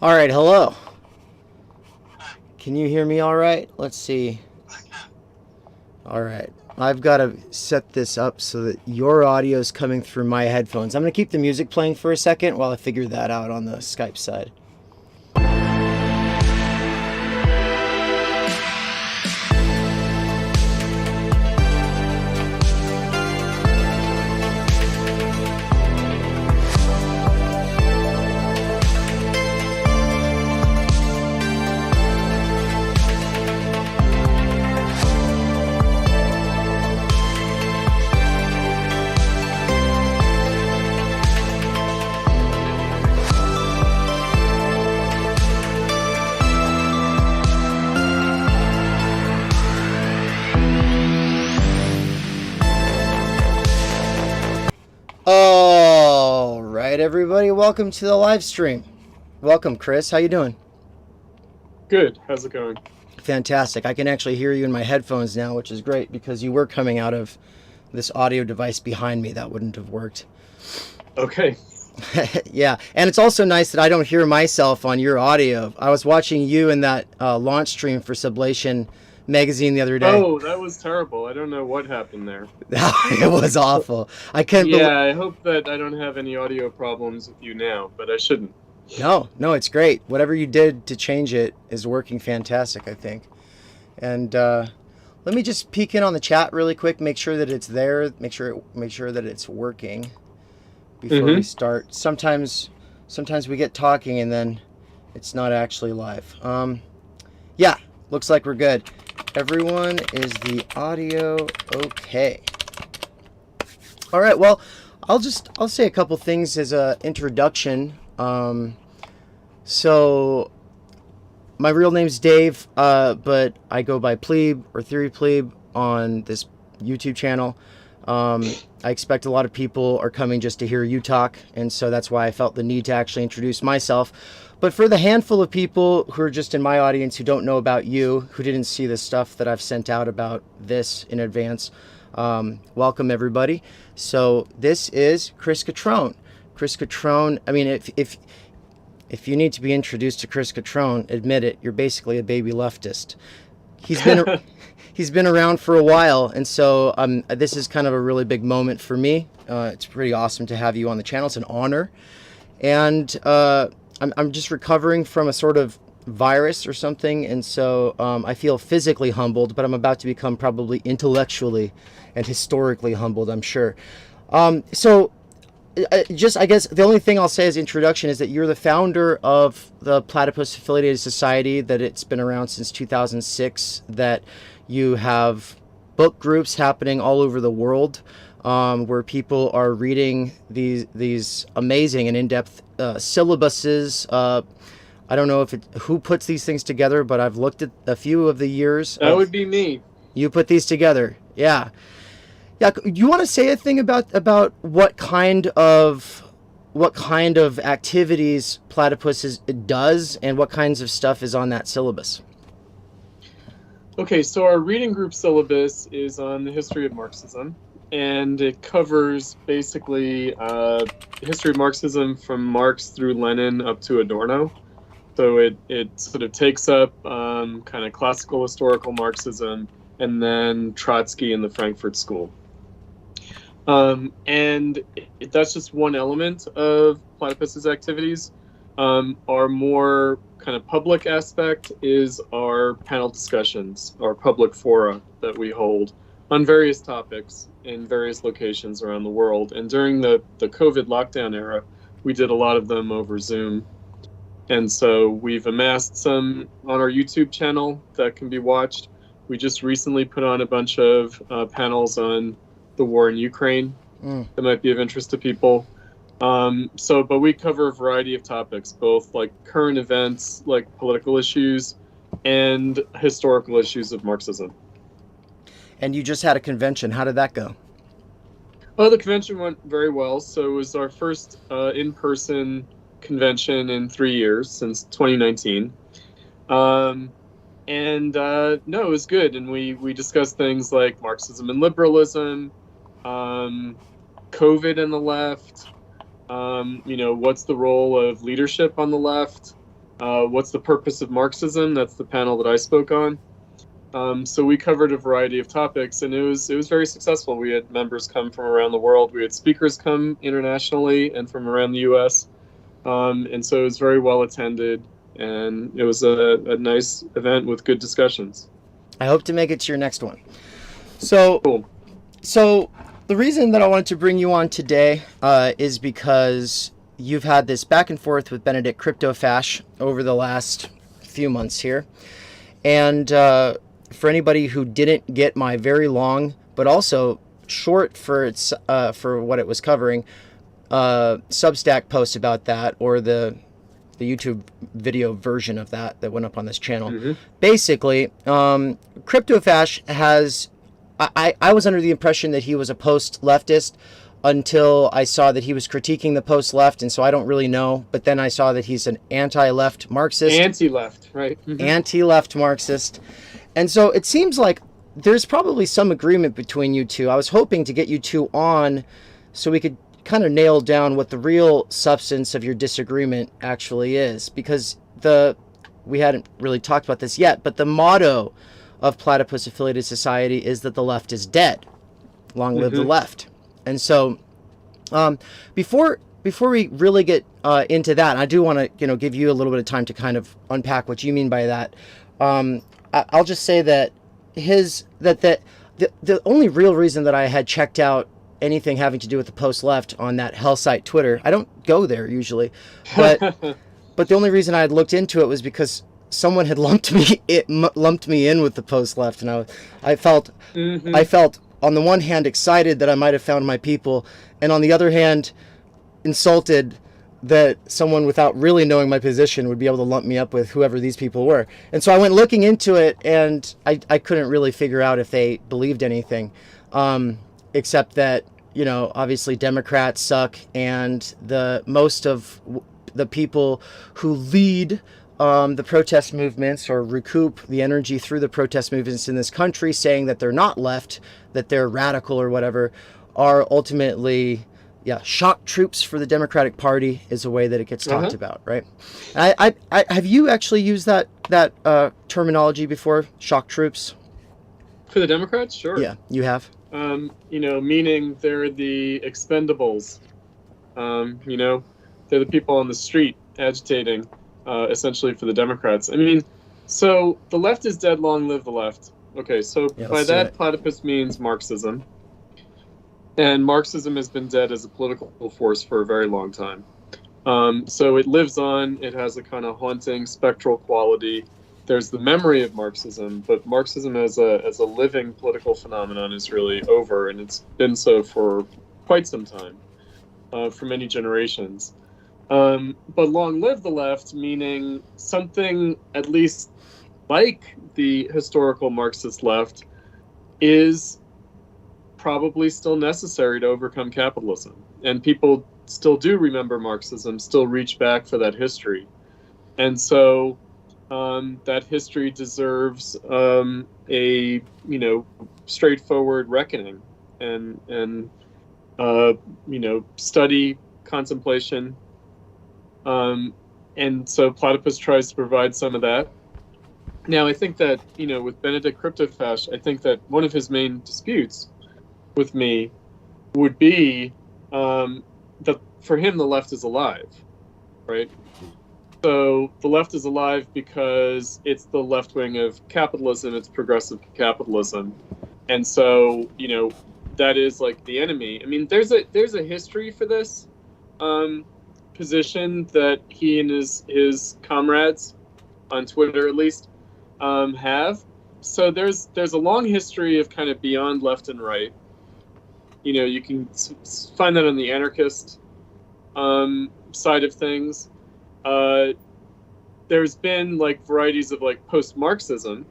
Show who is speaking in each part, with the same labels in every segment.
Speaker 1: All right, hello. Can you hear me all right? Let's see. All right. I've got to set this up so that your audio is coming through my headphones. I'm going to keep the music playing for a second while I figure that out on the Skype side. All right, everybody, welcome to the live stream. Welcome, Chris. How you doing?
Speaker 2: Good. How's it going?
Speaker 1: Fantastic. I can actually hear you in my headphones now, which is great because you were coming out of this audio device behind me. That wouldn't have worked.
Speaker 2: Okay.
Speaker 1: Yeah, and it's also nice that I don't hear myself on your audio. I was watching you in that launch stream for Sublation magazine the other day.
Speaker 2: Oh, that was terrible. I don't know what happened there.
Speaker 1: It was awful. I can't believe.
Speaker 2: Yeah, I hope that I don't have any audio problems with you now, but I shouldn't.
Speaker 1: No, it's great. Whatever you did to change it is working fantastic, I think. And let me just peek in on the chat really quick, make sure that it's there, make sure that it's working before we start. Sometimes we get talking and then it's not actually live. Yeah, looks like we're good. Everyone, is the audio okay? All right, well, I'll say a couple things as a introduction. So my real name's Dave, but I go by Plebe or Theory Plebe on this YouTube channel. I expect a lot of people are coming just to hear you talk, and so that's why I felt the need to actually introduce myself. But for the handful of people who are just in my audience who don't know about you, who didn't see the stuff that I've sent out about this in advance, welcome everybody. So this is Chris Cutrone. Chris Cutrone, I mean, if you need to be introduced to Chris Cutrone, admit it, you're basically a baby leftist. He's been around for a while, and so this is kind of a really big moment for me. It's pretty awesome to have you on the channel. It's an honor. And I'm just recovering from a sort of virus or something, and so I feel physically humbled, but I'm about to become probably intellectually and historically humbled, I'm sure. I guess the only thing I'll say as introduction is that you're the founder of the Platypus Affiliated Society, that it's been around since 2006, that you have book groups happening all over the world, where people are reading these amazing and in-depth syllabuses. I don't know who puts these things together, but I've looked at a few of the years.
Speaker 2: That would be me.
Speaker 1: You put these together, yeah. You want to say a thing about what kind of activities Platypus does and what kinds of stuff is on that syllabus?
Speaker 2: Okay, so our reading group syllabus is on the history of Marxism, and it covers basically history of Marxism from Marx through Lenin up to Adorno. So it sort of takes up kind of classical historical Marxism and then Trotsky and the Frankfurt School. And that's just one element of Platypus's activities. Our more kind of public aspect is our panel discussions, our public fora that we hold on various topics in various locations around the world. And during the COVID lockdown era, we did a lot of them over Zoom. And so we've amassed some on our YouTube channel that can be watched. We just recently put on a bunch of panels on the war in Ukraine that might be of interest to people. But we cover a variety of topics, both like current events, like political issues, and historical issues of Marxism.
Speaker 1: And you just had a convention. How did that go?
Speaker 2: Oh, the convention went very well. So it was our first in-person convention in 3 years, since 2019. No, it was good. And we discussed things like Marxism and liberalism, COVID and the left, what's the role of leadership on the left, What's the Purpose of Marxism? That's the panel that I spoke on. So we covered a variety of topics, and it was very successful. We had members come from around the world. We had speakers come internationally and from around the U.S. And so it was very well attended, and it was a nice event with good discussions.
Speaker 1: I hope to make it to your next one. So,
Speaker 2: Cool.
Speaker 1: So the reason that I wanted to bring you on today is because you've had this back and forth with Benedict Cryptofash over the last few months here. And for anybody who didn't get my very long, but also short for what it was covering, Substack post about that, or the YouTube video version of that went up on this channel.
Speaker 2: Mm-hmm.
Speaker 1: Basically, Cryptofash has... I was under the impression that he was a post-leftist until I saw that he was critiquing the post-left, and so I don't really know. But then I saw that he's an anti-left Marxist.
Speaker 2: Anti-left, right? Mm-hmm.
Speaker 1: Anti-left Marxist. And so it seems like there's probably some agreement between you two. I was hoping to get you two on so we could kind of nail down what the real substance of your disagreement actually is. Because we hadn't really talked about this yet, but the motto of Platypus Affiliated Society is that the left is dead. Long live the left. And so before we really get into that, I do want to give you a little bit of time to kind of unpack what you mean by that. I'll just say that the only real reason that I had checked out anything having to do with the post-left on that hell site Twitter, I don't go there usually, but the only reason I had looked into it was because someone had lumped me in with the post-left, and I felt on the one hand excited that I might have found my people, and on the other hand insulted that someone without really knowing my position would be able to lump me up with whoever these people were. And so I went looking into it, and I couldn't really figure out if they believed anything, except that obviously Democrats suck, and most of the people who lead the protest movements or recoup the energy through the protest movements in this country, saying that they're not left, that they're radical or whatever, are ultimately, shock troops for the Democratic Party is a way that it gets talked about, right? I have you actually used that terminology before, shock troops?
Speaker 2: For the Democrats, sure.
Speaker 1: Yeah, you have.
Speaker 2: Meaning they're the expendables. They're the people on the street agitating. Essentially for the Democrats. I mean, so the left is dead, long live the left. Okay, so by that, platypus means Marxism. And Marxism has been dead as a political force for a very long time. So it lives on, it has a kind of haunting, spectral quality. There's the memory of Marxism, but Marxism as a living political phenomenon is really over, and it's been so for quite some time, for many generations. But long live the left, meaning something at least like the historical Marxist left is probably still necessary to overcome capitalism. And people still do remember Marxism, still reach back for that history. And so that history deserves a straightforward reckoning and study, contemplation. And so Platypus tries to provide some of that. Now, I think that, with Benedict Cryptofash, I think that one of his main disputes with me would be that for him, the left is alive, right? So the left is alive because it's the left wing of capitalism, it's progressive capitalism. And so, that is like the enemy. I mean, there's a history for this. Position that he and his comrades on Twitter, at least, have. So there's a long history of kind of beyond left and right. You can find that on the anarchist side of things. There's been like varieties of like post-Marxism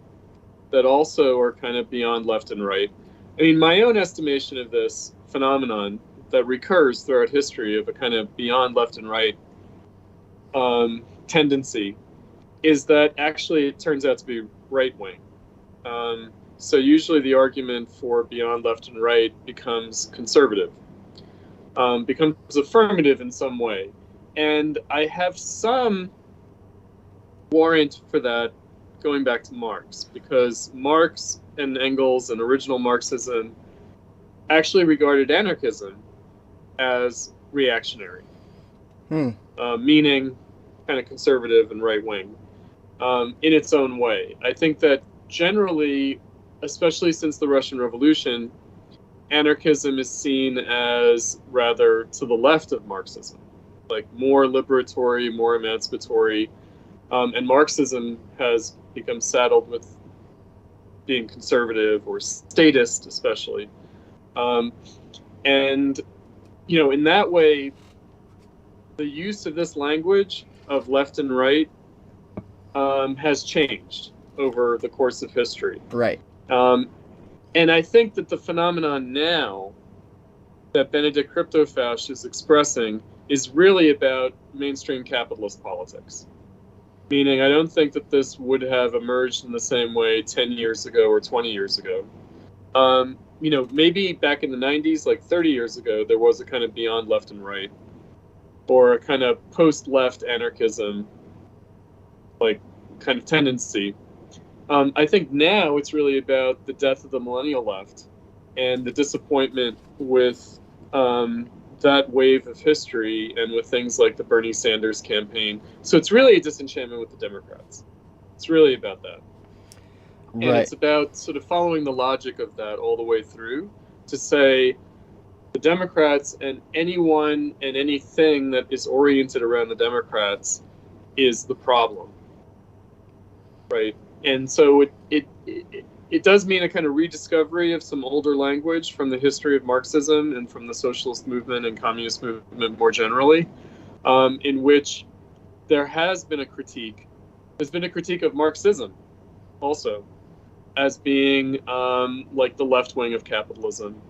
Speaker 2: that also are kind of beyond left and right. I mean, my own estimation of this phenomenon that recurs throughout history of a kind of beyond left and right tendency is that actually it turns out to be right wing. So usually the argument for beyond left and right becomes conservative, becomes affirmative in some way. And I have some warrant for that going back to Marx, because Marx and Engels and original Marxism actually regarded anarchism as reactionary, meaning kind of conservative and right-wing in its own way. I think that generally, especially since the Russian Revolution, anarchism is seen as rather to the left of Marxism, like more liberatory, more emancipatory, and Marxism has become saddled with being conservative or statist, especially. And, you know, in that way, the use of this language of left and right has changed over the course of history.
Speaker 1: Right.
Speaker 2: And I think that the phenomenon now that Benedict Cryptofash is expressing is really about mainstream capitalist politics. Meaning, I don't think that this would have emerged in the same way 10 years ago or 20 years ago. You know, maybe back in the 90s, like 30 years ago, there was a kind of beyond left and right, or a kind of post-left anarchism, like kind of tendency. I think now it's really about the death of the millennial left and the disappointment with that wave of history and with things like the Bernie Sanders campaign. So it's really a disenchantment with the Democrats. It's really about that. And it's about sort of following the logic of that all the way through to say the Democrats and anyone and anything that is oriented around the Democrats is the problem. Right? And so it does mean a kind of rediscovery of some older language from the history of Marxism and from the socialist movement and communist movement more generally, in which there has been a critique. There's been a critique of Marxism also as being like the left wing of capitalism,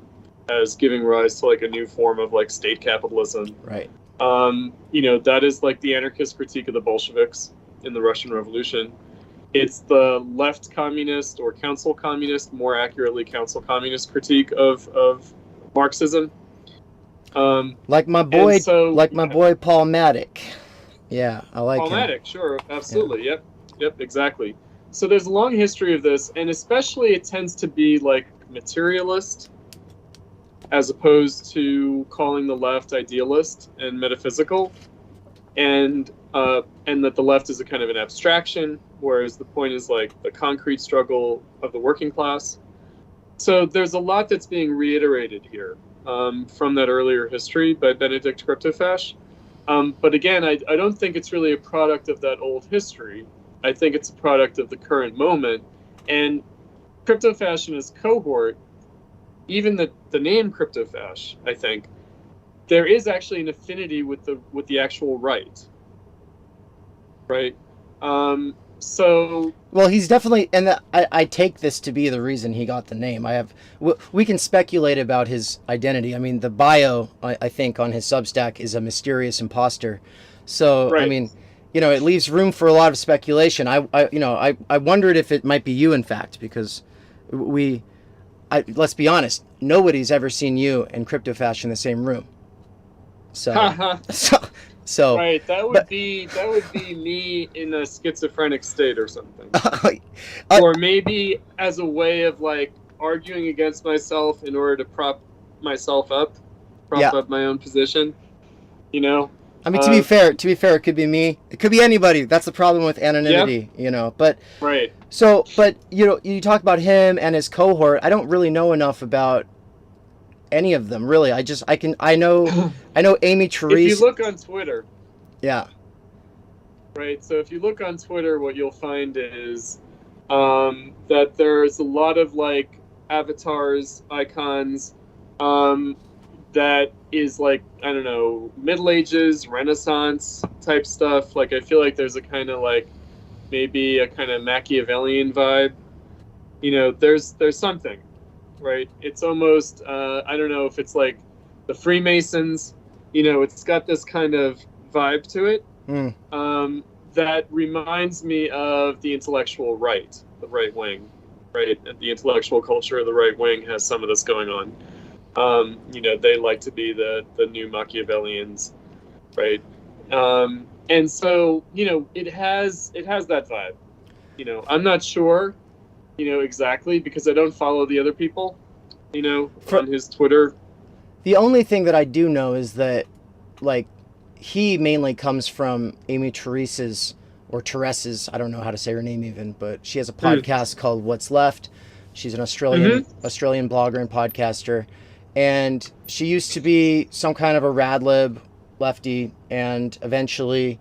Speaker 2: as giving rise to like a new form of like state capitalism.
Speaker 1: Right.
Speaker 2: You know, that is like the anarchist critique of the Bolsheviks in the Russian Revolution. It's the left communist or council communist, more accurately council communist critique of Marxism.
Speaker 1: Like my boy, boy Paul Maddock. Yeah, I like
Speaker 2: Paul
Speaker 1: him.
Speaker 2: Maddock, sure, absolutely, yeah. Yep, exactly. So there's a long history of this, and especially it tends to be like materialist, as opposed to calling the left idealist and metaphysical, and that the left is a kind of an abstraction, whereas the point is like the concrete struggle of the working class. So there's a lot that's being reiterated here from that earlier history by Benedict Cryptofash. But again, I don't think it's really a product of that old history. I think it's a product of the current moment. And Cryptofash and his cohort, even the name Cryptofash, I think, there is actually an affinity with the actual right. Right? So
Speaker 1: well, he's definitely, and I take this to be the reason he got the name. We can speculate about his identity. I mean, the bio, I think, on his Substack is a mysterious imposter. So
Speaker 2: right.
Speaker 1: I mean, you know, it leaves room for a lot of speculation. I wondered if it might be you, in fact, because let's be honest, nobody's ever seen you and Cryptofash in the same room. So
Speaker 2: right, that would be me in a schizophrenic state or something, or maybe as a way of like arguing against myself in order to prop myself up, up my own position. You know,
Speaker 1: I mean, to be fair, it could be me. It could be anybody. That's the problem with anonymity, you know. But
Speaker 2: right.
Speaker 1: So, but you know, you talk about him and his cohort. I don't really know enough about any of them, really. I know Amy Therese.
Speaker 2: If you look on Twitter.
Speaker 1: Yeah.
Speaker 2: Right. So if you look on Twitter, what you'll find is that there's a lot of like avatars, icons, that is like, I don't know, Middle Ages, Renaissance type stuff. Like I feel like there's a kind of like maybe a kind of Machiavellian vibe. You know, there's something. Right, it's almost I don't know if it's like the Freemasons, you know, it's got this kind of vibe to it that reminds me of the intellectual right, the right wing, right? And the intellectual culture of the right wing has some of this going on. You know, they like to be the new Machiavellians, right? And so, it has that vibe. I'm not sure, exactly, because I don't follow the other people, on his Twitter.
Speaker 1: The only thing that I do know is that, like, he mainly comes from Amy Teresa's, or Teresa's, I don't know how to say her name even, but she has a podcast called What's Left. She's an Australian blogger and podcaster, and she used to be some kind of a rad lib lefty, and eventually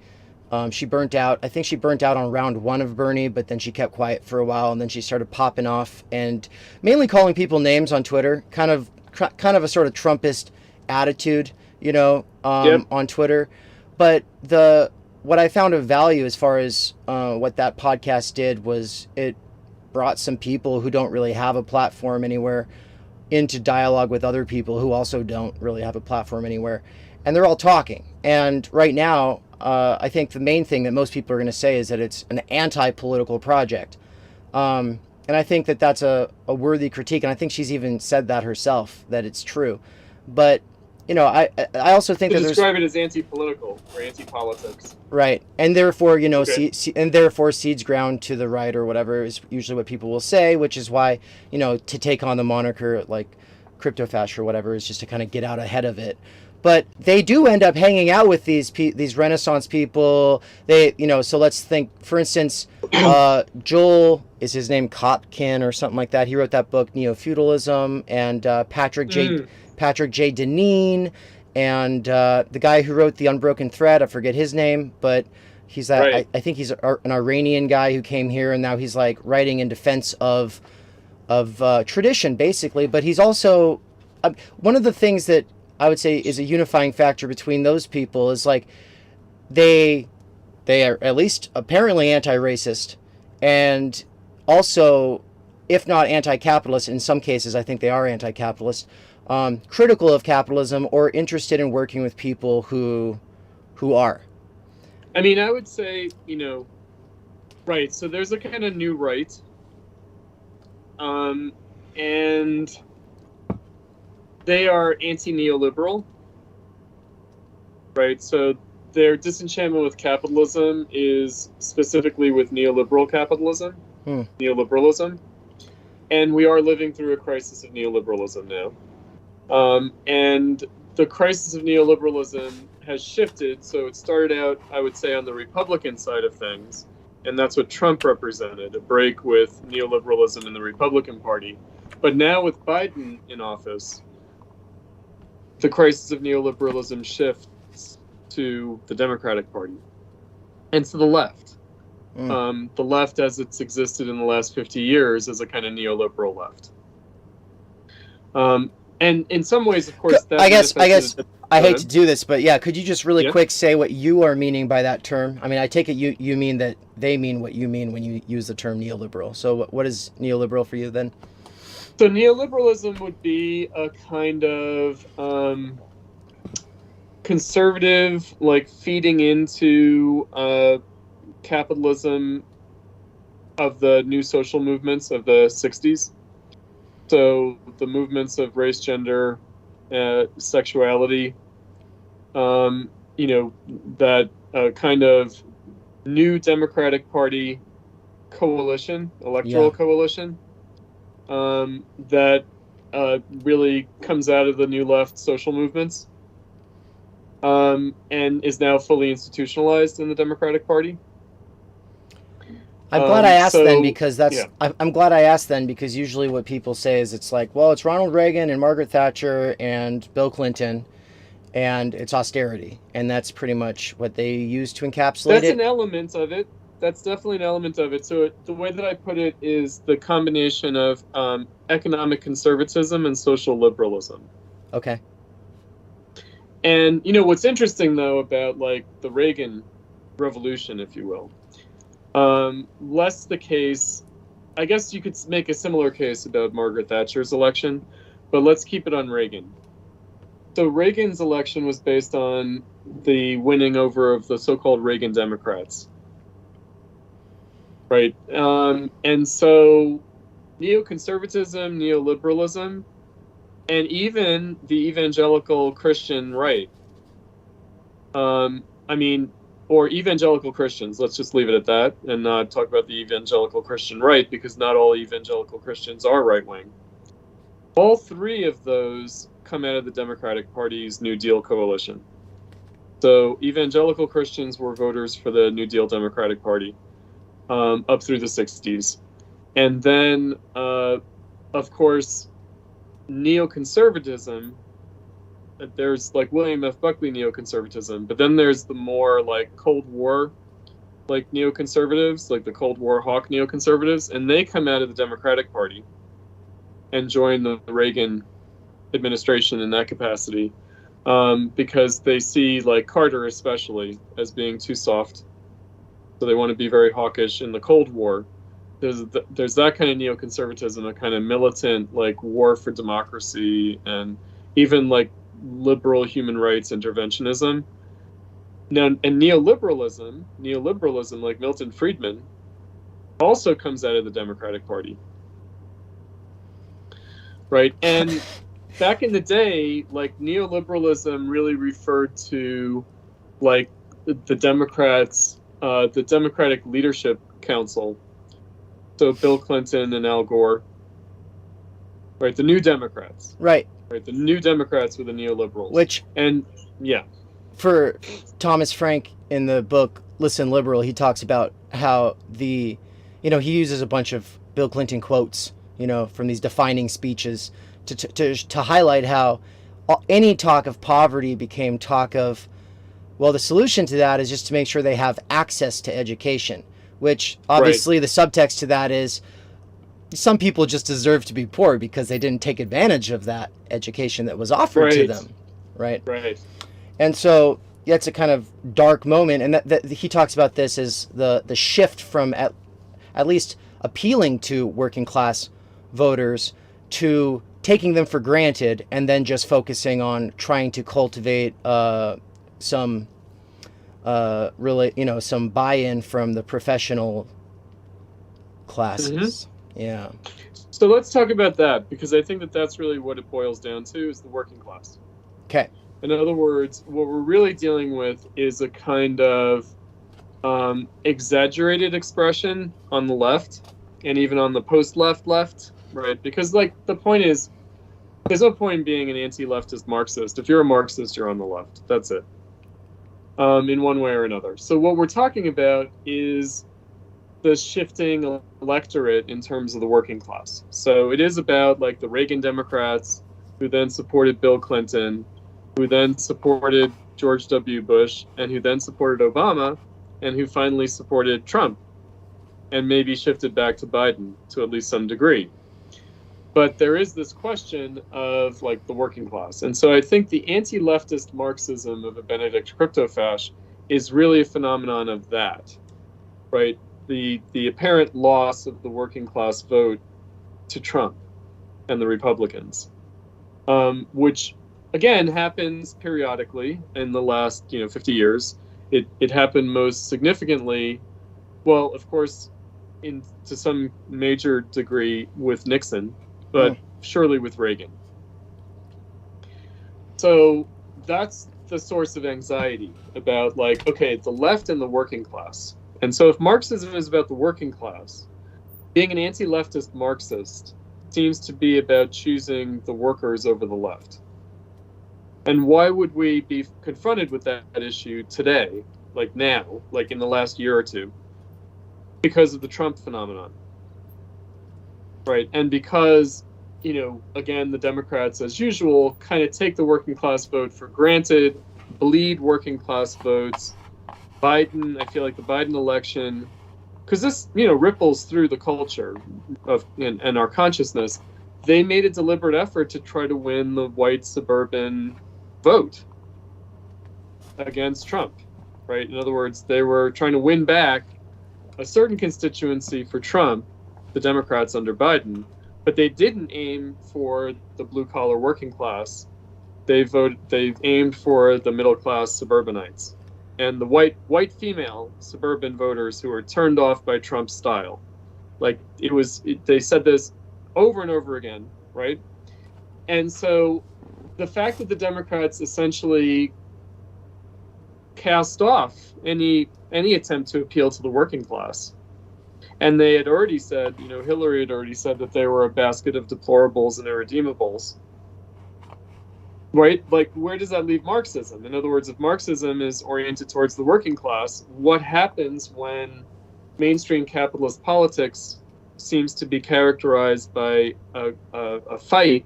Speaker 1: she burnt out. I think she burnt out on round one of Bernie, but then she kept quiet for a while, and then she started popping off and mainly calling people names on Twitter, kind of a sort of Trumpist attitude,
Speaker 2: Yep.
Speaker 1: on Twitter. But what I found of value as far as what that podcast did was it brought some people who don't really have a platform anywhere into dialogue with other people who also don't really have a platform anywhere, and they're all talking. And right now, I think the main thing that most people are going to say is that it's an anti-political project. And I think that that's a worthy critique, and I think she's even said that herself, that it's true. But I also think
Speaker 2: To
Speaker 1: that
Speaker 2: describe it as anti-political or anti-politics.
Speaker 1: right, and therefore
Speaker 2: Okay.
Speaker 1: and therefore seeds ground to the right or whatever is usually what people will say, which is why to take on the moniker like Cryptofash or whatever is just to kind of get out ahead of it. But they do end up hanging out with these Renaissance people. So let's think, for instance, Joel, is his name Kotkin or something like that? He wrote that book Neo-Feudalism, and Patrick J. Deneen, and the guy who wrote The Unbroken Thread, I forget his name, but he's that.
Speaker 2: Right.
Speaker 1: I think he's an Iranian guy who came here, and now he's like writing in defense of tradition, basically. But he's also one of the things that I would say is a unifying factor between those people is like they are at least apparently anti-racist, and also, if not anti-capitalist, in some cases I think they are anti-capitalist, critical of capitalism or interested in working with people who are.
Speaker 2: I mean, I would say, right. So there's a kind of new right. And they are anti-neoliberal, right? So their disenchantment with capitalism is specifically with neoliberal capitalism, neoliberalism. And we are living through a crisis of neoliberalism now. And the crisis of neoliberalism has shifted. So it started out, I would say, on the Republican side of things. And that's what Trump represented, a break with neoliberalism in the Republican Party. But now with Biden in office, the crisis of neoliberalism shifts to the Democratic Party and to the left. The left as it's existed in the last 50 years is a kind of neoliberal left. And in some ways, of course, that
Speaker 1: I guess I hate to do this, but yeah, could you just really quick say what you are meaning by that term? I mean, I take it you mean that they mean what you mean when you use the term neoliberal. So what is neoliberal for you then?
Speaker 2: So neoliberalism would be a kind of conservative, like feeding into capitalism of the new social movements of the 60s. So the movements of race, gender, sexuality, that kind of new Democratic Party coalition, electoral coalition, that really comes out of the new left social movements, and is now fully institutionalized in the Democratic Party.
Speaker 1: I'm glad I asked then, because I'm glad I asked then, because usually what people say is it's like, well, it's Ronald Reagan and Margaret Thatcher and Bill Clinton, and it's austerity, and that's pretty much what they use to encapsulate it.
Speaker 2: That's an element of it. That's definitely an element of it. So the way that I put it is the combination of economic conservatism and social liberalism.
Speaker 1: Okay.
Speaker 2: And what's interesting though about like the Reagan revolution, if you will, less the case. I guess you could make a similar case about Margaret Thatcher's election, but let's keep it on Reagan. So Reagan's election was based on the winning over of the so-called Reagan Democrats. Right. And so neoconservatism, neoliberalism, and even the evangelical Christian right. I mean, or evangelical Christians. Let's just leave it at that and not talk about the evangelical Christian right, because not all evangelical Christians are right-wing. All three of those come out of the Democratic Party's New Deal coalition. So evangelical Christians were voters for the New Deal Democratic Party up through the 60s. And then, of course, neoconservatism, there's like William F. Buckley neoconservatism, but then there's the more like Cold War like neoconservatives, like the Cold War hawk neoconservatives, and they come out of the Democratic Party and join the Reagan administration in that capacity, because they see like Carter especially as being too soft. So they want to be very hawkish in the Cold War. There's that kind of neoconservatism, a kind of militant like war for democracy and even like liberal human rights interventionism. Now, and neoliberalism like Milton Friedman also comes out of the Democratic Party. Right? And back in the day, like neoliberalism really referred to like the Democrats, the Democratic Leadership Council. So Bill Clinton and Al Gore, right? The New Democrats,
Speaker 1: Right.
Speaker 2: The New Democrats were the neoliberals.
Speaker 1: For Thomas Frank in the book Listen Liberal, he talks about how he uses a bunch of Bill Clinton quotes, from these defining speeches to highlight how any talk of poverty became talk of, well, the solution to that is just to make sure they have access to education. Which obviously the subtext to that is some people just deserve to be poor because they didn't take advantage of that education that was offered to them. Right. And so that's a kind of dark moment. And that he talks about this as the shift from at least appealing to working class voters to taking them for granted and then just focusing on trying to cultivate some some buy-in from the professional classes. Mm-hmm. Yeah.
Speaker 2: So let's talk about that, because I think that's really what it boils down to, is the working class.
Speaker 1: Okay.
Speaker 2: In other words, what we're really dealing with is a kind of exaggerated expression on the left and even on the post-left, right? Because like the point is, there's no point in being an anti-leftist Marxist. If you're a Marxist, you're on the left. That's it. In one way or another. So what we're talking about is the shifting electorate in terms of the working class. So it is about like the Reagan Democrats, who then supported Bill Clinton, who then supported George W. Bush, and who then supported Obama, and who finally supported Trump, and maybe shifted back to Biden to at least some degree. But there is this question of like the working class. And so I think the anti-leftist Marxism of a Benedict Cryptofash is really a phenomenon of that, right? The apparent loss of the working class vote to Trump and the Republicans, which again happens periodically in the last 50 years. It happened most significantly, well, of course, to some major degree with Nixon, but surely with Reagan. So that's the source of anxiety about like, okay, the left and the working class. And so if Marxism is about the working class, being an anti-leftist Marxist seems to be about choosing the workers over the left. And why would we be confronted with that issue today, like now, like in the last year or two? Because of the Trump phenomenon. Right, and because, again, the Democrats, as usual, kind of take the working class vote for granted, bleed working class votes. Biden, I feel like the Biden election, because this, ripples through the culture and our consciousness. They made a deliberate effort to try to win the white suburban vote against Trump, right? In other words, they were trying to win back a certain constituency for Trump, the Democrats under Biden, but they didn't aim for the blue-collar working class. They aimed for the middle-class suburbanites and the white female suburban voters who were turned off by Trump's style. Like they said this over and over again, right? And so the fact that the Democrats essentially cast off any attempt to appeal to the working class. And they had already said, Hillary had already said that they were a basket of deplorables and irredeemables. Right? Like, where does that leave Marxism? In other words, if Marxism is oriented towards the working class, what happens when mainstream capitalist politics seems to be characterized by a fight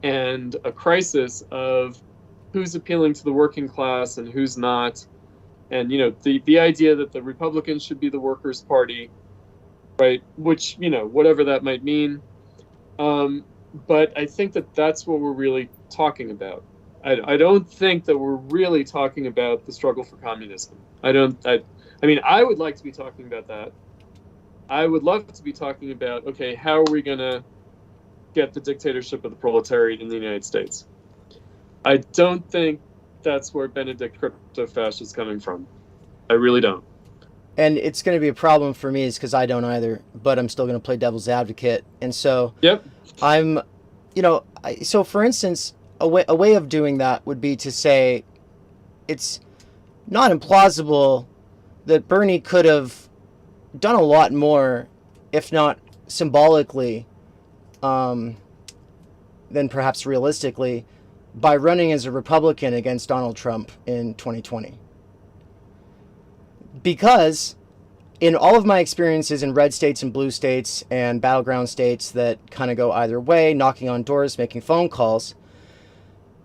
Speaker 2: and a crisis of who's appealing to the working class and who's not? And, the idea that the Republicans should be the workers' party, right? Which, whatever that might mean. But I think that that's what we're really talking about. I don't think that we're really talking about the struggle for communism. I mean, I would like to be talking about that. I would love to be talking about, okay, how are we going to get the dictatorship of the proletariat in the United States? I don't think that's where Benedict Cryptofash is coming from. I really don't.
Speaker 1: And it's going to be a problem for me is because I don't either, but I'm still going to play devil's advocate. And so
Speaker 2: Yep.
Speaker 1: I'm, so for instance, a way of doing that would be to say it's not implausible that Bernie could have done a lot more, if not symbolically, than perhaps realistically, by running as a Republican against Donald Trump in 2020. Because in all of my experiences in red states and blue states and battleground states that kind of go either way, knocking on doors, making phone calls,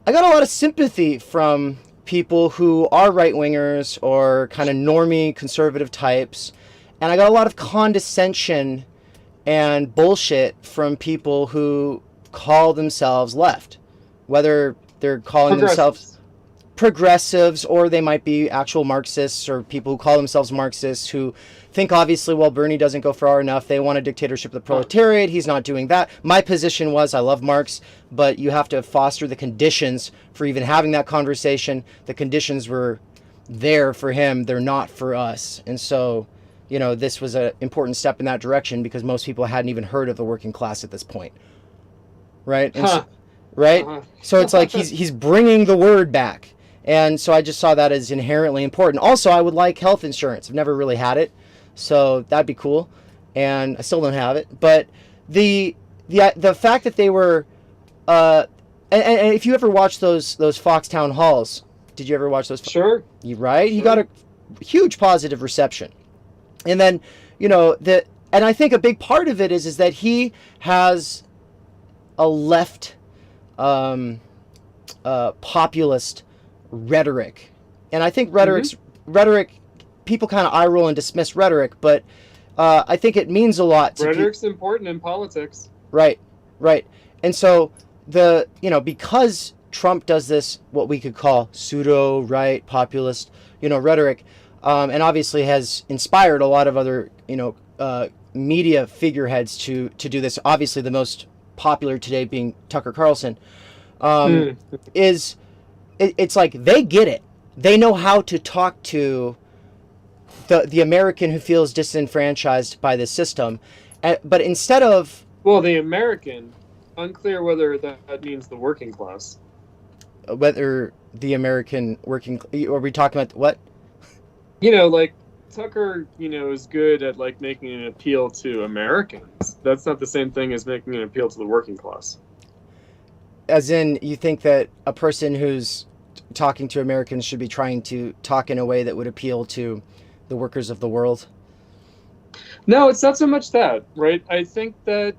Speaker 1: I got a lot of sympathy from people who are right-wingers or kind of normie conservative types. And I got a lot of condescension and bullshit from people who call themselves left, whether they're calling themselves progressives or they might be actual Marxists or people who call themselves Marxists who think obviously, well, Bernie doesn't go far enough. They want a dictatorship of the proletariat. He's not doing that. My position was I love Marx, but you have to foster the conditions for even having that conversation. The conditions were there for him. They're not for us. And so, this was an important step in that direction because most people hadn't even heard of the working class at this point. Right? And so, right? So it's like he's bringing the word back. And so I just saw that as inherently important. Also, I would like health insurance. I've never really had it, so that'd be cool. And I still don't have it. But the fact that they were, and if you ever watched those Fox town halls, did you ever watch those?
Speaker 2: Sure.
Speaker 1: Right? He got a huge positive reception. And then, and I think a big part of it is that he has a left populist rhetoric. And I think rhetoric, people kind of eye roll and dismiss rhetoric, but I think it means a lot to
Speaker 2: rhetoric's important in politics.
Speaker 1: Right. And so because Trump does this, what we could call pseudo right populist, rhetoric, and obviously has inspired a lot of other, media figureheads to do this. Obviously the most popular today being Tucker Carlson, it's like they get it. They know how to talk to the American who feels disenfranchised by the system. But instead of...
Speaker 2: Well, the American, unclear whether that means the working class.
Speaker 1: Whether the American working... Are we talking about what?
Speaker 2: Like Tucker, is good at like making an appeal to Americans. That's not the same thing as making an appeal to the working class.
Speaker 1: As in, you think that a person who's talking to Americans should be trying to talk in a way that would appeal to the workers of the world?
Speaker 2: No, it's not so much that, right? I think that,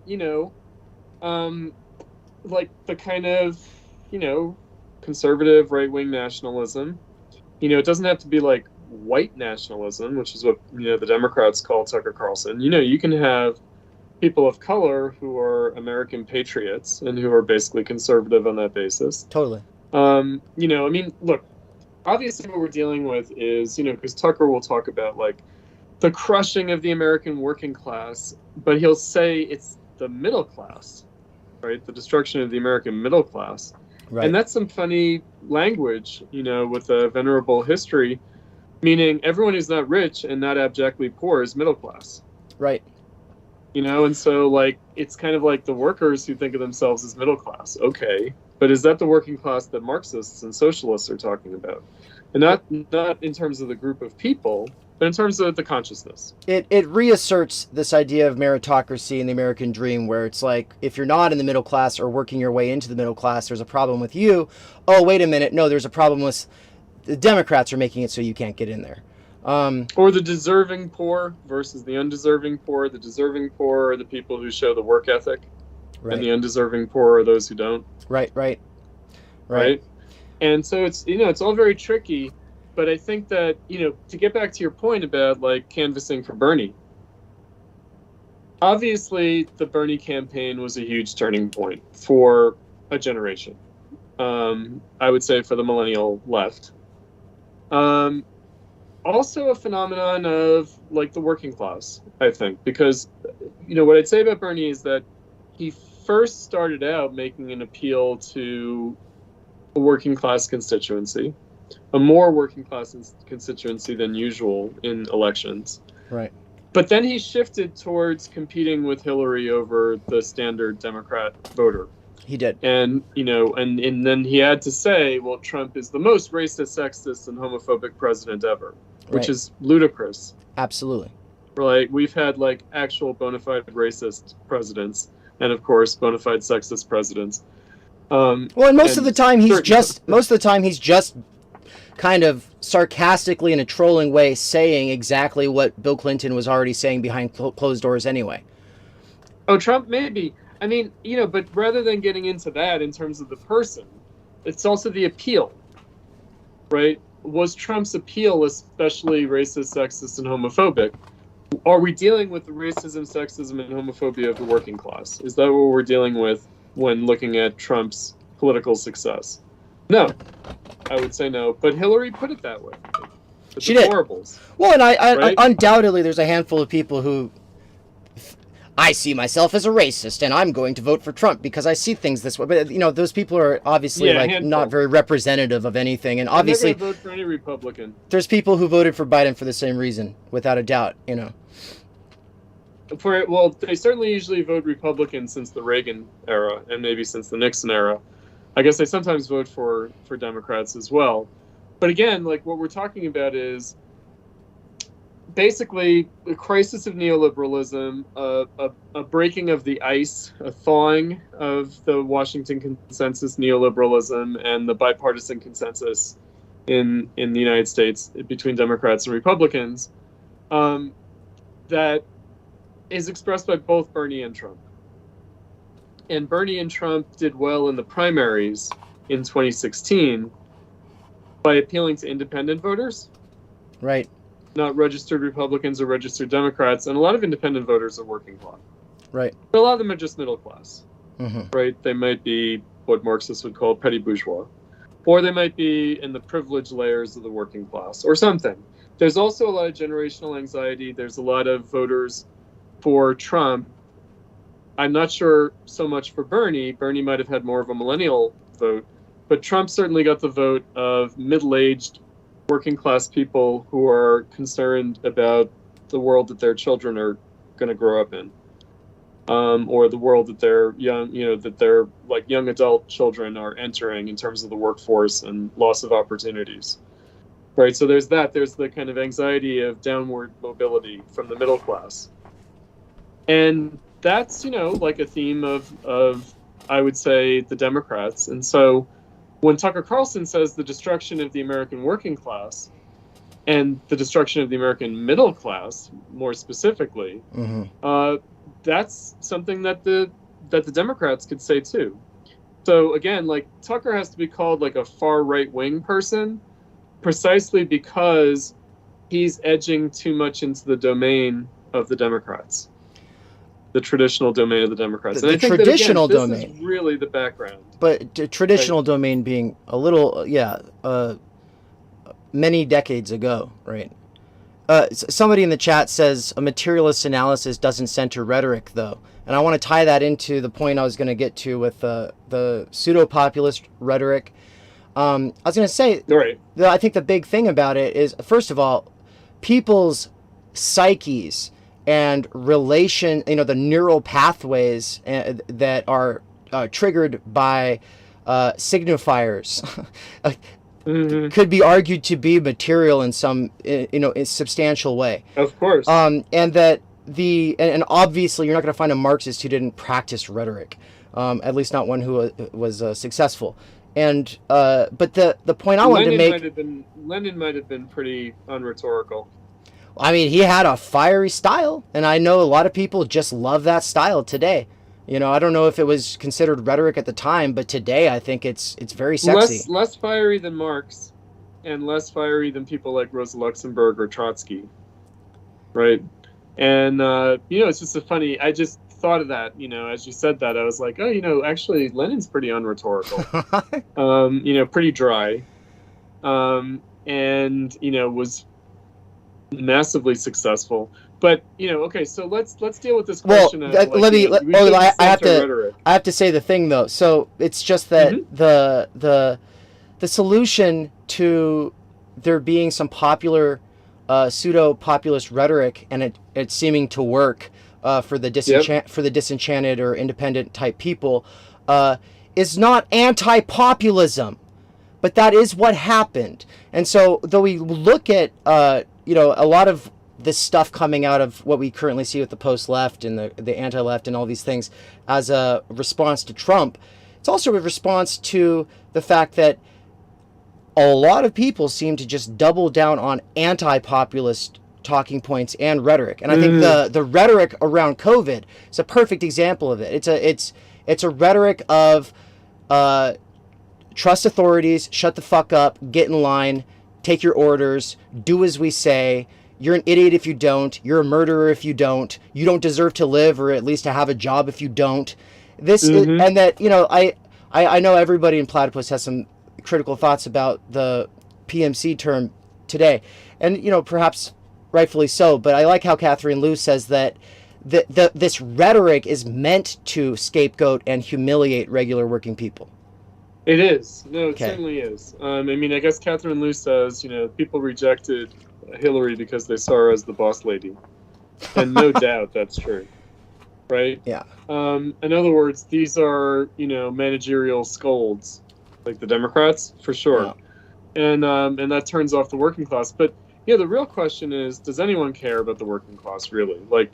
Speaker 2: like the kind of, conservative right-wing nationalism, it doesn't have to be like white nationalism, which is what, the Democrats call Tucker Carlson. You can have people of color who are American patriots and who are basically conservative on that basis.
Speaker 1: Totally.
Speaker 2: Look, obviously what we're dealing with is, because Tucker will talk about like the crushing of the American working class, but he'll say it's the middle class, right? The destruction of the American middle class. Right. And that's some funny language, with a venerable history, meaning everyone who's not rich and not abjectly poor is middle class.
Speaker 1: Right.
Speaker 2: And so like it's kind of like the workers who think of themselves as middle class. Okay, but is that the working class that Marxists and socialists are talking about? and not in terms of the group of people, but in terms of the consciousness.
Speaker 1: It reasserts this idea of meritocracy and the American dream, where it's like, if you're not in the middle class or working your way into the middle class, there's a problem with you. Oh, wait a minute, no, there's a problem with the Democrats are making it so you can't get in there.
Speaker 2: Or the deserving poor versus the undeserving poor. The deserving poor are the people who show the work ethic,
Speaker 1: Right.
Speaker 2: and the undeserving poor are those who don't.
Speaker 1: Right.
Speaker 2: And so it's all very tricky, but I think that, to get back to your point about like canvassing for Bernie, obviously the Bernie campaign was a huge turning point for a generation. I would say for the millennial left. Also a phenomenon of like the working class, I think, because what I'd say about Bernie is that he first started out making an appeal to a working class constituency, a more working class constituency than usual in elections.
Speaker 1: Right.
Speaker 2: But then he shifted towards competing with Hillary over the standard Democrat voter.
Speaker 1: He did.
Speaker 2: And, and then he had to say, well, Trump is the most racist, sexist, and homophobic president ever, which is ludicrous.
Speaker 1: Absolutely.
Speaker 2: Like, we've had, like, actual bona fide racist presidents and, of course, bona fide sexist presidents.
Speaker 1: Well, and most of the time he's just kind of sarcastically in a trolling way saying exactly what Bill Clinton was already saying behind closed doors anyway.
Speaker 2: Oh, Trump, maybe. I mean, but rather than getting into that in terms of the person, it's also the appeal, right? Was Trump's appeal especially racist, sexist, and homophobic? Are we dealing with the racism, sexism, and homophobia of the working class? Is that what we're dealing with when looking at Trump's political success? No, I would say no. But Hillary put it that way.
Speaker 1: She did. Well, and
Speaker 2: right?
Speaker 1: Undoubtedly there's a handful of people who I see myself as a racist and I'm going to vote for Trump because I see things this way. But those people are obviously not very representative of anything. And obviously,
Speaker 2: I'm not going to vote for any Republican.
Speaker 1: There's people who voted for Biden for the same reason, without a doubt.
Speaker 2: Well, they certainly usually vote Republican since the Reagan era and maybe since the Nixon era. I guess they sometimes vote for Democrats as well. But again, like what we're talking about is basically a crisis of neoliberalism, a breaking of the ice, a thawing of the Washington consensus neoliberalism and the bipartisan consensus in the United States between Democrats and Republicans that is expressed by both Bernie and Trump. And Bernie and Trump did well in the primaries in 2016 by appealing to independent voters.
Speaker 1: Right.
Speaker 2: Not registered Republicans or registered Democrats. And a lot of independent voters are working class.
Speaker 1: Right.
Speaker 2: But a lot of them are just middle class.
Speaker 1: Mm-hmm.
Speaker 2: Right? They might be what Marxists would call petty bourgeois. Or they might be in the privileged layers of the working class or something. There's also a lot of generational anxiety. There's a lot of voters for Trump. I'm not sure so much for Bernie. Bernie might have had more of a millennial vote, but Trump certainly got the vote of middle-aged working class people who are concerned about the world that their children are going to grow up in, or the world that their young adult children are entering in terms of the workforce and loss of opportunities. Right. So there's that. There's the kind of anxiety of downward mobility from the middle class. And that's, like a theme of, I would say, the Democrats. And so when Tucker Carlson says the destruction of the American working class and the destruction of the American middle class, more specifically,
Speaker 1: mm-hmm.
Speaker 2: That's something that the Democrats could say too. So again, like Tucker has to be called like a far right wing person precisely because he's edging too much into the domain of the Democrats. The traditional domain of the Democrats.
Speaker 1: The traditional domain.
Speaker 2: This is really the background.
Speaker 1: But the traditional domain being a little, many decades ago, right? Somebody in the chat says a materialist analysis doesn't center rhetoric, though. And I want to tie that into the point I was going to get to with the pseudo-populist rhetoric. I was going to say,
Speaker 2: right.
Speaker 1: I think the big thing about it is, first of all, people's psyches and relation, the neural pathways that are triggered by signifiers. could be argued to be material in some, in substantial way.
Speaker 2: Of course.
Speaker 1: And that and obviously you're not going to find a Marxist who didn't practice rhetoric, at least not one who was successful. And but the point I wanted to make,
Speaker 2: Lenin might have been pretty unrhetorical.
Speaker 1: I mean, he had a fiery style, and I know a lot of people just love that style today. I don't know if it was considered rhetoric at the time, but today I think it's very sexy.
Speaker 2: Less fiery than Marx, and less fiery than people like Rosa Luxemburg or Trotsky, right? And it's just I just thought of that. As you said that, I was like, oh, actually, Lenin's pretty unrhetorical, pretty dry, and was massively successful. But okay, so let's deal with this question.
Speaker 1: I have to say the thing though. So it's just that the solution to there being some popular pseudo populist rhetoric and it seeming to work for the disenchanted or independent type people is not anti-populism, but that is what happened. And so though we look at a lot of this stuff coming out of what we currently see with the post-left and the anti-left and all these things as a response to Trump, it's also a response to the fact that a lot of people seem to just double down on anti-populist talking points and rhetoric. And I think the rhetoric around COVID is a perfect example of it. It's a rhetoric of trust authorities, shut the fuck up, get in line, take your orders, do as we say. You're an idiot if you don't. You're a murderer if you don't. You don't deserve to live or at least to have a job if you don't. And that, I know everybody in Platypus has some critical thoughts about the PMC term today. And, perhaps rightfully so. But I like how Catherine Lieu says that this rhetoric is meant to scapegoat and humiliate regular working people.
Speaker 2: It is. No, it certainly is. I guess Catherine Lieu says, people rejected Hillary because they saw her as the boss lady. And no doubt that's true. Right?
Speaker 1: Yeah.
Speaker 2: In other words, these are, managerial scolds, like the Democrats, for sure. Yeah. And that turns off the working class. But, the real question is, does anyone care about the working class, really? Like,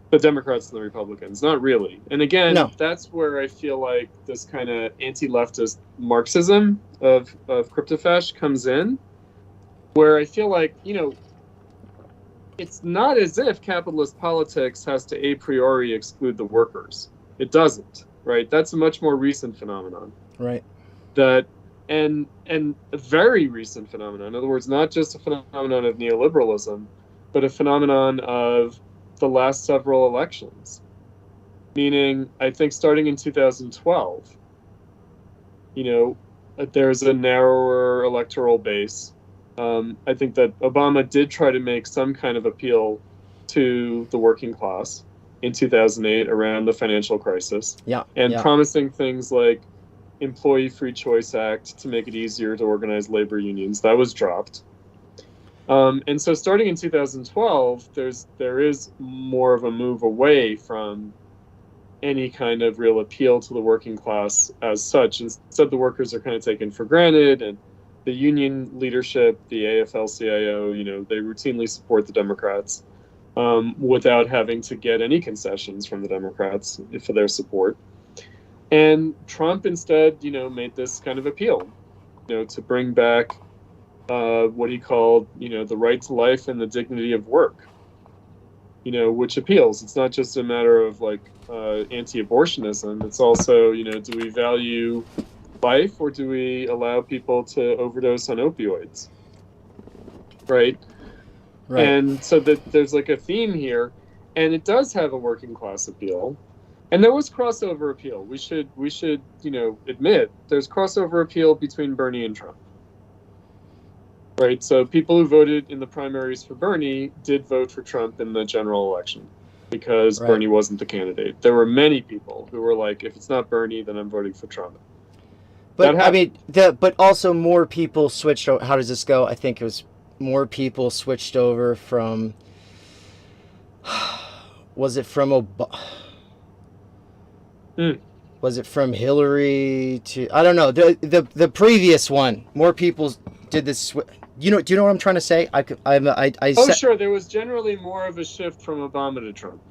Speaker 2: the Democrats and the Republicans? Not really. And again, that's where I feel like this kind of anti-leftist Marxism of Cryptofash comes in, where I feel like, it's not as if capitalist politics has to a priori exclude the workers. It doesn't, right? That's a much more recent phenomenon.
Speaker 1: Right.
Speaker 2: And a very recent phenomenon. In other words, not just a phenomenon of neoliberalism, but a phenomenon of the last several elections. Meaning, I think starting in 2012, there's a narrower electoral base. I think that Obama did try to make some kind of appeal to the working class in 2008 around the financial crisis. Promising things like Employee Free Choice Act to make it easier to organize labor unions. That was dropped. And so starting in 2012, there is more of a move away from any kind of real appeal to the working class as such. Instead, the workers are kind of taken for granted, and the union leadership, the AFL-CIO, they routinely support the Democrats without having to get any concessions from the Democrats for their support. And Trump instead, made this kind of appeal, to bring back what he called, the right to life and the dignity of work, which appeals. It's not just a matter of anti-abortionism. It's also, do we value life or do we allow people to overdose on opioids? Right. And so there's a theme here, and it does have a working class appeal. And there was crossover appeal. We should admit there's crossover appeal between Bernie and Trump. Right, so people who voted in the primaries for Bernie did vote for Trump in the general election because Bernie wasn't the candidate. There were many people who were like, if it's not Bernie, then I'm voting for Trump.
Speaker 1: But but also more people switched over. How does this go? I think it was more people switched over from, was it from Was it from Hillary to, I don't know, the previous one? More people did this. Do you know what I'm trying to say?
Speaker 2: Oh, sure. There was generally more of a shift from Obama to Trump.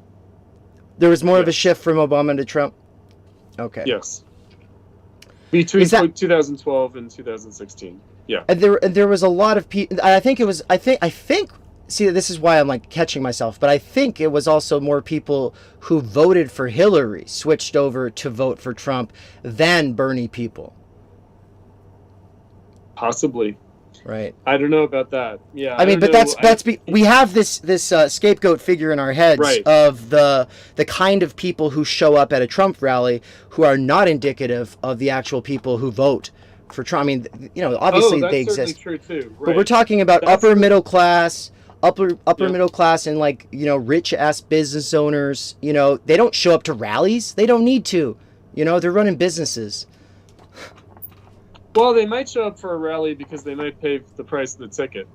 Speaker 1: There was more of a shift from Obama to Trump. Okay.
Speaker 2: Yes. Between 2012 and 2016. Yeah.
Speaker 1: And there was a lot of people. I think. See, this is why I'm like catching myself, but I think it was also more people who voted for Hillary switched over to vote for Trump than Bernie people.
Speaker 2: Possibly.
Speaker 1: Right.
Speaker 2: I don't know about that. Yeah.
Speaker 1: I mean, but we have this scapegoat figure in our heads, right, of the kind of people who show up at a Trump rally who are not indicative of the actual people who vote for Trump. I mean, you know, obviously they exist.
Speaker 2: True too. Right.
Speaker 1: But we're talking about middle class, upper middle class, and like, you know, rich ass business owners. You know, they don't show up to rallies. They don't need to. You know, they're running businesses.
Speaker 2: Well, they might show up for a rally because they might pay the price of the ticket.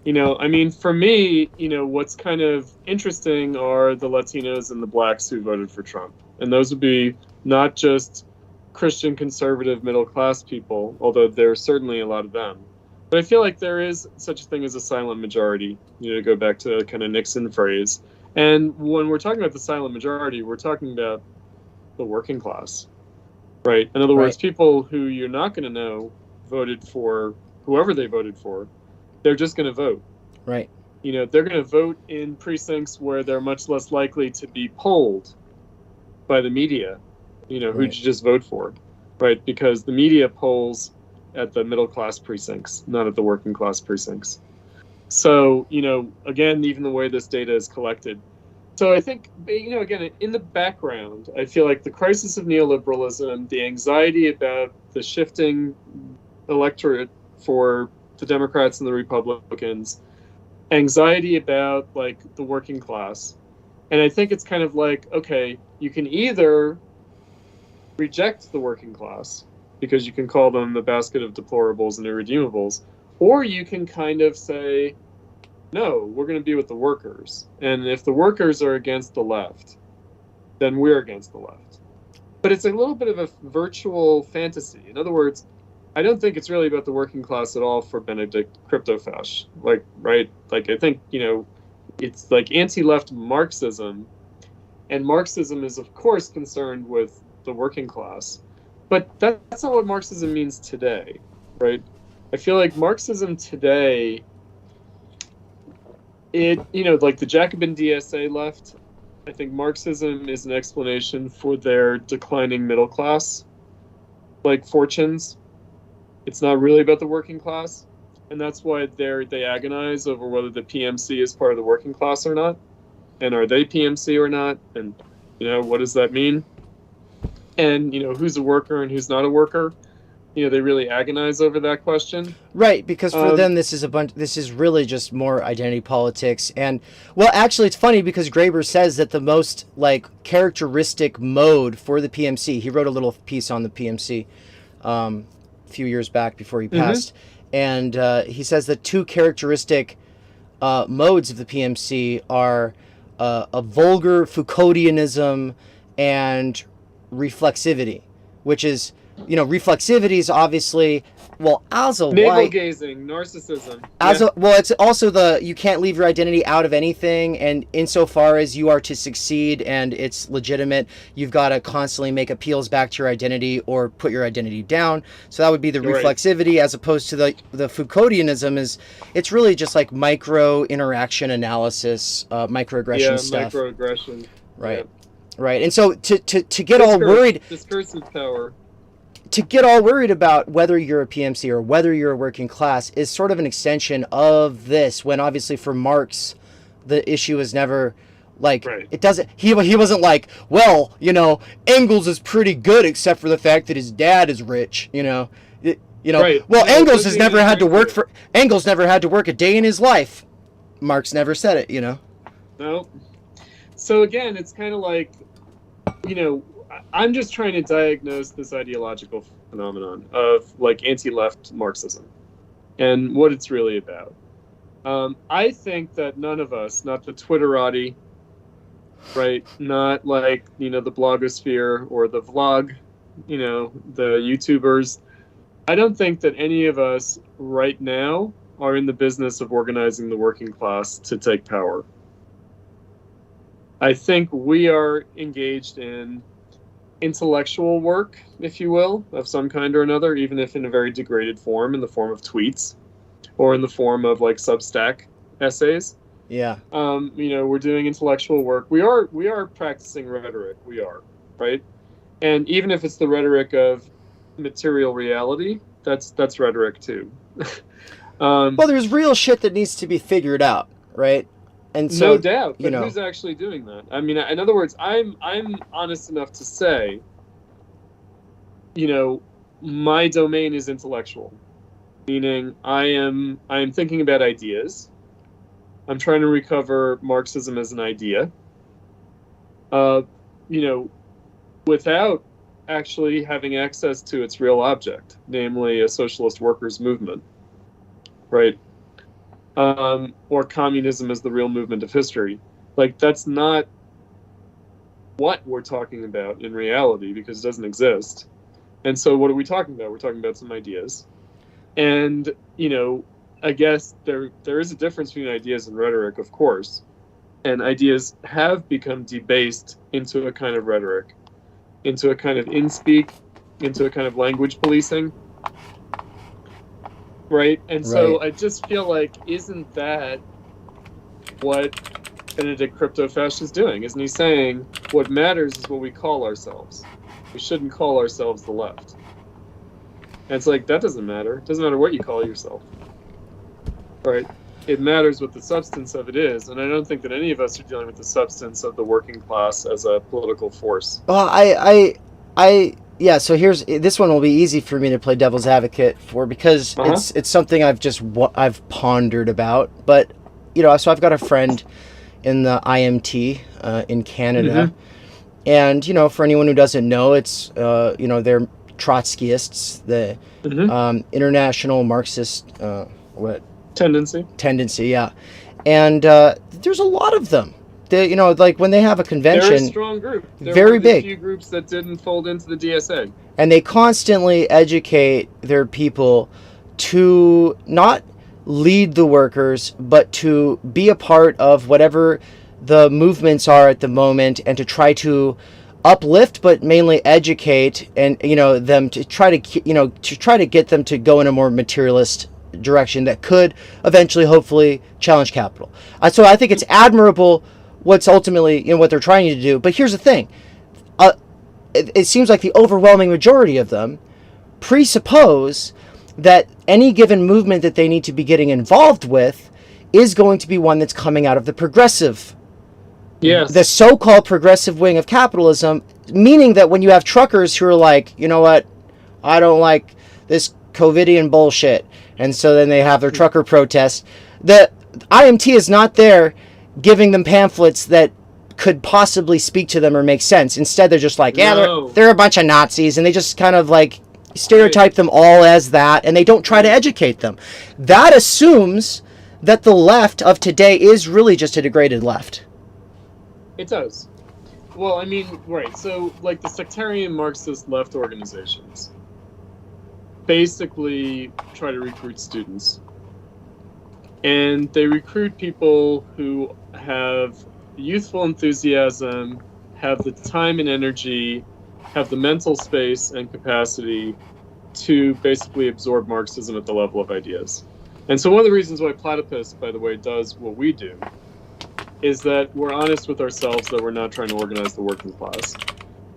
Speaker 2: You know, I mean, for me, you know, what's kind of interesting are the Latinos and the blacks who voted for Trump. And those would be not just Christian conservative middle class people, although there's certainly a lot of them. But I feel like there is such a thing as a silent majority, you know, to go back to the kind of Nixon phrase. And when we're talking about the silent majority, we're talking about the working class. Right. In other words, people who you're not going to know voted for whoever they voted for. They're just going to vote.
Speaker 1: Right.
Speaker 2: You know, they're going to vote in precincts where they're much less likely to be polled by the media. You know, who'd you just vote for? Right. Because the media polls at the middle class precincts, not at the working class precincts. So, you know, again, even the way this data is collected. So I think, you know, again, in the background, I feel like the crisis of neoliberalism, the anxiety about the shifting electorate for the Democrats and the Republicans, anxiety about, like, the working class. And I think it's kind of like, okay, you can either reject the working class because you can call them the basket of deplorables and irredeemables, or you can kind of say, no, we're going to be with the workers. And if the workers are against the left, then we're against the left. But it's a little bit of a virtual fantasy. In other words, I don't think it's really about the working class at all for Benedict Cryptofash. Like, right? Like, I think, you know, it's like anti-left Marxism. And Marxism is, of course, concerned with the working class. But that's not what Marxism means today, right? I feel like Marxism today, it, you know, like the Jacobin DSA left, I think Marxism is an explanation for their declining middle class, like, fortunes. It's not really about the working class. And that's why they agonize over whether the PMC is part of the working class or not. And are they PMC or not? And, you know, what does that mean? And, you know, who's a worker and who's not a worker? You know, they really agonize over that question.
Speaker 1: Right, because for them, this is really just more identity politics. And, well, actually, it's funny because Graeber says that the most, like, characteristic mode for the PMC, he wrote a little piece on the PMC a few years back before he passed, and he says that two characteristic modes of the PMC are a vulgar Foucauldianism and reflexivity, which is, you know, reflexivity is obviously, well, as a
Speaker 2: navel gazing, narcissism.
Speaker 1: Well, it's also you can't leave your identity out of anything, and insofar as you are to succeed and it's legitimate, you've got to constantly make appeals back to your identity or put your identity down. So that would be the reflexivity, as opposed to the Foucauldianism it's really just like micro interaction analysis, microaggression stuff.
Speaker 2: Microaggression.
Speaker 1: Right. Yeah. Right. And so to get all worried,
Speaker 2: discursive power.
Speaker 1: To get all worried about whether you're a PMC or whether you're a working class is sort of an extension of this, when obviously for Marx, the issue is never like, it doesn't, he wasn't like, well, you know, Engels is pretty good except for the fact that his dad is rich, you know. Well, Engels has never had to work Engels never had to work a day in his life. Marx never said it, you know.
Speaker 2: No. So again, it's kind of like, you know, I'm just trying to diagnose this ideological phenomenon of, like, anti-left Marxism and what it's really about. I think that none of us, not the Twitterati, right? Not like, the blogosphere or the vlog, the YouTubers. I don't think that any of us right now are in the business of organizing the working class to take power. I think we are engaged in intellectual work, if you will, of some kind or another, even if in a very degraded form, in the form of tweets or in the form of like Substack essays.
Speaker 1: Yeah.
Speaker 2: We're doing intellectual work. We are practicing rhetoric. We are, right? And even if it's the rhetoric of material reality, that's rhetoric too.
Speaker 1: Well, there's real shit that needs to be figured out, right? And
Speaker 2: No
Speaker 1: so,
Speaker 2: doubt,
Speaker 1: you
Speaker 2: but
Speaker 1: know,
Speaker 2: who's actually doing that? I mean, in other words, I'm honest enough to say, my domain is intellectual, meaning I am thinking about ideas. I'm trying to recover Marxism as an idea. Uh, you know, without actually having access to its real object, namely a socialist workers' movement, right? Or communism as the real movement of history. Like, that's not what we're talking about in reality because it doesn't exist. And so, what are we talking about? We're talking about some ideas. And, I guess there is a difference between ideas and rhetoric, of course. And ideas have become debased into a kind of rhetoric, into a kind of in-speak, into a kind of language policing, right? And so
Speaker 1: right.
Speaker 2: I just feel like, isn't that what Benedict Cryptofash is doing? Isn't he saying what matters is what we call ourselves? We shouldn't call ourselves the left. And it's like, that doesn't matter. It doesn't matter what you call yourself, right? It matters what the substance of it is. And I don't think that any of us are dealing with the substance of the working class as a political force.
Speaker 1: Well, yeah. So here's this one will be easy for me to play devil's advocate for because
Speaker 2: Uh-huh.
Speaker 1: it's something I've pondered about. But so I've got a friend in the IMT in Canada,
Speaker 2: Mm-hmm.
Speaker 1: and for anyone who doesn't know, it's they're Trotskyists, the
Speaker 2: Mm-hmm.
Speaker 1: International Marxist what
Speaker 2: Tendency.
Speaker 1: yeah, and there's a lot of them. They, like when they have a
Speaker 2: They're a
Speaker 1: convention,
Speaker 2: strong group. They're one
Speaker 1: very
Speaker 2: of the
Speaker 1: big,
Speaker 2: few groups that didn't fold into the DSA.
Speaker 1: and they constantly educate their people to not lead the workers, but to be a part of whatever the movements are at the moment, and to try to uplift, but mainly educate, and them to try to get them to go in a more materialist direction that could eventually, hopefully, challenge capital. So I think it's admirable what's ultimately what they're trying to do. But here's the thing: it seems like the overwhelming majority of them presuppose that any given movement that they need to be getting involved with is going to be one that's coming out of the progressive,
Speaker 2: Yes.
Speaker 1: the so-called progressive wing of capitalism, meaning that when you have truckers who are like, you know what, I don't like this COVIDian bullshit, and so then they have their trucker protest, the IMT is not there giving them pamphlets that could possibly speak to them or make sense. Instead, they're just like, yeah,
Speaker 2: No.
Speaker 1: they're a bunch of Nazis, and they just kind of like stereotype them all as that, and they don't try to educate them. That assumes that the left of today is really just a degraded left.
Speaker 2: It does. Well, I mean, right. So, like, the sectarian Marxist left organizations basically try to recruit students. And they recruit people who have youthful enthusiasm, have the time and energy, have the mental space and capacity to basically absorb Marxism at the level of ideas. And so one of the reasons why Platypus, by the way, does what we do is that we're honest with ourselves that we're not trying to organize the working class.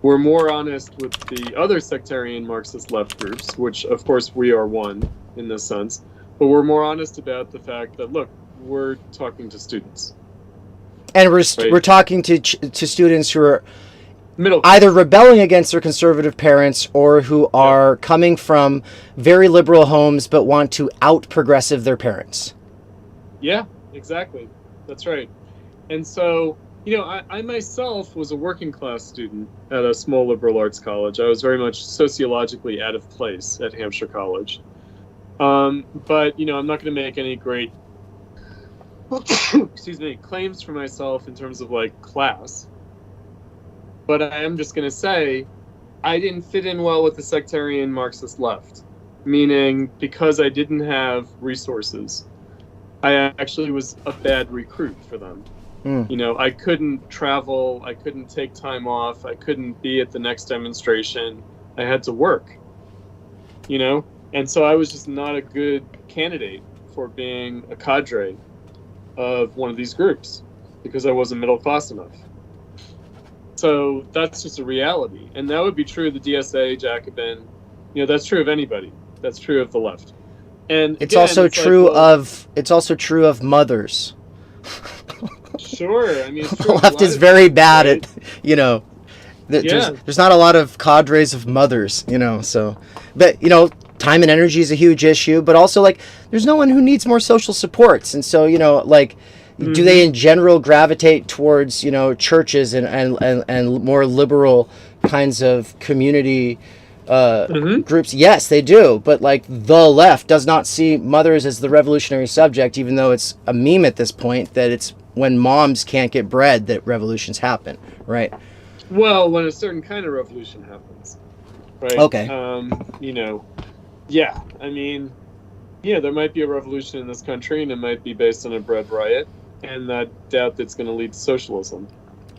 Speaker 2: We're more honest with the other sectarian Marxist left groups, which, of course, we are one in this sense. But we're more honest about the fact that, look, we're talking to students.
Speaker 1: And we're talking to students who are
Speaker 2: Middle
Speaker 1: either rebelling against their conservative parents or who are coming from very liberal homes but want to out-progressive their parents.
Speaker 2: Yeah, exactly. That's right. And so, I myself was a working class student at a small liberal arts college. I was very much sociologically out of place at Hampshire College. But, I'm not going to make any great, excuse me, claims for myself in terms of, like, class. But I am just going to say I didn't fit in well with the sectarian Marxist left, meaning because I didn't have resources, I actually was a bad recruit for them. You know, I couldn't travel, I couldn't take time off, I couldn't be at the next demonstration. I had to work, you know? And so I was just not a good candidate for being a cadre of one of these groups because I wasn't middle class enough. So that's just a reality. And that would be true of the DSA, Jacobin. You know, that's true of anybody. That's true of the left. And
Speaker 1: it's
Speaker 2: again,
Speaker 1: also true of mothers.
Speaker 2: Sure. I mean, it's
Speaker 1: The
Speaker 2: true of
Speaker 1: left
Speaker 2: a
Speaker 1: is
Speaker 2: lot
Speaker 1: very
Speaker 2: of
Speaker 1: bad
Speaker 2: things,
Speaker 1: at, you know,
Speaker 2: Yeah.
Speaker 1: there's not a lot of cadres of mothers, you know, so, but, you know, time and energy is a huge issue, but also, like, there's no one who needs more social supports. And so, you know, like, do they in general gravitate towards, you know, churches and more liberal kinds of community groups? Yes, they do. But, like, the left does not see mothers as the revolutionary subject, even though it's a meme at this point that it's when moms can't get bread that revolutions happen, right?
Speaker 2: Well, when a certain kind of revolution happens, right?
Speaker 1: Okay.
Speaker 2: You know, yeah. I mean, yeah, there might be a revolution in this country, and it might be based on a bread riot, and I doubt that's going to lead to socialism.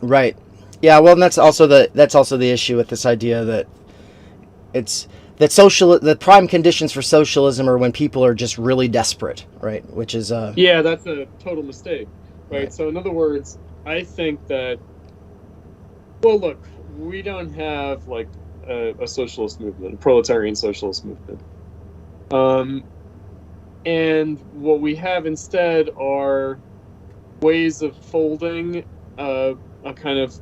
Speaker 1: Right. Yeah. Well, and that's also the issue with this idea that the prime conditions for socialism are when people are just really desperate, right? Which is
Speaker 2: Yeah, that's a total mistake, right?
Speaker 1: Right.
Speaker 2: So, in other words, I think that. Well, look, we don't have like a socialist movement, a proletarian socialist movement. And what we have instead are ways of folding a kind of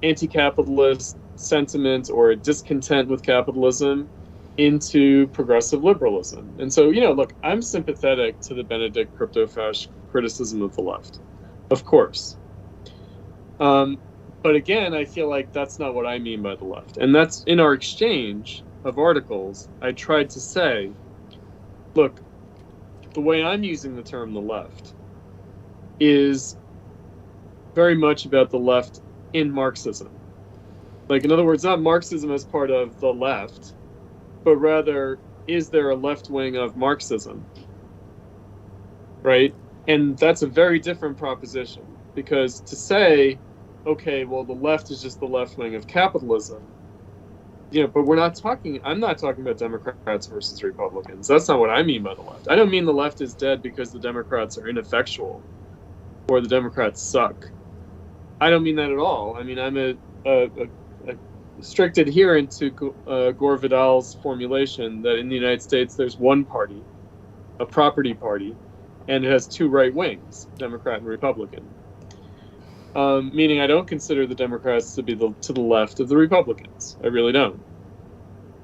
Speaker 2: anti-capitalist sentiment or a discontent with capitalism into progressive liberalism. And so, you know, look, I'm sympathetic to the Benedict Cryptofash criticism of the left, of course. But again, I feel like that's not what I mean by the left. And that's in our exchange of articles, I tried to say, look, the way I'm using the term the left is very much about the left in Marxism. Like, in other words, not Marxism as part of the left, but rather, is there a left wing of Marxism? Right? And that's a very different proposition. Because to say, okay, well, the left is just the left wing of capitalism, you know, but I'm not talking about Democrats versus Republicans. That's not what I mean by the left. I don't mean the left is dead because the Democrats are ineffectual or the Democrats suck. I don't mean that at all. I mean, I'm a strict adherent to Gore Vidal's formulation that in the United States there's one party, a property party, and it has two right wings, Democrat and Republican. Meaning I don't consider the Democrats to be to the left of the Republicans. I really don't.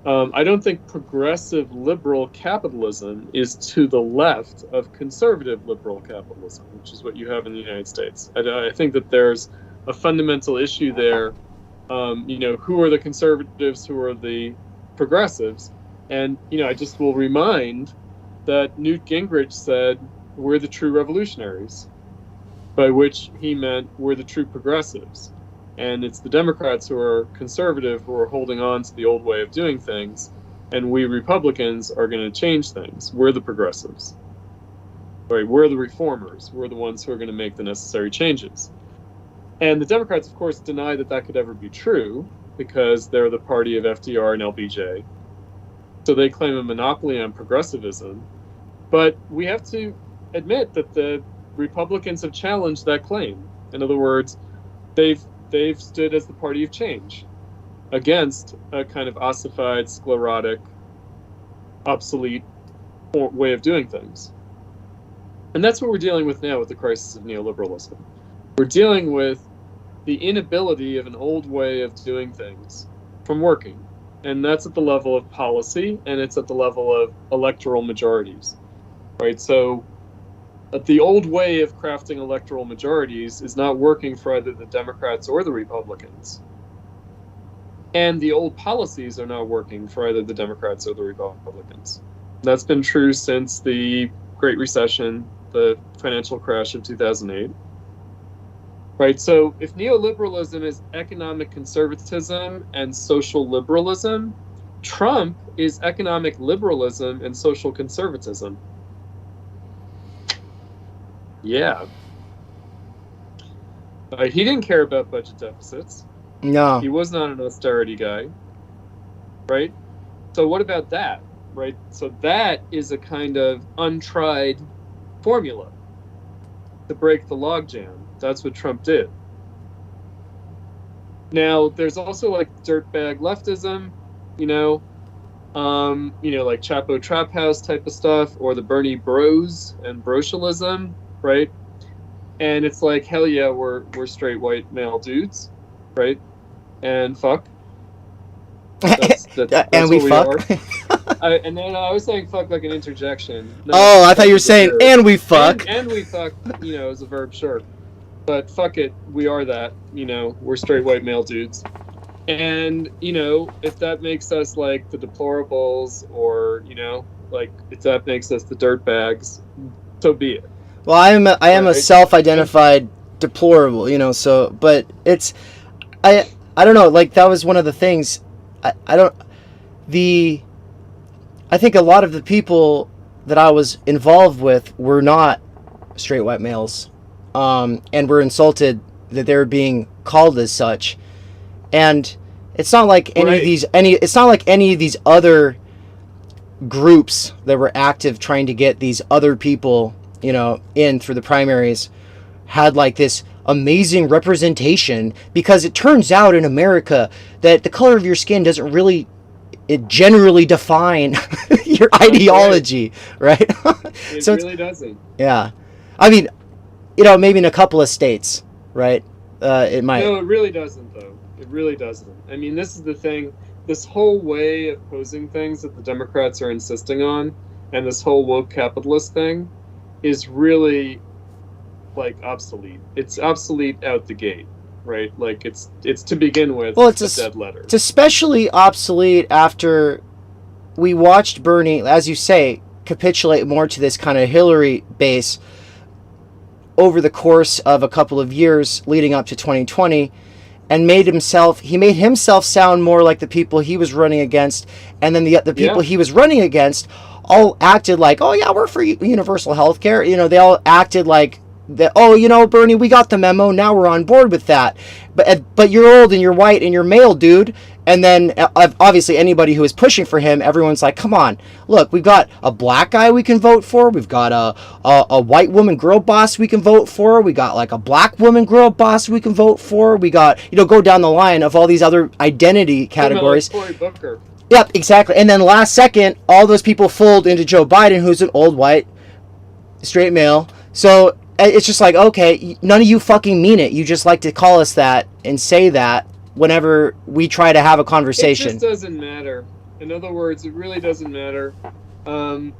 Speaker 2: I don't think progressive liberal capitalism is to the left of conservative liberal capitalism, which is what you have in the United States. I think that there's a fundamental issue there. You know, who are the conservatives, who are the progressives? And, you know, I just will remind that Newt Gingrich said, we're the true revolutionaries, by which he meant we're the true progressives. And it's the Democrats who are conservative who are holding on to the old way of doing things, and we Republicans are going to change things. We're the progressives. Right? We're the reformers. We're the ones who are going to make the necessary changes. And the Democrats, of course, deny that that could ever be true because they're the party of FDR and LBJ. So they claim a monopoly on progressivism. But we have to admit that the Republicans have challenged that claim. In other words, they've stood as the party of change against a kind of ossified, sclerotic, obsolete way of doing things. And that's what we're dealing with now with the crisis of neoliberalism. We're dealing with the inability of an old way of doing things from working. And that's at the level of policy, and it's at the level of electoral majorities. Right? So the old way of crafting electoral majorities is not working for either the Democrats or the Republicans. And the old policies are not working for either the Democrats or the Republicans. That's been true since the Great Recession, the financial crash of 2008. right? So if neoliberalism is economic conservatism and social liberalism, Trump is economic liberalism and social conservatism. Yeah. He didn't care about budget deficits.
Speaker 1: No.
Speaker 2: He was not an austerity guy, right? So what about that, right? So that is a kind of untried formula to break the logjam. That's what Trump did. Now, there's also like dirtbag leftism, like Chapo Trap House type of stuff, or the Bernie Bros and brocialism, right? And it's like, hell yeah, we're straight white male dudes, right? And fuck. That's
Speaker 1: and we fuck.
Speaker 2: And then I was saying fuck like an interjection.
Speaker 1: Oh, I thought you were saying and we fuck.
Speaker 2: And we fuck, as a verb, sure. But fuck it, we are that, we're straight white male dudes. And, if that makes us like the deplorables or, like if that makes us the dirtbags, so be it.
Speaker 1: Well, I am a self-identified deplorable, so, but it's, I don't know, like that was one of the things, I think a lot of the people that I was involved with were not straight white males, and were insulted that they were being called as such, and it's not like it's not like any of these other groups that were active trying to get these other people, in through the primaries had like this amazing representation, because it turns out in America that the color of your skin doesn't really generally define your ideology, right?
Speaker 2: It really doesn't.
Speaker 1: Yeah. I mean, maybe in a couple of states, right? It might.
Speaker 2: No, it really doesn't, though. It really doesn't. I mean, this is the thing. This whole way of posing things that the Democrats are insisting on, and this whole woke capitalist thing, is really like obsolete. It's obsolete out the gate, right? Like it's to begin with. Well, it's a dead letter.
Speaker 1: It's especially obsolete after we watched Bernie, as you say, capitulate more to this kind of Hillary base over the course of a couple of years leading up to 2020, and made himself sound more like the people he was running against, and then the people he was running against all acted like, oh yeah, we're for universal health care. They all acted like that. Oh, Bernie, we got the memo. Now we're on board with that. But you're old and you're white and you're male, dude. And then obviously anybody who is pushing for him, everyone's like, come on, look, we've got a black guy we can vote for. We've got a white woman girl boss we can vote for. We got like a black woman girl boss we can vote for. We got, go down the line of all these other identity categories.
Speaker 2: Cory Booker.
Speaker 1: Yep, exactly. And then last second, all those people fold into Joe Biden, who's an old white straight male. So it's just like, okay, none of you fucking mean it. You just like to call us that and say that whenever we try to have a conversation.
Speaker 2: It just doesn't matter. In other words, it really doesn't matter. Right.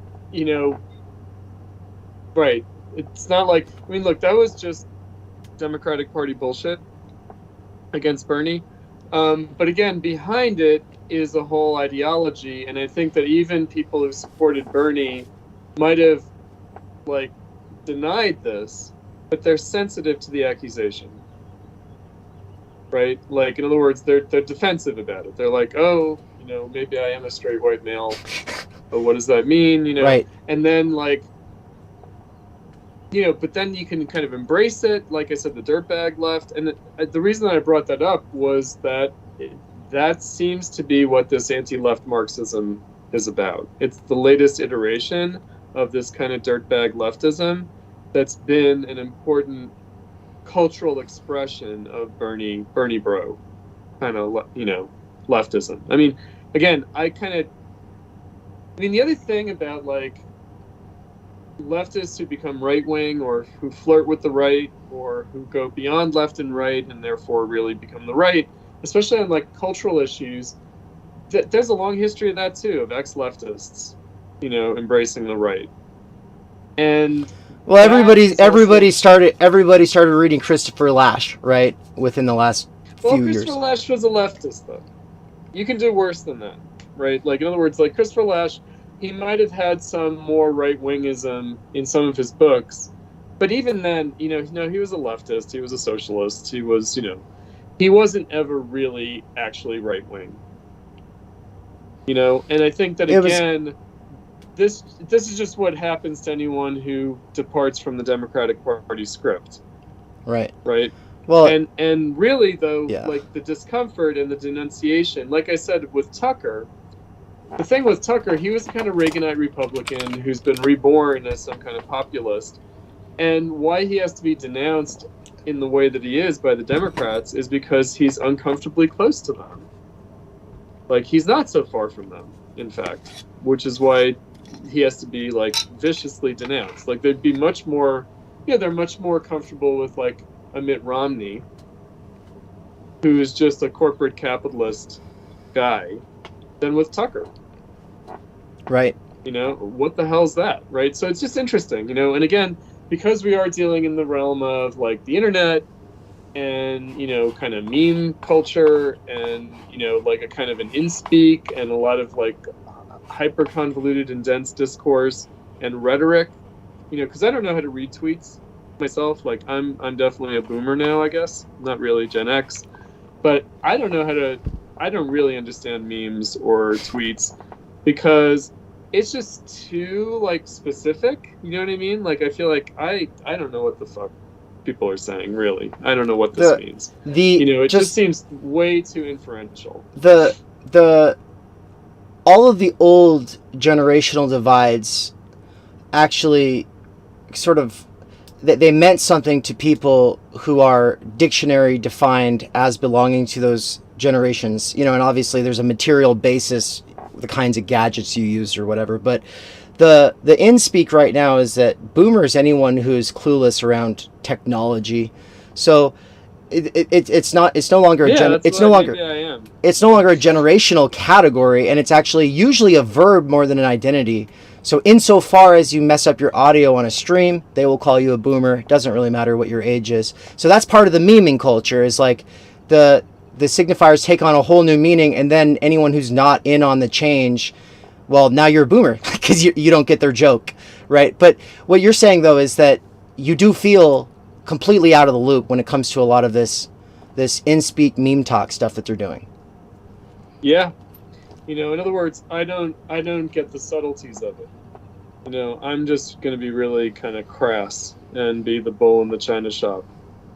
Speaker 2: It's not like, look, that was just Democratic Party bullshit against Bernie. But again, behind it is a whole ideology, and I think that even people who supported Bernie might have like denied this, but they're sensitive to the accusation, right? Like, in other words, they're defensive about it. They're like, oh, maybe I am a straight white male, but what does that mean?
Speaker 1: Right.
Speaker 2: And then like, but then you can kind of embrace it. Like I said, the dirtbag left, and the reason that I brought that up was that that seems to be what this anti-left Marxism is about. It's the latest iteration of this kind of dirtbag leftism that's been an important cultural expression of Bernie bro kind of, leftism. I mean, again, the other thing about like leftists who become right-wing or who flirt with the right or who go beyond left and right and therefore really become the right, especially on like cultural issues, there's a long history of that too, of ex-leftists, embracing the right. And
Speaker 1: well, everybody started reading Christopher Lasch, right, within the last few years.
Speaker 2: Christopher Lasch was a leftist, though. You can do worse than that, right? Like, in other words, like Christopher Lasch, he might have had some more right-wingism in some of his books, but even then, he was a leftist, he was a socialist, he was, he wasn't ever really actually right wing. And I think that again, this is just what happens to anyone who departs from the Democratic Party script.
Speaker 1: Right.
Speaker 2: Right.
Speaker 1: Well,
Speaker 2: and really though,
Speaker 1: yeah.
Speaker 2: like the discomfort and the denunciation, like I said with Tucker, the thing with Tucker, he was a kind of Reaganite Republican who's been reborn as some kind of populist, and why he has to be denounced in the way that he is by the Democrats is because he's uncomfortably close to them. Like, he's not so far from them, in fact, which is why he has to be like viciously denounced. Like, they'd be much more, they're much more comfortable with like a Mitt Romney, who is just a corporate capitalist guy, than with Tucker.
Speaker 1: Right.
Speaker 2: What the hell's that, right? So it's just interesting, and again, because we are dealing in the realm of like the internet and, kind of meme culture and, like a kind of an in-speak and a lot of like hyper convoluted and dense discourse and rhetoric, because I don't know how to read tweets myself. Like I'm definitely a boomer now, I guess, not really Gen X, but I don't really understand memes or tweets because it's just too like specific. You know what I mean? Like I feel like I don't know what the fuck people are saying, really. I don't know what this means. It just seems way too inferential.
Speaker 1: All of the old generational divides actually sort of they meant something to people who are dictionary defined as belonging to those generations, and obviously there's a material basis, the kinds of gadgets you use or whatever, but the in-speak right now is that boomer is anyone who is clueless around technology. So it's no longer a generational category, and it's actually usually a verb more than an identity. So insofar as you mess up your audio on a stream, they will call you a boomer. It doesn't really matter what your age is. So that's part of the memeing culture, is like the signifiers take on a whole new meaning, and then anyone who's not in on the change, well, now you're a boomer because you don't get their joke, right? But what you're saying, though, is that you do feel completely out of the loop when it comes to a lot of this in-speak meme talk stuff that they're doing.
Speaker 2: Yeah. In other words, I don't get the subtleties of it. I'm just going to be really kind of crass and be the bull in the china shop,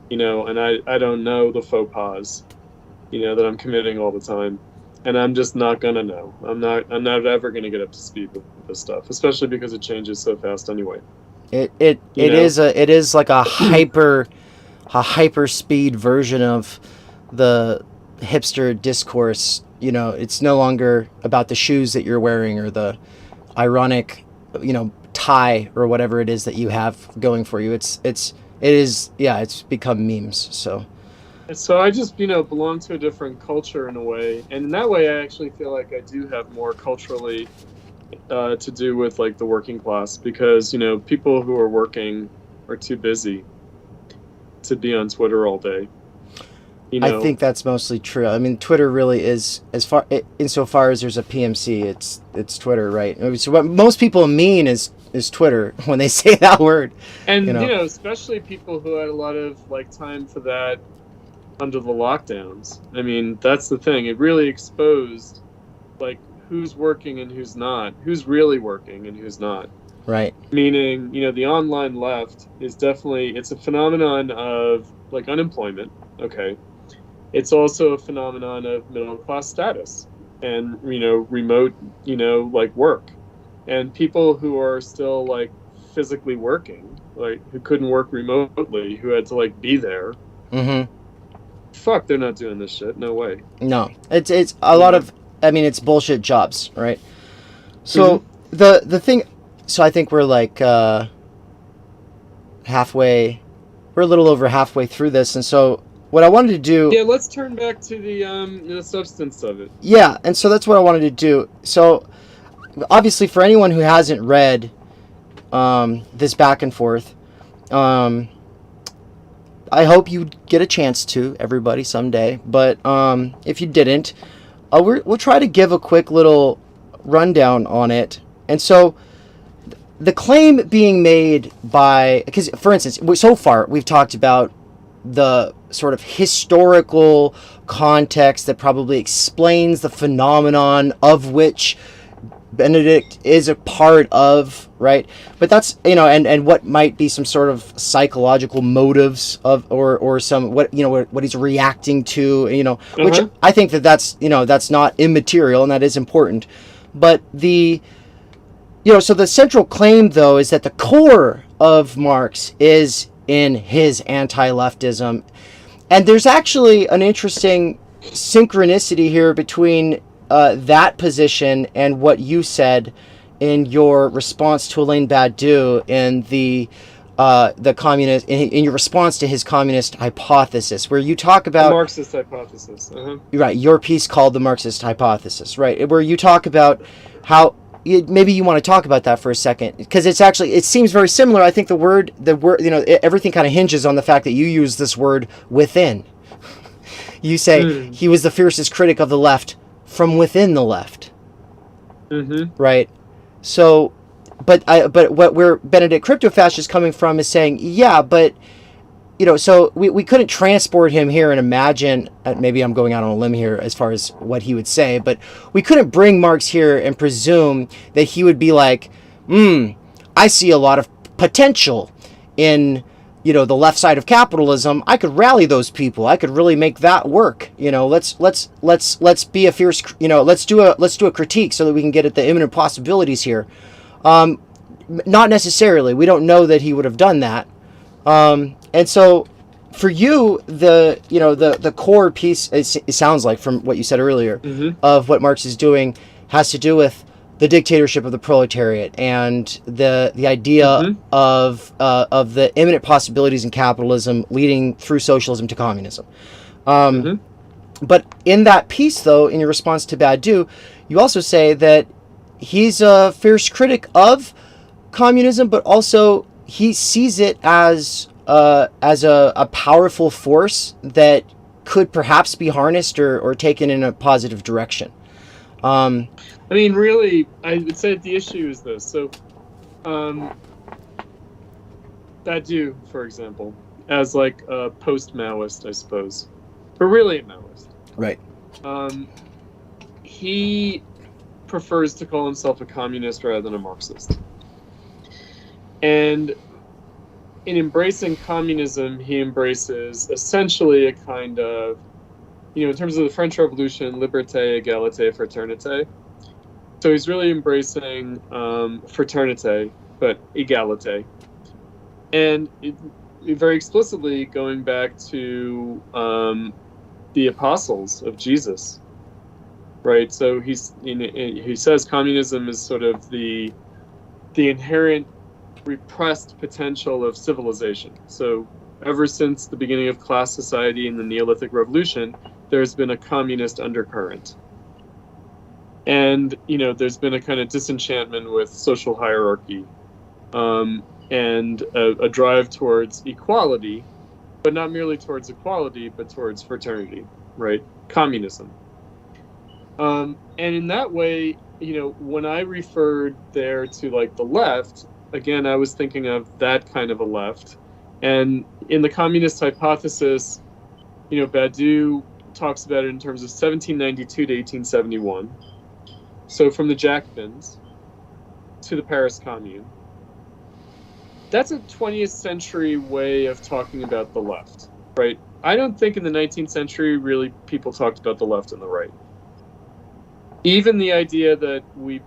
Speaker 2: and I don't know the faux pas, that I'm committing all the time. And I'm just not going to know. I'm not ever going to get up to speed with this stuff, especially because it changes so fast anyway.
Speaker 1: It is like a hyper speed version of the hipster discourse. It's no longer about the shoes that you're wearing or the ironic, tie or whatever it is that you have going for you. It's become memes.
Speaker 2: So I just, belong to a different culture in a way. And in that way, I actually feel like I do have more culturally to do with like the working class, because, people who are working are too busy to be on Twitter all day.
Speaker 1: I think that's mostly true. I mean, Twitter really is, insofar as there's a PMC, it's Twitter, right? So what most people mean is Twitter when they say that word.
Speaker 2: And, especially people who had a lot of like time for that under the lockdowns. I mean, that's the thing. It really exposed like who's working and who's not, who's really working and who's not.
Speaker 1: Right.
Speaker 2: Meaning, the online left is definitely, it's a phenomenon of like unemployment. Okay. It's also a phenomenon of middle class status and, remote, like work, and people who are still like physically working, like who couldn't work remotely, who had to like be there.
Speaker 1: Mm-hmm.
Speaker 2: Fuck, they're not doing this shit. No way.
Speaker 1: No, it's a lot of, I mean, it's bullshit jobs, right? So the thing, so I think we're like halfway, we're a little over halfway through this, and so what I wanted to do.
Speaker 2: Yeah, let's turn back to the substance of it.
Speaker 1: Yeah, and so that's what I wanted to do. So obviously, for anyone who hasn't read this back and forth, I hope you get a chance to, everybody, someday. But if you didn't, we'll try to give a quick little rundown on it. And so the claim being made by, because for instance, so far we've talked about the sort of historical context that probably explains the phenomenon of which Benedict is a part of, right? But that's, and what might be some sort of psychological motives of, or some, what he's reacting to, which I think that's not immaterial, and that is important. But so the central claim, though, is that the core of Marx is in his anti-leftism. And there's actually an interesting synchronicity here between that position and what you said in your response to Alain Badiou in the communist, in your response to his communist hypothesis, where you talk about
Speaker 2: the Marxist hypothesis.
Speaker 1: Right, your piece called the Marxist hypothesis, right, where you talk about how maybe you want to talk about that for a second, because it seems very similar. I think the word, everything kind of hinges on the fact that you use this word within. You say he was the fiercest critic of the left from within the left. Right. So, but where Benedict Cryptofash is coming from is saying, yeah, but so we couldn't transport him here and imagine, maybe I'm going out on a limb here as far as what he would say, but we couldn't bring Marx here and presume that he would be like, I see a lot of potential in, the left side of capitalism. I could rally those people. I could really make that work. Let's be a fierce, let's do a critique so that we can get at the imminent possibilities here. Not necessarily. We don't know that he would have done that. And so for you, the core piece, it sounds like from what you said earlier, of what Marx is doing has to do with the dictatorship of the proletariat and the idea of the imminent possibilities in capitalism leading through socialism to communism. But in that piece, though, in your response to Badiou, you also say that he's a fierce critic of communism, but also he sees it as a powerful force that could perhaps be harnessed or taken in a positive direction.
Speaker 2: I mean, really, I would say the issue is this. So, Badiou, for example, as like a post-Maoist, I suppose, but really a Maoist.
Speaker 1: Right.
Speaker 2: He prefers to call himself a communist rather than a Marxist. And in embracing communism, he embraces essentially a kind of, in terms of the French Revolution, liberté, égalité, fraternité. So he's really embracing fraternité, but égalité. And very explicitly going back to the apostles of Jesus, right? So he says communism is sort of the inherent repressed potential of civilization. So ever since the beginning of class society in the Neolithic Revolution, there's been a communist undercurrent. And, there's been a kind of disenchantment with social hierarchy and a drive towards equality, but not merely towards equality, but towards fraternity, right? Communism. And in that way, when I referred there to like the left, again, I was thinking of that kind of a left. And in the communist hypothesis, Badiou talks about it in terms of 1792 to 1871. So from the Jacobins to the Paris Commune. That's a 20th century way of talking about the left, right? I don't think in the 19th century really people talked about the left and the right. Even the idea that we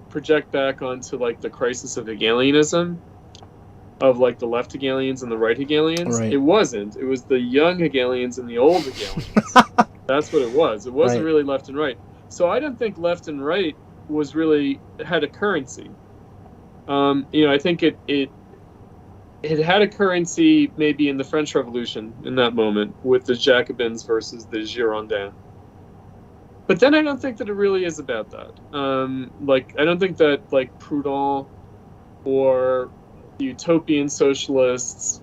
Speaker 2: project back onto like the crisis of Hegelianism, of like the left Hegelians and the right Hegelians, right. It wasn't. It was the young Hegelians and the old Hegelians. That's what it was. It wasn't really left and right. So I don't think left and right was really had a currency. I think it had a currency maybe in the French Revolution in that moment with the Jacobins versus the Girondins. But then I don't think that it really is about that. I don't think that like Proudhon or the utopian socialists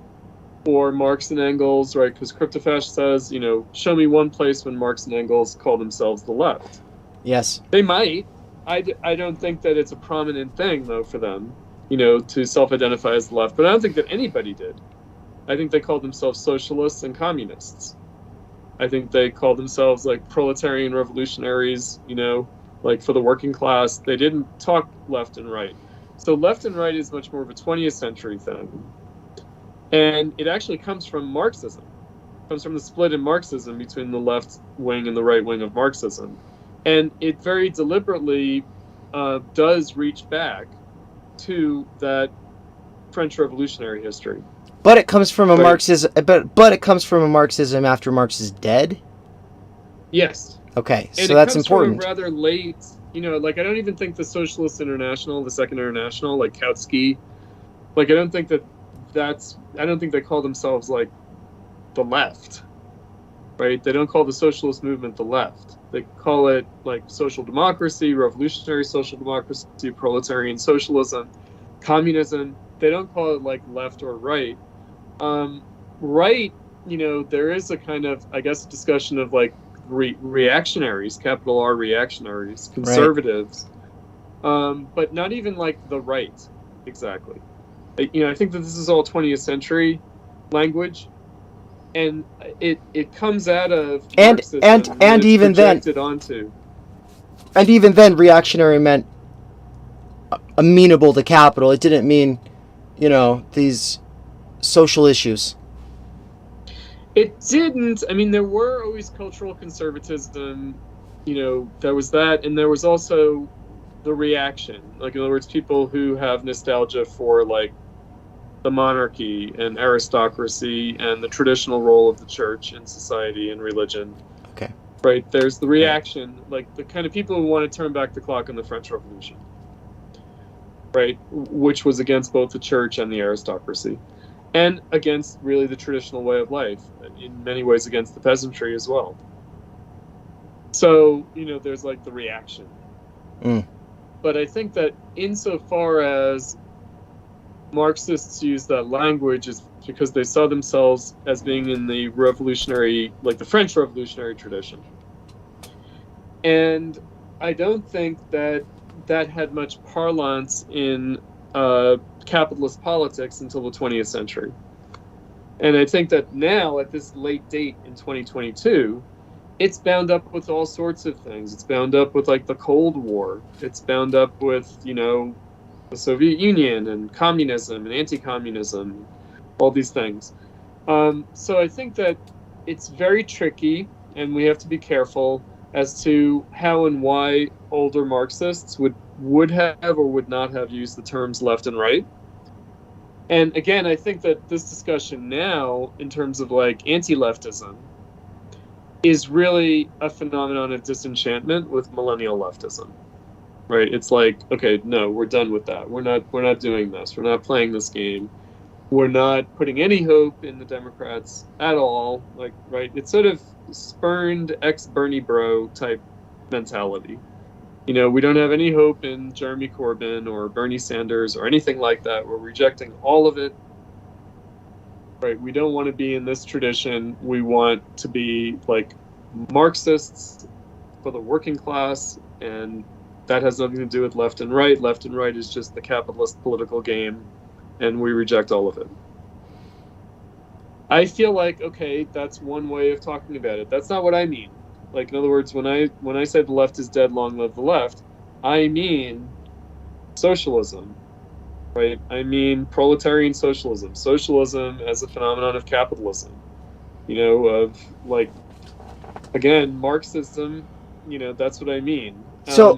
Speaker 2: or Marx and Engels, right? Because Cryptofash says, show me one place when Marx and Engels call themselves the left.
Speaker 1: Yes.
Speaker 2: They might, I don't think that it's a prominent thing, though, for them, to self-identify as the left. But I don't think that anybody did. I think they called themselves socialists and communists. I think they called themselves like proletarian revolutionaries, like for the working class. They didn't talk left and right. So left and right is much more of a 20th century thing. And it actually comes from Marxism. It comes from the split in Marxism between the left wing and the right wing of Marxism. And it very deliberately does reach back to that French Revolutionary history.
Speaker 1: But it comes from a Marxism. But it comes from a Marxism after Marx is dead.
Speaker 2: Yes.
Speaker 1: Okay,
Speaker 2: and
Speaker 1: so that's important.
Speaker 2: From a rather late, like I don't even think the Socialist International, the Second International, like Kautsky, like I don't think they call themselves like the left, right? They don't call the socialist movement the left. They call it like social democracy, revolutionary social democracy, proletarian socialism, communism. They don't call it like left or right. Right, there is a kind of, I guess, discussion of like reactionaries, capital R reactionaries, conservatives, right. But not even like the right, exactly. I think that this is all 20th century language, and it comes out of Marxism
Speaker 1: and even then
Speaker 2: onto.
Speaker 1: And even then, reactionary meant amenable to capital. It didn't mean, these social issues.
Speaker 2: It didn't. I mean, there were always cultural conservatism, there was that, and there was also the reaction. Like, in other words, people who have nostalgia for, like, the monarchy and aristocracy and the traditional role of the church in society and religion.
Speaker 1: Okay.
Speaker 2: Right? There's the reaction, like the kind of people who want to turn back the clock on the French Revolution. Right? Which was against both the church and the aristocracy. And against really the traditional way of life, in many ways against the peasantry as well. So, there's like the reaction. But I think that insofar as Marxists use that language is because they saw themselves as being in the revolutionary, like the French revolutionary tradition. And I don't think that had much parlance in capitalist politics until the 20th century. And I think that now, at this late date in 2022, it's bound up with all sorts of things. It's bound up with, like, the Cold War. It's bound up with, the Soviet Union and communism and anti-communism, all these things. So I think that it's very tricky, and we have to be careful as to how and why older Marxists would have or would not have used the terms left and right. And again, I think that this discussion now, in terms of like anti-leftism, is really a phenomenon of disenchantment with millennial leftism. Right? It's like, okay, no, we're done with that. We're not doing this. We're not playing this game. We're not putting any hope in the Democrats at all. Like, right? It's sort of spurned ex-Bernie bro type mentality. We don't have any hope in Jeremy Corbyn or Bernie Sanders or anything like that. We're rejecting all of it. Right? We don't want to be in this tradition. We want to be like Marxists for the working class, and that has nothing to do with left and right. Left and right is just the capitalist political game, and we reject all of it. I feel like, okay, that's one way of talking about it. That's not what I mean. Like, in other words, when I say the left is dead, long live the left, I mean socialism, right? I mean proletarian socialism, socialism as a phenomenon of capitalism, of, like, again, Marxism, that's what I mean. So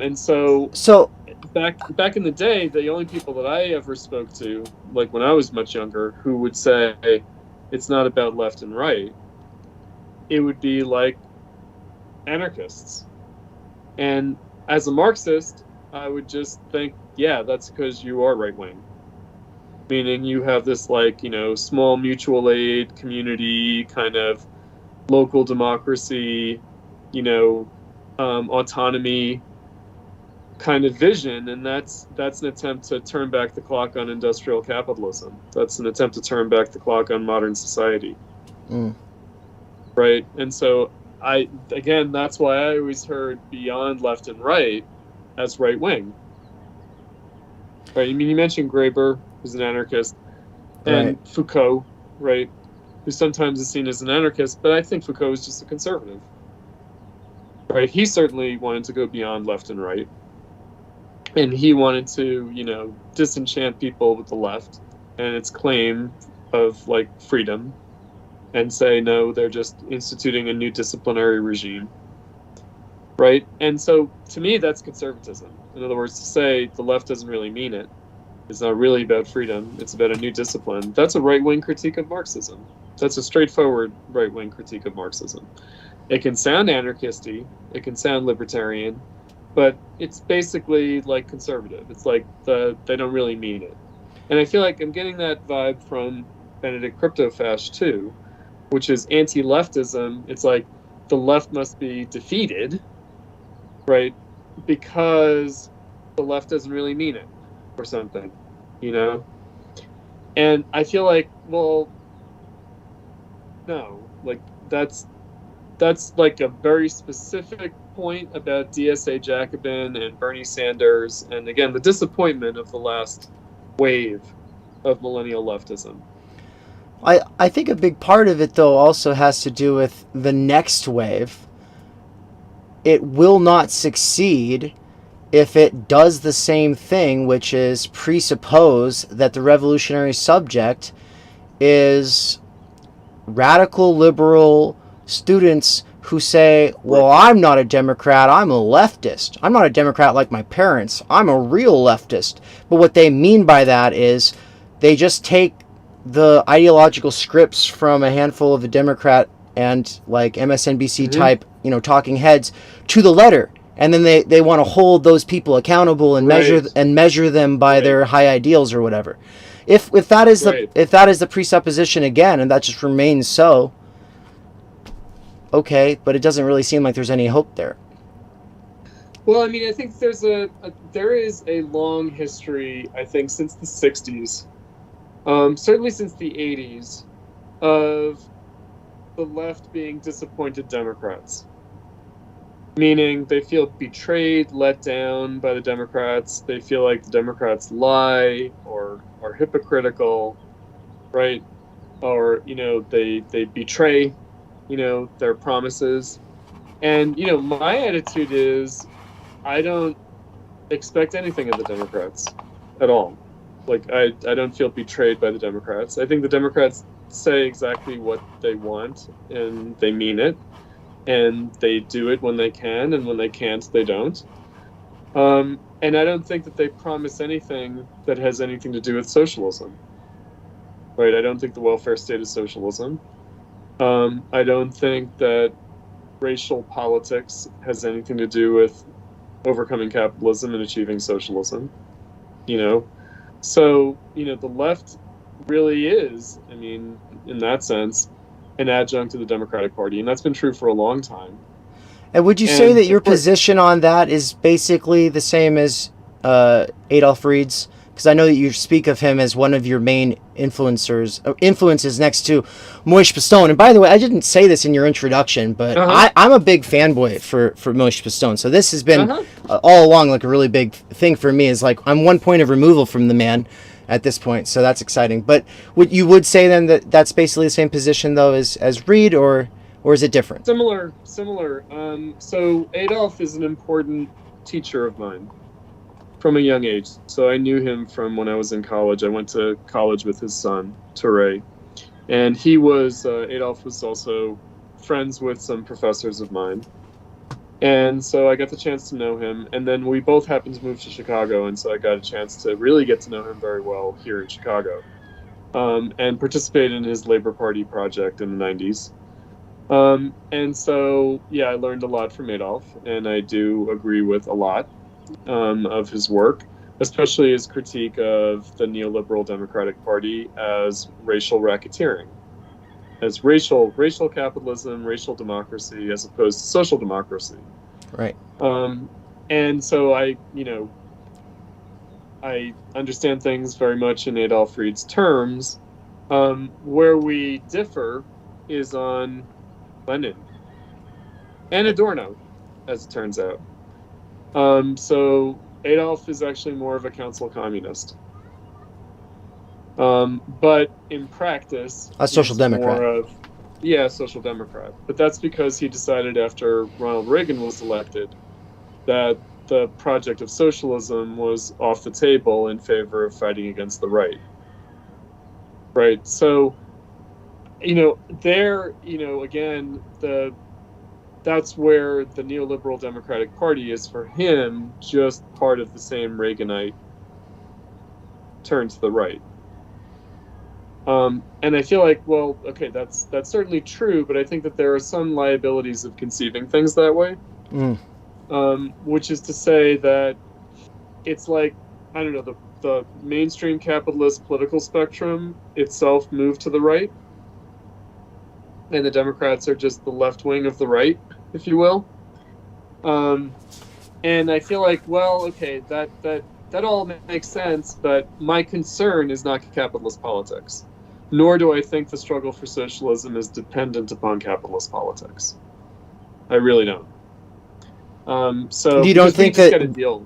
Speaker 2: back in the day, the only people that I ever spoke to, like when I was much younger, who would say it's not about left and right, it would be like anarchists. And as a Marxist, I would just think, yeah, that's because you are right-wing. Meaning you have this, like, small mutual aid, community, kind of local democracy, autonomy kind of vision, and that's an attempt to turn back the clock on industrial capitalism. That's an attempt to turn back the clock on modern society. Right? And so that's why I always heard beyond left and right, as right wing. Right? I mean, you mentioned Graeber, who's an anarchist, and
Speaker 1: Right.
Speaker 2: Foucault, right, who sometimes is seen as an anarchist, but I think Foucault is just a conservative. Right? He certainly wanted to go beyond left and right, and he wanted to, disenchant people with the left and its claim of like freedom, and say no, they're just instituting a new disciplinary regime. Right? And so to me, that's conservatism. In other words, to say the left doesn't really mean it, it's not really about freedom, it's about a new discipline, that's a right-wing critique of Marxism. That's a straightforward right-wing critique of Marxism. It can sound anarchisty, it can sound libertarian, but it's basically like conservative. It's like they don't really mean it. And I feel like I'm getting that vibe from Benedict Cryptofash too, which is anti-leftism. It's like the left must be defeated, right? Because the left doesn't really mean it or something, And I feel like, well, no, like that's like a very specific point about DSA Jacobin and Bernie Sanders, and again, the disappointment of the last wave of millennial leftism.
Speaker 1: I think a big part of it, though, also has to do with the next wave. It will not succeed if it does the same thing, which is presuppose that the revolutionary subject is radical liberal students who say, well, I'm not a Democrat, I'm a leftist. I'm not a Democrat like my parents, I'm a real leftist. But what they mean by that is they just take the ideological scripts from a handful of the Democrat and like MSNBC type, talking heads to the letter. And then they want to hold those people accountable and measure them by their high ideals or whatever. If that is the presupposition again, and that just remains so, okay, but it doesn't really seem like there's any hope there.
Speaker 2: Well, I mean, I think there is a long history, I think, since the 60s, certainly since the 80s, of the left being disappointed Democrats. Meaning they feel betrayed, let down by the Democrats. They feel like the Democrats lie or are hypocritical, right? Or, they betray, their promises. And, my attitude is I don't expect anything of the Democrats at all. Like, I don't feel betrayed by the Democrats. I think the Democrats say exactly what they want, and they mean it. And they do it when they can, and when they can't, they don't. And I don't think that they promise anything that has anything to do with socialism. Right? I don't think the welfare state is socialism. I don't think that racial politics has anything to do with overcoming capitalism and achieving socialism. So, the left really is, I mean, in that sense, an adjunct to the Democratic Party, and that's been true for a long time.
Speaker 1: And would you say that your position on that is basically the same as Adolf Reed's? Because I know that you speak of him as one of your main influences next to Moïse Pastone. And by the way, I didn't say this in your introduction, but I'm a big fanboy for Moïse Pastone. So this has been all along like a really big thing for me. Is like I'm one point of removal from the man at this point, so that's exciting. But you would say then that that's basically the same position though as Reed, or is it different?
Speaker 2: Similar. So Adolf is an important teacher of mine from a young age. So I knew him from when I was in college. I went to college with his son, Touré. And he was, Adolf was also friends with some professors of mine. And so I got the chance to know him. And then we both happened to move to Chicago. And so I got a chance to really get to know him very well here in Chicago. And participate in his Labor Party project in the 90s. And so, yeah, I learned a lot from Adolf. And I do agree with a lot of his work, especially his critique of the neoliberal Democratic Party as racial racketeering, as racial capitalism, racial democracy, as opposed to social democracy.
Speaker 1: Right.
Speaker 2: And so I understand things very much in Adolf Reed's terms. Where we differ is on Lenin and Adorno, as it turns out. So Adolf is actually more of a council communist. But in practice,
Speaker 1: A social democrat.
Speaker 2: more of, social democrat. But that's because he decided after Ronald Reagan was elected that the project of socialism was off the table in favor of fighting against the right. Right. So, again, that's where the neoliberal Democratic Party is for him just part of the same Reaganite turn to the right. And I feel like, well, okay, that's certainly true, but I think that there are some liabilities of conceiving things that way. Which is to say that it's like, I don't know, the mainstream capitalist political spectrum itself moved to the right, and the Democrats are just the left wing of the right, if you will. And I feel like, well, okay, that all makes sense, but my concern is not capitalist politics, nor do I think the struggle for socialism is dependent upon capitalist politics. I really don't. So
Speaker 1: you don't think that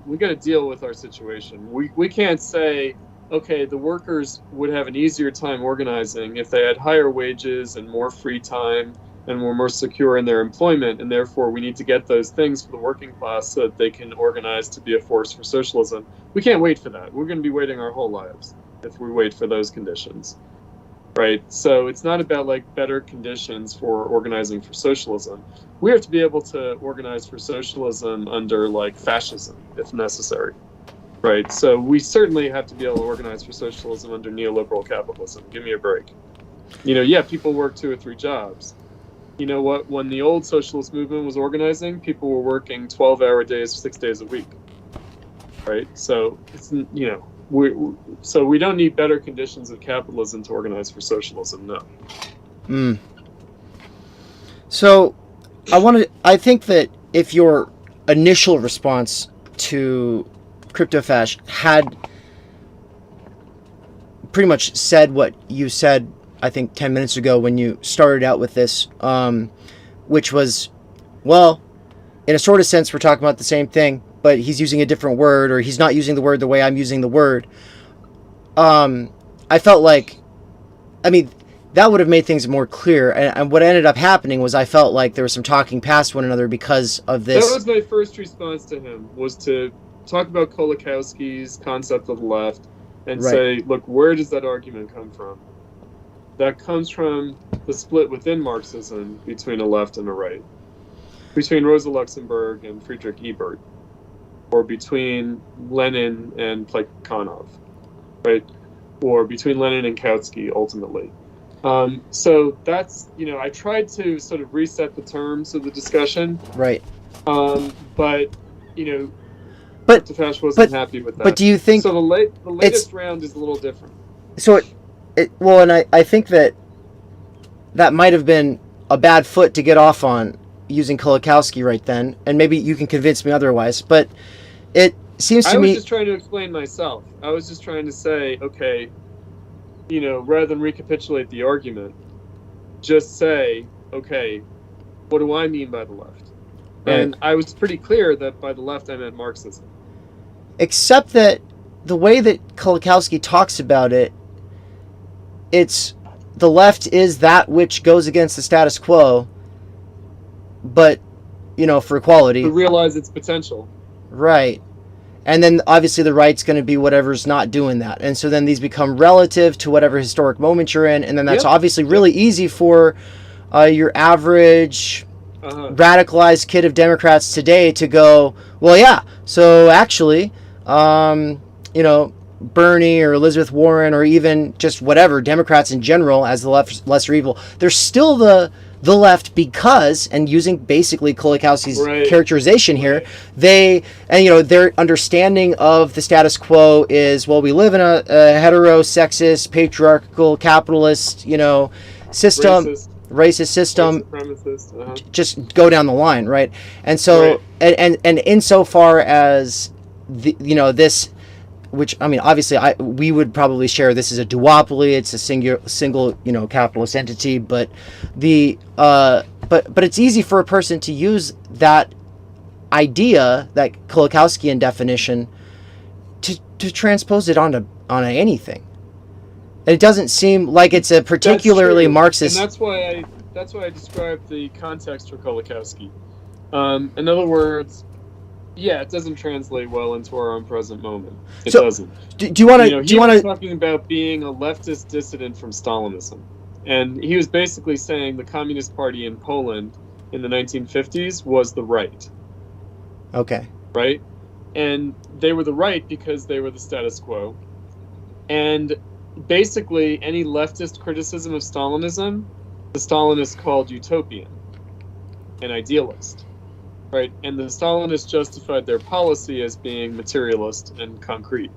Speaker 2: we got to deal with our situation. We can't say, okay, the workers would have an easier time organizing if they had higher wages and more free time and were more secure in their employment, and therefore we need to get those things for the working class so that they can organize to be a force for socialism. We can't wait for that. We're going to be waiting our whole lives if we wait for those conditions. Right? So it's not about like better conditions for organizing for socialism. We have to be able to organize for socialism under like fascism if necessary. Right? So we certainly have to be able to organize for socialism under neoliberal capitalism. Give me a break. People work 2 or 3 jobs. You know what? When the old socialist movement was organizing, people were working 12-hour days, 6 days a week. Right? So it's, we don't need better conditions of capitalism to organize for socialism, no.
Speaker 1: So I think that if your initial response to Cryptofash had pretty much said what you said, I think 10 minutes ago when you started out with this, which was, well, in a sort of sense, we're talking about the same thing, but he's using a different word, or he's not using the word the way I'm using the word. I felt like, that would have made things more clear. And what ended up happening was I felt like there was some talking past one another because of this.
Speaker 2: That was my first response to him, was to talk about Kolakowski's concept of the left and say, look, where does that argument come from? That comes from the split within Marxism between a left and a right, between Rosa Luxemburg and Friedrich Ebert, or between Lenin and Plekhanov, right? Or between Lenin and Kautsky, ultimately. So that's, I tried to sort of reset the terms of the discussion.
Speaker 1: Right.
Speaker 2: But Cryptofash wasn't happy with that.
Speaker 1: But do you think...
Speaker 2: So the latest round is a little different.
Speaker 1: So and I think that might have been a bad foot to get off on using Kolakowski right then, and maybe you can convince me otherwise, but it seems to me...
Speaker 2: I was just trying to explain myself. I was just trying to say, okay, rather than recapitulate the argument, just say, okay, what do I mean by the left? Right. And I was pretty clear that by the left I meant Marxism.
Speaker 1: Except that the way that Kolakowski talks about it, it's the left is that which goes against the status quo, but, for equality.
Speaker 2: To realize its potential.
Speaker 1: Right. And then obviously the right's going to be whatever's not doing that. And so then these become relative to whatever historic moment you're in. And then that's obviously really easy for your average radicalized kid of Democrats today to go, well, yeah, so actually, Bernie or Elizabeth Warren or even just whatever, Democrats in general as the left, lesser evil, they're still the left because, and using basically Kolakowski's characterization here, their understanding of the status quo is, well, we live in a heterosexist, patriarchal, capitalist, system, racist system, just go down the line, right? And so, and insofar as this, which obviously we would probably share, this is a duopoly, it's a single capitalist entity, but but it's easy for a person to use that idea, that Kolakowskian definition, to transpose it onto anything. It doesn't seem like it's a particularly Marxist.
Speaker 2: And that's why I described the context for Kolakowski. In other words, yeah, it doesn't translate well into our own present moment. It doesn't.
Speaker 1: Do you want to?
Speaker 2: He was talking about being a leftist dissident from Stalinism, and he was basically saying the Communist Party in Poland in the 1950s was the right.
Speaker 1: Okay.
Speaker 2: Right, and they were the right because they were the status quo, and basically any leftist criticism of Stalinism, the Stalinists called utopian and idealist. Right, and the Stalinists justified their policy as being materialist and concrete.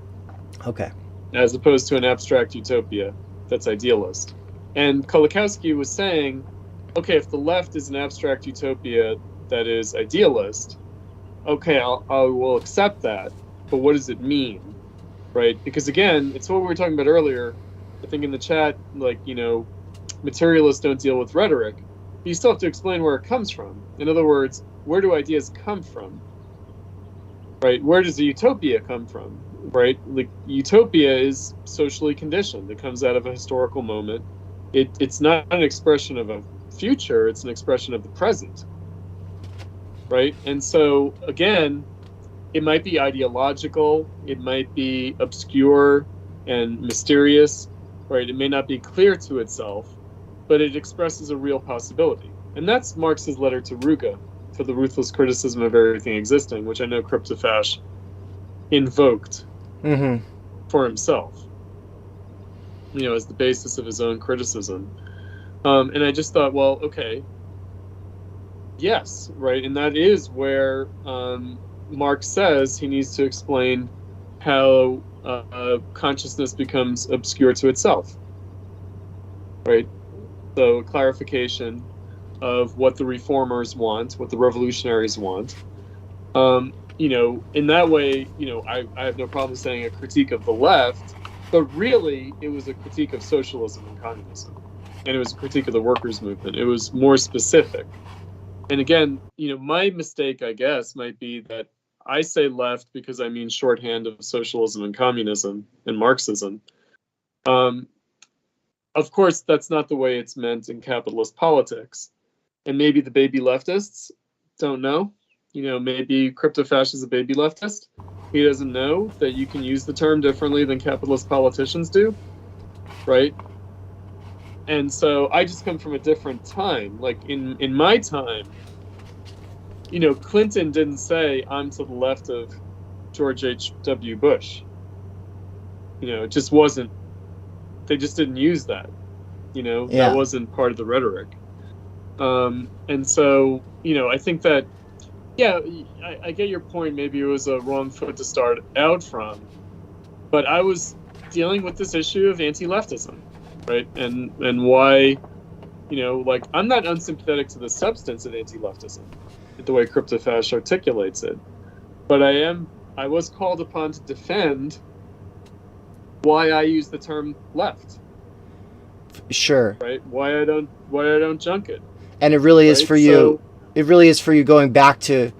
Speaker 1: Okay.
Speaker 2: As opposed to an abstract utopia that's idealist. And Kolakowski was saying, okay, if the left is an abstract utopia that is idealist, okay, I will accept that, but what does it mean? Right? Because again, it's what we were talking about earlier. I think in the chat, like, materialists don't deal with rhetoric. But you still have to explain where it comes from. In other words, where do ideas come from? Right? Where does a utopia come from? Right? Like, utopia is socially conditioned. It comes out of a historical moment. It's not an expression of a future, it's an expression of the present. Right? And so, again, it might be ideological, it might be obscure and mysterious, right? It may not be clear to itself, but it expresses a real possibility. And that's Marx's letter to Ruga, for the ruthless criticism of everything existing, which I know Cryptofash invoked for himself, as the basis of his own criticism. And I just thought, well, okay, yes, right? And that is where Marx says he needs to explain how consciousness becomes obscure to itself, right? So clarification of what the reformers want, what the revolutionaries want. In that way, I have no problem saying a critique of the left, but really it was a critique of socialism and communism. And it was a critique of the workers' movement. It was more specific. And again, my mistake, I guess, might be that I say left because I mean shorthand of socialism and communism and Marxism. Of course, that's not the way it's meant in capitalist politics. And maybe the baby leftists don't know. Maybe Cryptofash is a baby leftist. He doesn't know that you can use the term differently than capitalist politicians do, right? And so I just come from a different time. Like in my time, Clinton didn't say, I'm to the left of George H.W. Bush. It just wasn't, they just didn't use that. That wasn't part of the rhetoric. And so, I think that, I get your point. Maybe it was a wrong foot to start out from, but I was dealing with this issue of anti-leftism, right? And why, I'm not unsympathetic to the substance of anti-leftism, the way Cryptofash articulates it, but I was called upon to defend why I use the term left.
Speaker 1: Sure.
Speaker 2: Right? Why I don't junk it.
Speaker 1: And it really is for you. It really is for you going back to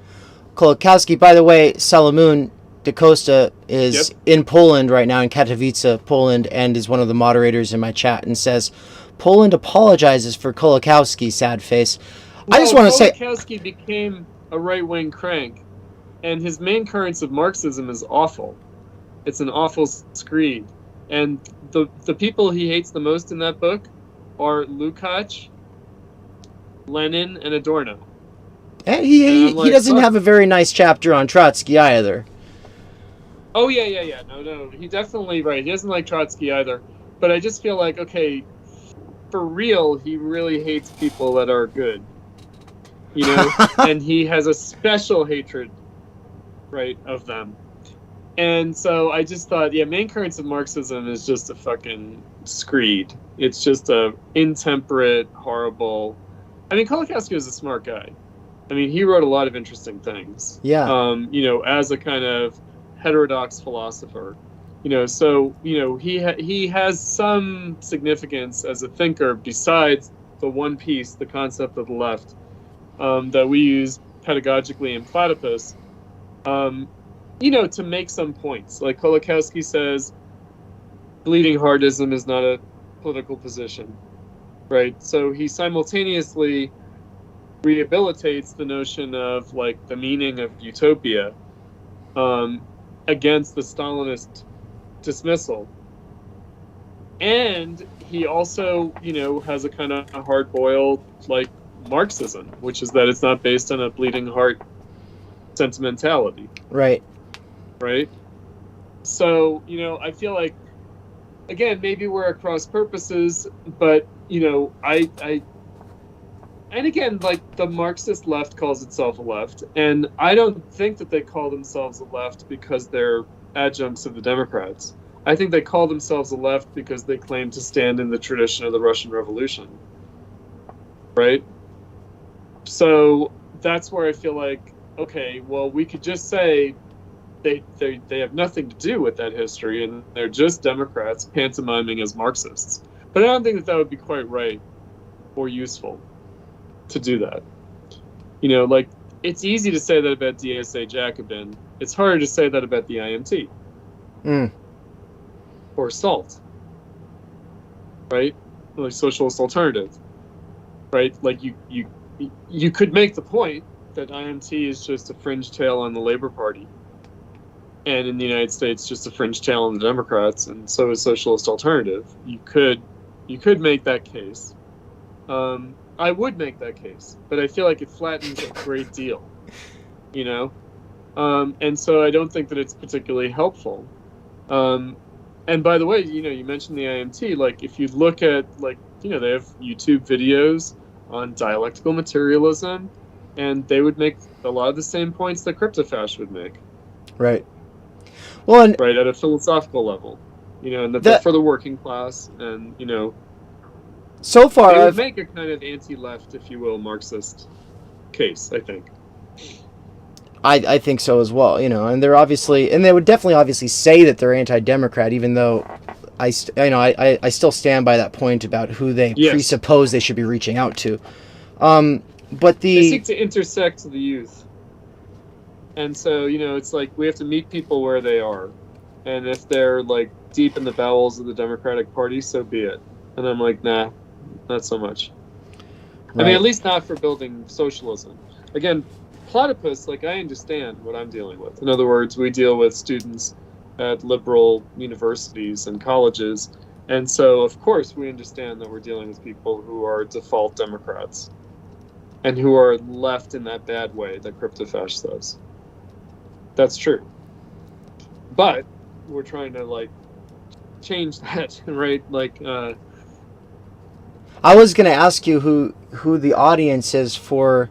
Speaker 1: Kolakowski. By the way, Salamun da Costa is in Poland right now, in Katowice, Poland, and is one of the moderators in my chat, and says, Poland apologizes for Kolakowski, sad face.
Speaker 2: Well,
Speaker 1: I just want to say...
Speaker 2: Kolakowski became a right-wing crank, and his main currents of Marxism is awful. It's an awful screed. And the people he hates the most in that book are Lukács, Lenin, and Adorno.
Speaker 1: And he doesn't have a very nice chapter on Trotsky either.
Speaker 2: Oh, yeah. No. He definitely, right. He doesn't like Trotsky either. But I just feel like, okay, for real, he really hates people that are good. And he has a special hatred, right, of them. And so I just thought, main currents of Marxism is just a fucking screed. It's just a intemperate, horrible... I mean, Kolakowski was a smart guy. I mean, he wrote a lot of interesting things. Yeah. As a kind of heterodox philosopher. So, he has some significance as a thinker besides the one piece, the concept of the left, that we use pedagogically in Platypus, to make some points. Like Kolakowski says, bleeding heartism is not a political position, right? So he simultaneously rehabilitates the notion of like the meaning of utopia against the Stalinist dismissal. And he also, has a kind of hard-boiled like Marxism, which is that it's not based on a bleeding heart sentimentality.
Speaker 1: Right.
Speaker 2: Right. So, I feel like, again, maybe we're at cross purposes, but, and again, like the Marxist left calls itself a left, and I don't think that they call themselves a left because they're adjuncts of the Democrats. I think they call themselves a left because they claim to stand in the tradition of the Russian Revolution. Right? So that's where I feel like, okay, well, we could just say they have nothing to do with that history, and they're just Democrats pantomiming as Marxists. But I don't think that would be quite right or useful to do that. Like, it's easy to say that about DSA Jacobin. It's harder to say that about the IMT. Or SALT. Right? Like Socialist Alternative. Right? Like, you could make the point that IMT is just a fringe tail on the Labor Party. And in the United States, just a fringe tail on the Democrats, and so is Socialist Alternative. You could make that case. I would make that case, but I feel like it flattens a great deal, and so I don't think that it's particularly helpful. And by the way, you mentioned the IMT. Like, if you look at, like, they have YouTube videos on dialectical materialism, and they would make a lot of the same points that Cryptofash would make.
Speaker 1: Right. Well, and
Speaker 2: right, at a philosophical level, and for the working class, and
Speaker 1: so far
Speaker 2: they would make a kind of anti-left, if you will, Marxist case, I think.
Speaker 1: I think so as well, and they're obviously, and they would definitely say that they're anti-democrat, even though I still stand by that point about who they presuppose they should be reaching out to. But
Speaker 2: they seek to intersect the youth. And so, it's like we have to meet people where they are. And if they're like deep in the bowels of the Democratic Party, so be it. And I'm like, nah, not so much. Right. I mean, at least not for building socialism. Again, Platypus, like, I understand what I'm dealing with. In other words, we deal with students at liberal universities and colleges. And so, of course, we understand that we're dealing with people who are default Democrats and who are left in that bad way that Cryptofash says. That's true. But we're trying to, like, change that, right? Like,
Speaker 1: I was going to ask you who the audience is for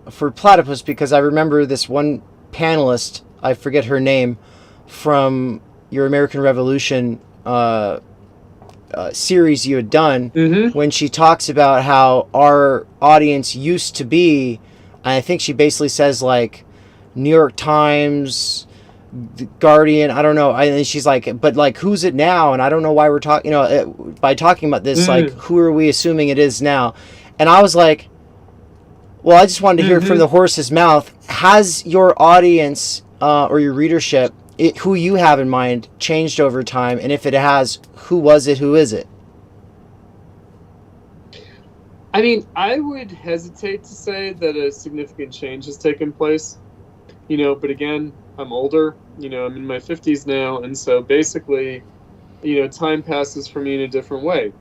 Speaker 1: Platypus, because I remember this one panelist, I forget her name, from your American Revolution series you had done, when she talks about how our audience used to be, and I think she basically says, like, New York Times, The Guardian, I don't know, and she's like, but, like, who's it now? And I don't know why we're talking, by talking about this, like, who are we assuming it is now? And I was like, well, I just wanted to hear it from the horse's mouth. Has your audience or your readership, who you have in mind, changed over time? And if it has, who was it? Who is it?
Speaker 2: I mean, I would hesitate to say that a significant change has taken place. But again, I'm older. I'm in my 50s now. And so basically, time passes for me in a different way.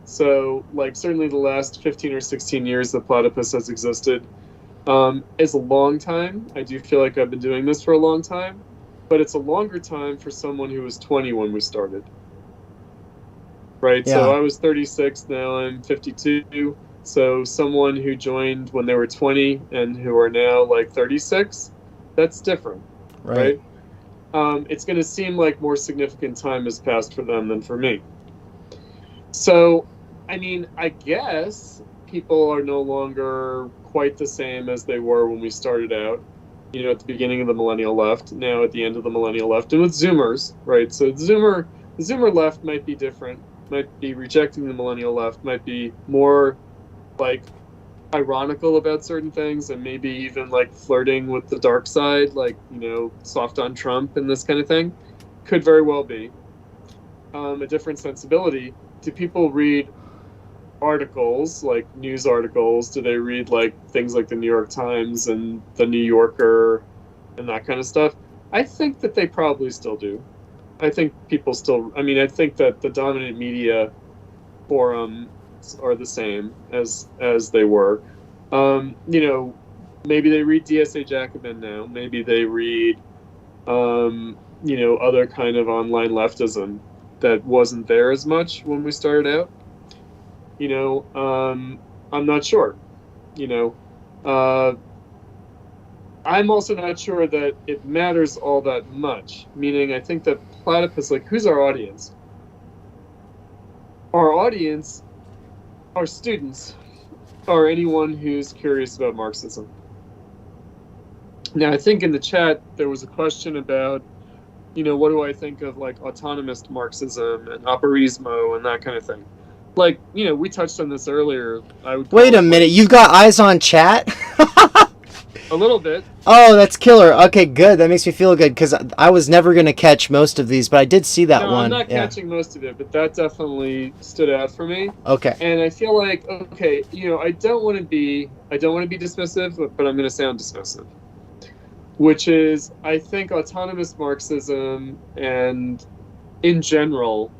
Speaker 2: So, like, certainly the last 15 or 16 years that Platypus has existed is a long time. I do feel like I've been doing this for a long time, but it's a longer time for someone who was 20 when we started. Right? Yeah. So I was 36, now I'm 52. So someone who joined when they were 20 and who are now, like, 36, that's different. Right? It's going to seem like more significant time has passed for them than for me. So, I mean, I guess people are no longer quite the same as they were when we started out, at the beginning of the millennial left, now at the end of the millennial left, and with Zoomers, right? So the Zoomer left might be different, might be rejecting the millennial left, might be more like ironical about certain things and maybe even like flirting with the dark side, like, soft on Trump and this kind of thing, could very well be a different sensibility. Do people read articles, like news articles? Do they read like things like the New York Times and the New Yorker and that kind of stuff? I think that they probably still do. I think people still, I think that the dominant media forums are the same as they were. Maybe they read DSA Jacobin now. Maybe they read, other kind of online leftism that wasn't there as much when we started out. I'm not sure. I'm also not sure that it matters all that much. Meaning, I think that platypus, like, who's our audience? Our audience are students, or anyone who's curious about Marxism. Now, I think in the chat there was a question about, what do I think of like autonomous Marxism and aperismo and that kind of thing. Like, we touched on this earlier.
Speaker 1: Wait a minute, you've got eyes on chat?
Speaker 2: A little bit.
Speaker 1: Oh, that's killer. Okay, good. That makes me feel good, because I was never going to catch most of these, but I did see that one.
Speaker 2: I'm not catching most of it, but that definitely stood out for me.
Speaker 1: Okay.
Speaker 2: And I feel like, okay, I don't want to be dismissive, but I'm going to sound dismissive. Which is, I think autonomous Marxism and in general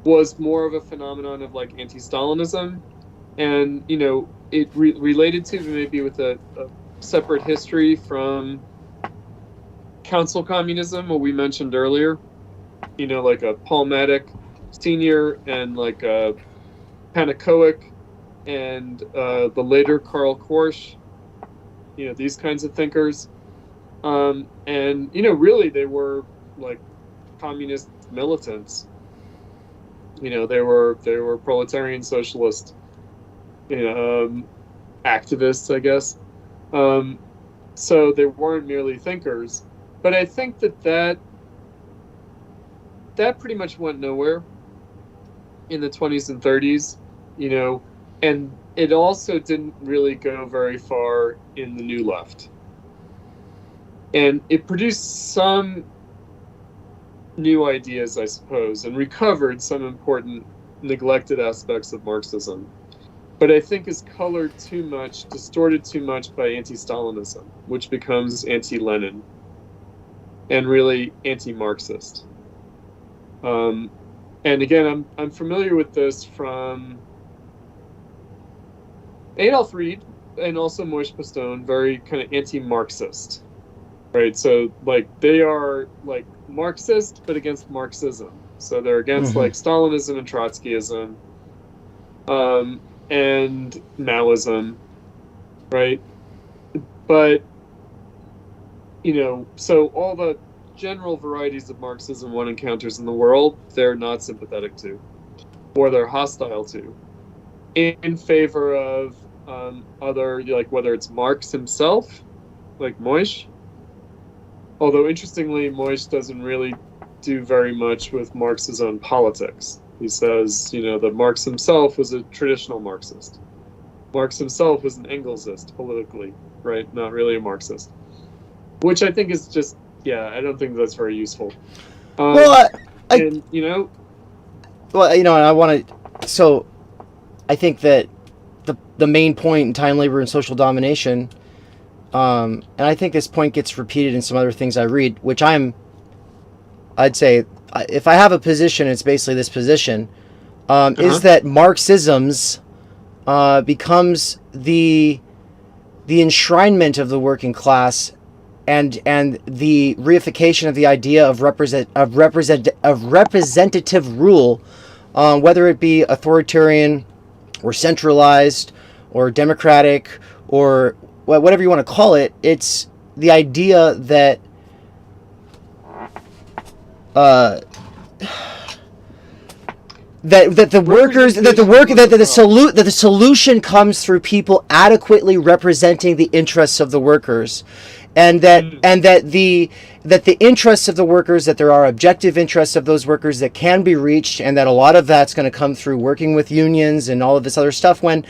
Speaker 2: was more of a phenomenon of like anti-Stalinism, and it related to maybe with a separate history from council communism, what we mentioned earlier. Like a Paul Maddock Sr. and like a Panakowick and the later Karl Korsch, these kinds of thinkers. And really they were like communist militants. They were proletarian socialist, activists, I guess. So they weren't merely thinkers. But I think that pretty much went nowhere in the 20s and 30s, and it also didn't really go very far in the New Left. And it produced some new ideas, I suppose, and recovered some important neglected aspects of Marxism. But I think is colored too much, distorted too much by anti-Stalinism, which becomes anti-Lenin and really anti-Marxist. And again, I'm familiar with this from Adolf Reed and also Moishe Postone, very kind of anti-Marxist. Right, so like they are like Marxist, but against Marxism. So they're against like Stalinism and Trotskyism, and Maoism, right? But so all the general varieties of Marxism one encounters in the world, they're not sympathetic to, or they're hostile to, in favor of other, like whether it's Marx himself, like Moishe. Although, interestingly, Moishe doesn't really do very much with Marx's own politics. He says, that Marx himself was a traditional Marxist. Marx himself was an Engelsist politically, right? Not really a Marxist. Which I think is just, I don't think that's very useful.
Speaker 1: Well,
Speaker 2: and
Speaker 1: I want to, so I think that the main point in time, labor, and social domination, and I think this point gets repeated in some other things I read, which I'd say, if I have a position, it's basically this position, is that Marxisms becomes the enshrinement of the working class and the reification of the idea of representative rule, whether it be authoritarian or centralized or democratic or whatever you want to call it. It's the idea that the solution comes through people adequately representing the interests of the workers, and that the interests of the workers, that there are objective interests of those workers that can be reached, and that a lot of that's going to come through working with unions and all of this other stuff, when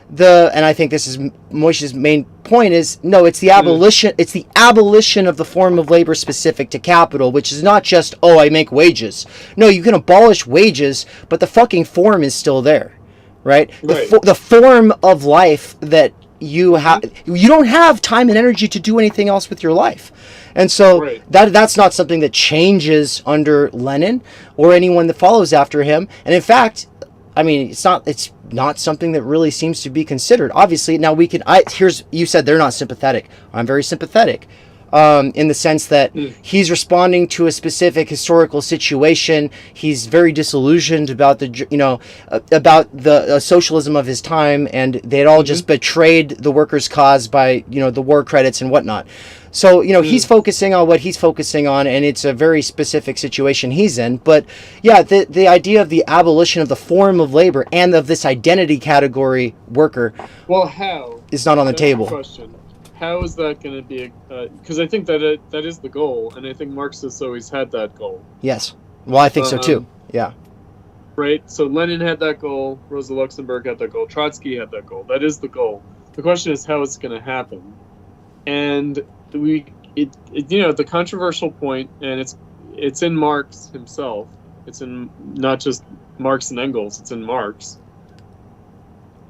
Speaker 1: and I think this is Moish's main point, is no, it's the abolition. It's the abolition of the form of labor specific to capital, which is not just, oh, I make wages. No, you can abolish wages, but the fucking form is still there, right? The form of life that you have, you don't have time and energy to do anything else with your life. And so that's not something that changes under Lenin or anyone that follows after him. And in fact, I mean, it's not something that really seems to be considered. Obviously, now you said they're not sympathetic. I'm very sympathetic. In the sense that he's responding to a specific historical situation. He's very disillusioned about the socialism of his time, and they had all just betrayed the workers' cause by the war credits and whatnot. So he's focusing on what he's focusing on, and it's a very specific situation he's in. But yeah, the idea of the abolition of the form of labor and of this identity category worker,
Speaker 2: how
Speaker 1: is not on the table.
Speaker 2: The question. How is that going to be? Because I think that is the goal, and I think Marxists always had that goal.
Speaker 1: Yes. Well, I think so too. Yeah.
Speaker 2: Right. So Lenin had that goal. Rosa Luxemburg had that goal. Trotsky had that goal. That is the goal. The question is how it's going to happen, and the controversial point, and it's in Marx himself. It's in not just Marx and Engels. It's in Marx.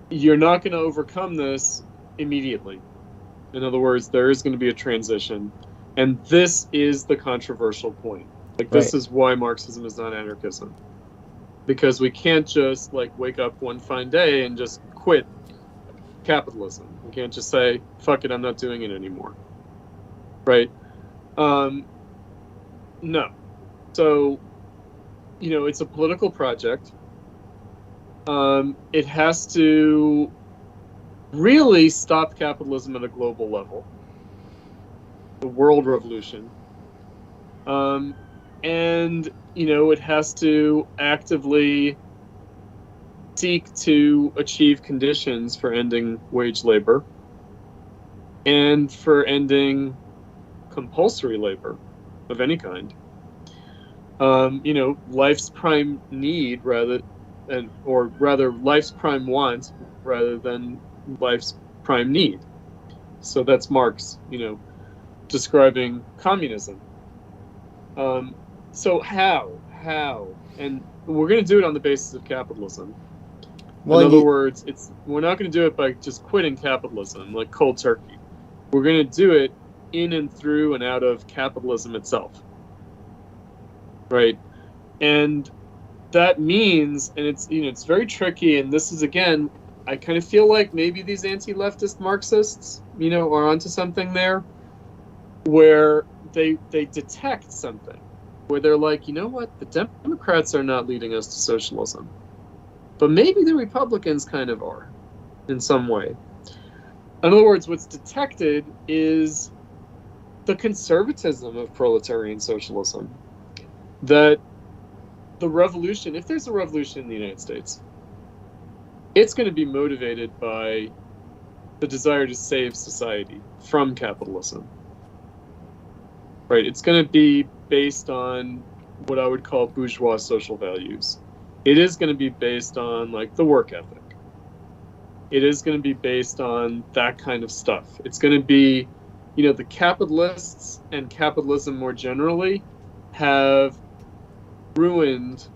Speaker 2: You're not going to overcome this immediately. In other words, there is going to be a transition, and this is the controversial point. This is why Marxism is not anarchism, because we can't just wake up one fine day and just quit capitalism. We can't just say, "Fuck it, I'm not doing it anymore." Right? No. So, it's a political project. It has to really stop capitalism at a global level, the world revolution, and it has to actively seek to achieve conditions for ending wage labor and for ending compulsory labor of any kind. Life's prime need life's prime want rather than life's prime need. So that's Marx, describing communism. So how? And we're going to do it on the basis of capitalism. Well, in other words, we're not going to do it by just quitting capitalism like cold turkey. We're going to do it in and through and out of capitalism itself. Right? And that means, and it's very tricky, and this is, again, I kind of feel like maybe these anti-leftist Marxists, are onto something there, where they detect something, where they're like, you know what, the Democrats are not leading us to socialism, but maybe the Republicans kind of are, in some way. In other words, what's detected is the conservatism of proletarian socialism, that the revolution, if there's a revolution in the United States, it's going to be motivated by the desire to save society from capitalism. Right? It's going to be based on what I would call bourgeois social values. It is going to be based on the work ethic. It is going to be based on that kind of stuff. It's going to be, the capitalists and capitalism more generally have ruined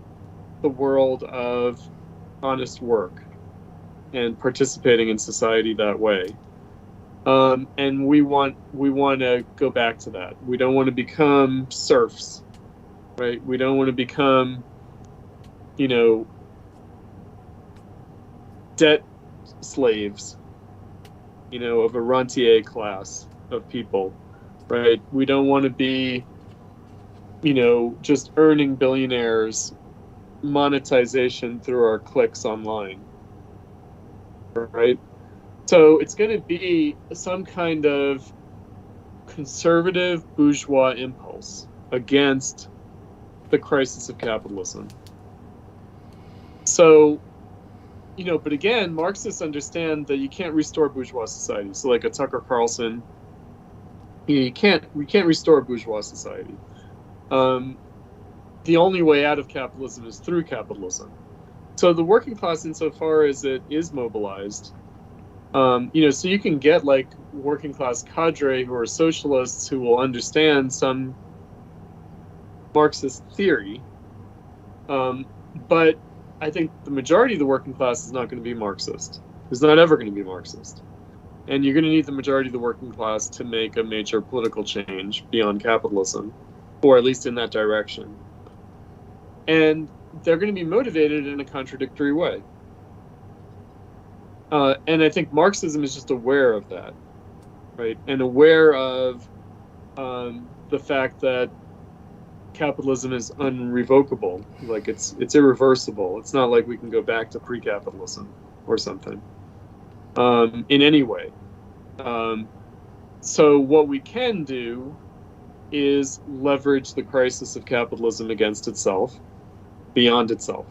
Speaker 2: the world of honest work and participating in society that way. And we want to go back to that. We don't want to become serfs, right? We don't want to become, debt slaves, of a rentier class of people, right? We don't want to be, just earning billionaires monetization through our clicks online, right? So it's going to be some kind of conservative bourgeois impulse against the crisis of capitalism. So, but again, Marxists understand that you can't restore bourgeois society. So like a Tucker Carlson, we can't restore bourgeois society. The only way out of capitalism is through capitalism. So the working class, insofar as it is mobilized, So you can get like working class cadre who are socialists who will understand some Marxist theory, but I think the majority of the working class is not going to be Marxist. It's not ever going to be Marxist. And you're going to need the majority of the working class to make a major political change beyond capitalism, or at least in that direction. And they're going to be motivated in a contradictory way. And I think Marxism is just aware of that, right? And aware of the fact that capitalism is unrevocable, like it's irreversible. It's not like we can go back to pre-capitalism or something in any way. So what we can do is leverage the crisis of capitalism against itself, beyond itself.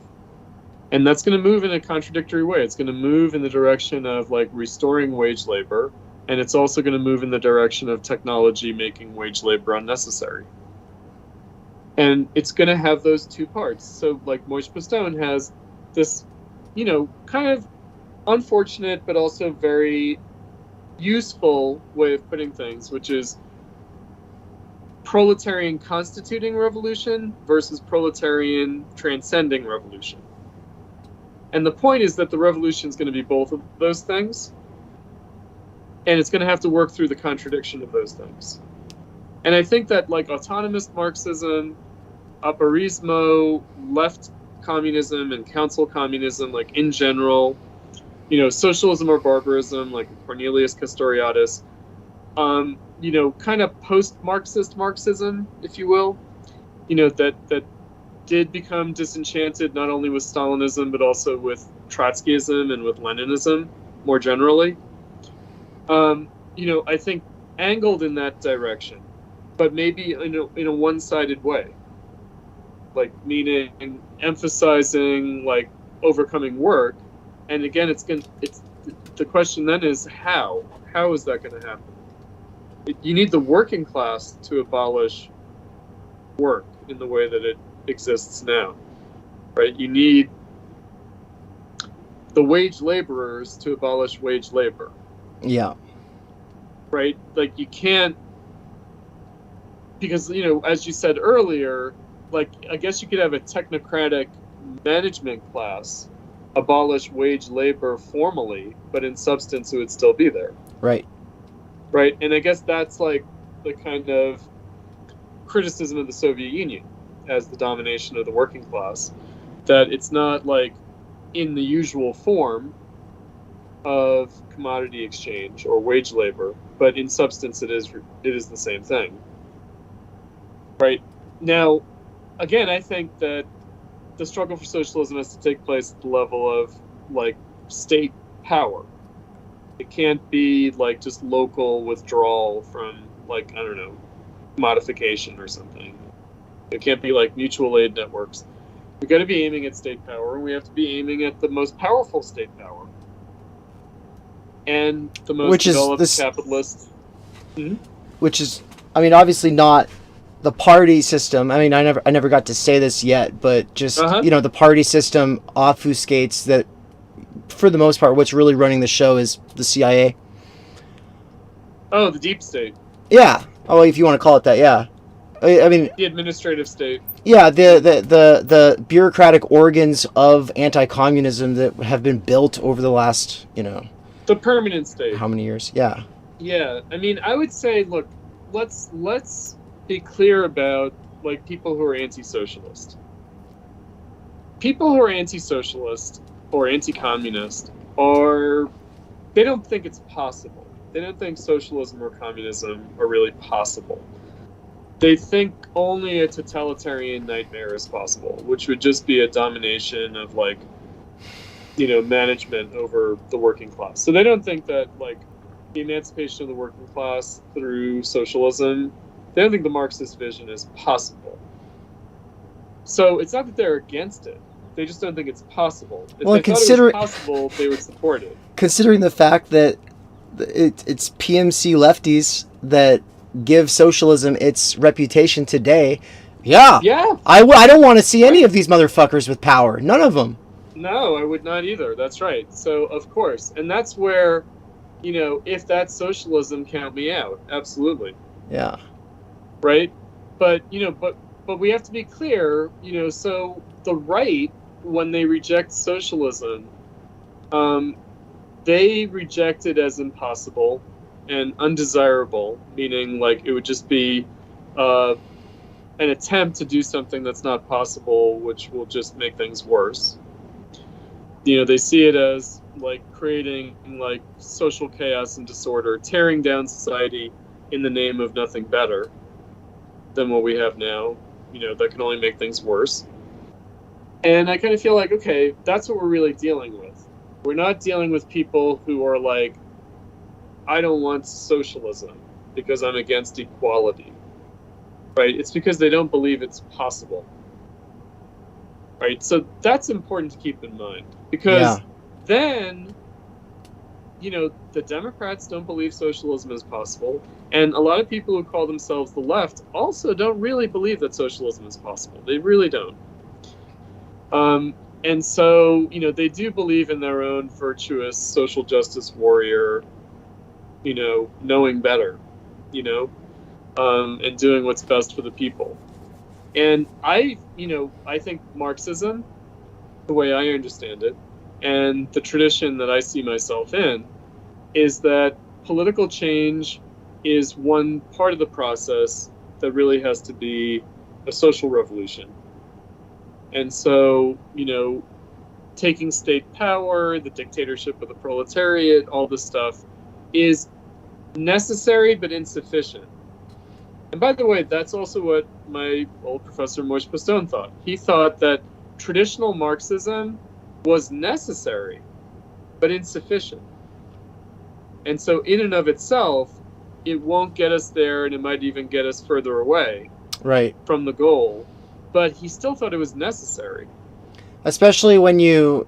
Speaker 2: And that's going to move in a contradictory way. It's going to move in the direction of like restoring wage labor, and it's also going to move in the direction of technology making wage labor unnecessary. And it's going to have those two parts. So like Moïse Postone has this, kind of unfortunate but also very useful way of putting things, which is proletarian constituting revolution versus proletarian transcending revolution. And the point is that the revolution is going to be both of those things, and it's going to have to work through the contradiction of those things. And I think that like autonomous Marxism, apparismo, left communism, and council communism, like in general, socialism or barbarism, like Cornelius Castoriadis, kind of post-Marxist Marxism, if you will, that did become disenchanted not only with Stalinism but also with Trotskyism and with Leninism more generally. I think angled in that direction, but maybe in a one-sided way, like meaning emphasizing like overcoming work. And again, the question then is how is that going to happen? You need the working class to abolish work in the way that it exists now, right? You need the wage laborers to abolish wage labor.
Speaker 1: Yeah.
Speaker 2: Right? Like you can't, because, as you said earlier, like I guess you could have a technocratic management class abolish wage labor formally, but in substance it would still be there.
Speaker 1: Right.
Speaker 2: Right? And I guess that's like the kind of criticism of the Soviet Union as the domination of the working class, that it's not like in the usual form of commodity exchange or wage labor, but in substance it is the same thing. Right? Now, again, I think that the struggle for socialism has to take place at the level of like state power. It can't be like just local withdrawal from like, I don't know, commodification or something. It can't be like mutual aid networks. We've got to be aiming at state power, and we have to be aiming at the most powerful state power. And the most developed capitalist. Mm-hmm.
Speaker 1: Which is, obviously not the party system. I never got to say this yet, but just, the party system obfuscates that, for the most part, what's really running the show is the CIA.
Speaker 2: Oh, the deep state.
Speaker 1: Yeah. Oh, if you want to call it that, yeah.
Speaker 2: The administrative state.
Speaker 1: Yeah, the bureaucratic organs of anti-communism that have been built over the last,
Speaker 2: the permanent state.
Speaker 1: How many years? Yeah.
Speaker 2: Yeah, I would say, look, let's be clear about like people who are anti-socialist. People who are anti-socialist or anti-communist they don't think it's possible. They don't think socialism or communism are really possible. They think only a totalitarian nightmare is possible, which would just be a domination of like, management over the working class. So they don't think that like the emancipation of the working class through socialism, they don't think the Marxist vision is possible. So it's not that they're against it. They just don't think it's possible. If they thought it was possible, they would support it. Considering
Speaker 1: the fact that it's PMC lefties that give socialism its reputation today, yeah. I don't want to see any of these motherfuckers with power. None of them.
Speaker 2: No, I would not either. That's right. So, of course. And that's where if that's socialism, count me out. Absolutely.
Speaker 1: Yeah.
Speaker 2: Right. But we have to be clear, so the right, when they reject socialism, they reject it as impossible and undesirable, meaning like it would just be uh, an attempt to do something that's not possible, which will just make things worse. They see it as like creating like social chaos and disorder, tearing down society in the name of nothing better than what we have now, that can only make things worse. And I kind of feel like, okay, that's what we're really dealing with. We're not dealing with people who are like, I don't want socialism because I'm against equality, right? It's because they don't believe it's possible, right? So that's important to keep in mind, because then, the Democrats don't believe socialism is possible, and a lot of people who call themselves the left also don't really believe that socialism is possible. They really don't. And so, they do believe in their own virtuous social justice warrior, knowing better, and doing what's best for the people. And I think Marxism, the way I understand it, and the tradition that I see myself in, is that political change is one part of the process that really has to be a social revolution. And so, taking state power, the dictatorship of the proletariat, all this stuff is necessary but insufficient. And by the way, that's also what my old professor Moishe Postone thought. He thought that traditional Marxism was necessary but insufficient. And so in and of itself, it won't get us there, and it might even get us further away from the goal. But he still thought it was necessary.
Speaker 1: Especially when you,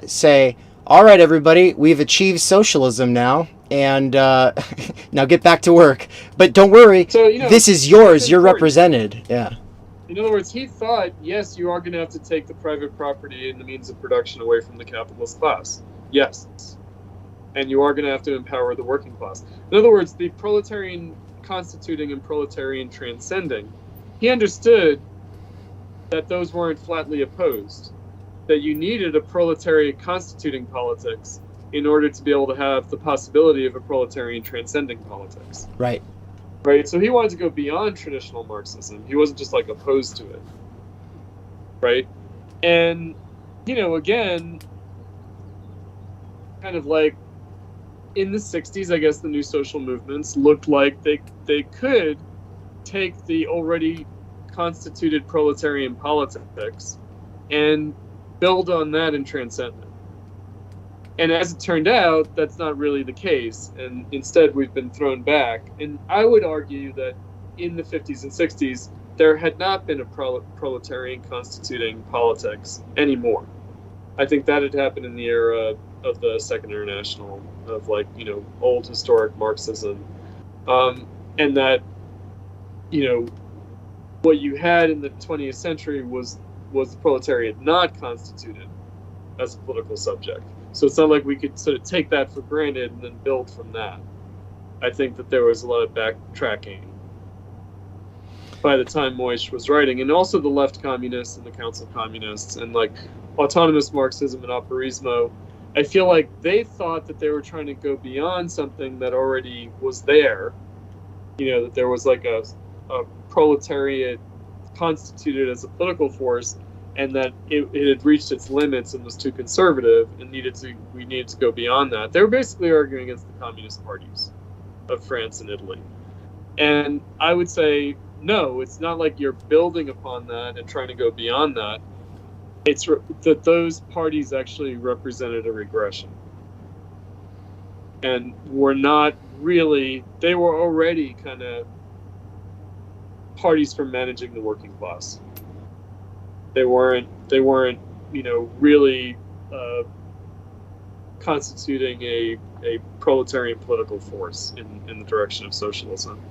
Speaker 1: say, all right, everybody, we've achieved socialism now, and now get back to work. But don't worry, so, this is yours. You're represented. Yeah.
Speaker 2: In other words, he thought, yes, you are going to have to take the private property and the means of production away from the capitalist class. Yes. And you are going to have to empower the working class. In other words, the proletarian constituting and proletarian transcending, he understood that those weren't flatly opposed, that you needed a proletariat constituting politics in order to be able to have the possibility of a proletarian transcending politics.
Speaker 1: Right.
Speaker 2: So he wanted to go beyond traditional Marxism. He wasn't just like opposed to it. Right. And, again, kind of like in the 60s, I guess the new social movements looked like they could take the already constituted proletarian politics and build on that and transcend it. And as it turned out, that's not really the case, and instead we've been thrown back. And I would argue that in the 50s and 60s, there had not been a proletarian constituting politics anymore. I think that had happened in the era of the Second International, of old historic Marxism, and that what you had in the 20th century was the proletariat not constituted as a political subject. So it's not like we could sort of take that for granted and then build from that. I think that there was a lot of backtracking by the time Moishe was writing, and also the left communists and the council communists and autonomous Marxism and Apparismo. I feel like they thought that they were trying to go beyond something that already was there. That there was a proletariat constituted as a political force, and that it had reached its limits and was too conservative, and we needed to go beyond that. They were basically arguing against the communist parties of France and Italy. And I would say, no, it's not like you're building upon that and trying to go beyond that. It's that those parties actually represented a regression. And were not really, they were already kind of parties for managing the working class. They weren't really constituting a proletarian political force in the direction of socialism.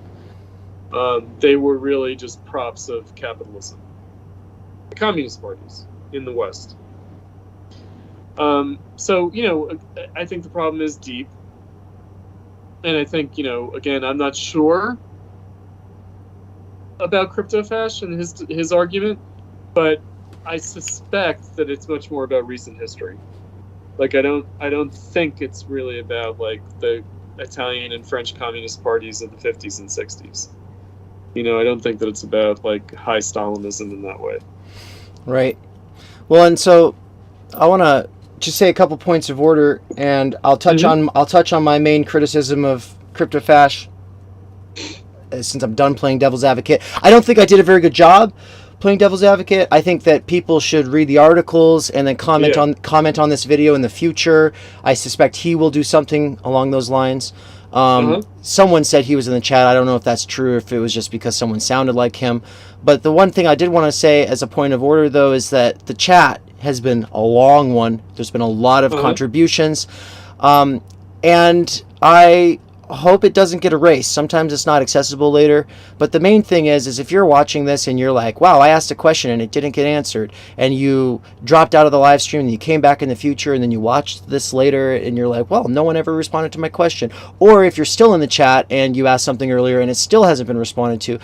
Speaker 2: They were really just props of capitalism. The communist parties in the West. So, I think the problem is deep. And I think, again, I'm not sure about Cryptofash and his argument, but I suspect that it's much more about recent history. Like, I don't think it's really about, like, the Italian and French communist parties of the 50s and 60s. I don't think that it's about, like, high Stalinism in that way.
Speaker 1: Right. Well, and so I want to just say a couple points of order, and I'll touch on my main criticism of Cryptofash since I'm done playing devil's advocate. I don't think I did a very good job playing devil's advocate. I think that people should read the articles and then comment on this video in the future. I suspect he will do something along those lines. Someone said he was in the chat. I don't know if that's true or if it was just because someone sounded like him. But the one thing I did want to say as a point of order, though, is that the chat has been a long one. There's been a lot of contributions. And I hope it doesn't get erased. Sometimes it's not accessible later. But the main thing is if you're watching this and you're like, wow, I asked a question and it didn't get answered, and you dropped out of the live stream and you came back in the future and then you watched this later and you're like, well, no one ever responded to my question. Or if you're still in the chat and you asked something earlier and it still hasn't been responded to,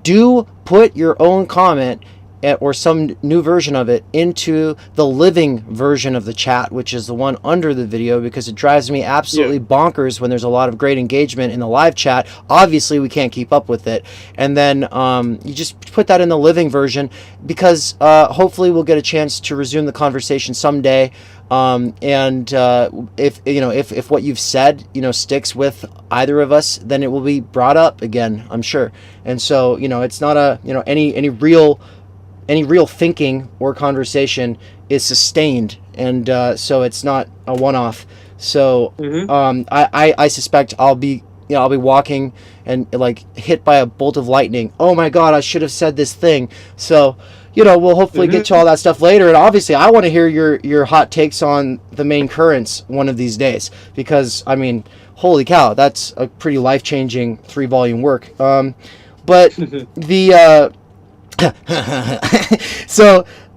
Speaker 1: do put your own comment or some new version of it into the living version of the chat, which is the one under the video, because it drives me absolutely bonkers when there's a lot of great engagement in the live chat. Obviously, we can't keep up with it. And then you just put that in the living version, because hopefully we'll get a chance to resume the conversation someday. If what you've said, sticks with either of us, then it will be brought up again, I'm sure. And so, it's not any real thinking or conversation is sustained, and so it's not a one-off. So I suspect I'll be walking and like hit by a bolt of lightning. Oh my God, I should have said this thing. So we'll hopefully get to all that stuff later. And obviously, I want to hear your hot takes on the main currents one of these days, because I mean, holy cow, that's a pretty life-changing 3-volume work. But the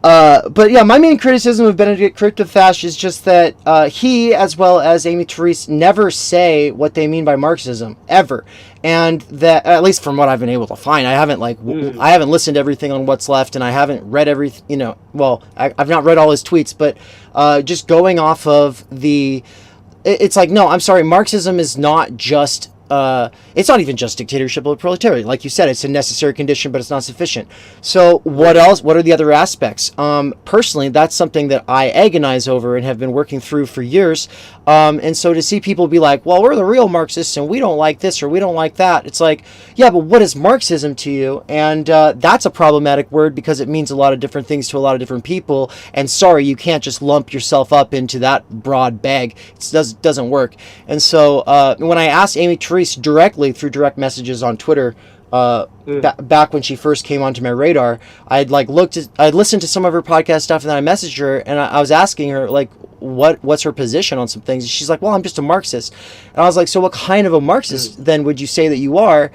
Speaker 1: but yeah, my main criticism of Benedict Cryptofash is just that he, as well as Amy Therese, never say what they mean by Marxism, ever. And that, at least from what I've been able to find, I haven't I haven't listened to everything on What's Left, and I haven't read everything, I've not read all his tweets, but just going off of it's like, no, I'm sorry, Marxism is not just it's not even just dictatorship of the proletariat. Like you said, it's a necessary condition, but it's not sufficient. So what else? What are the other aspects? Personally, that's something that I agonize over and have been working through for years. And so to see people be like, well, we're the real Marxists and we don't like this or we don't like that. It's like, yeah, but what is Marxism to you? And that's a problematic word, because it means a lot of different things to a lot of different people. And sorry, you can't just lump yourself up into that broad bag. It doesn't work. And so when I asked Amy Therese directly through direct messages on Twitter, back when she first came onto my radar, I'd listened to some of her podcast stuff, and then I messaged her and I was asking her like, what's her position on some things. She's like, well, I'm just a Marxist. And I was like, so what kind of a Marxist then would you say that you are?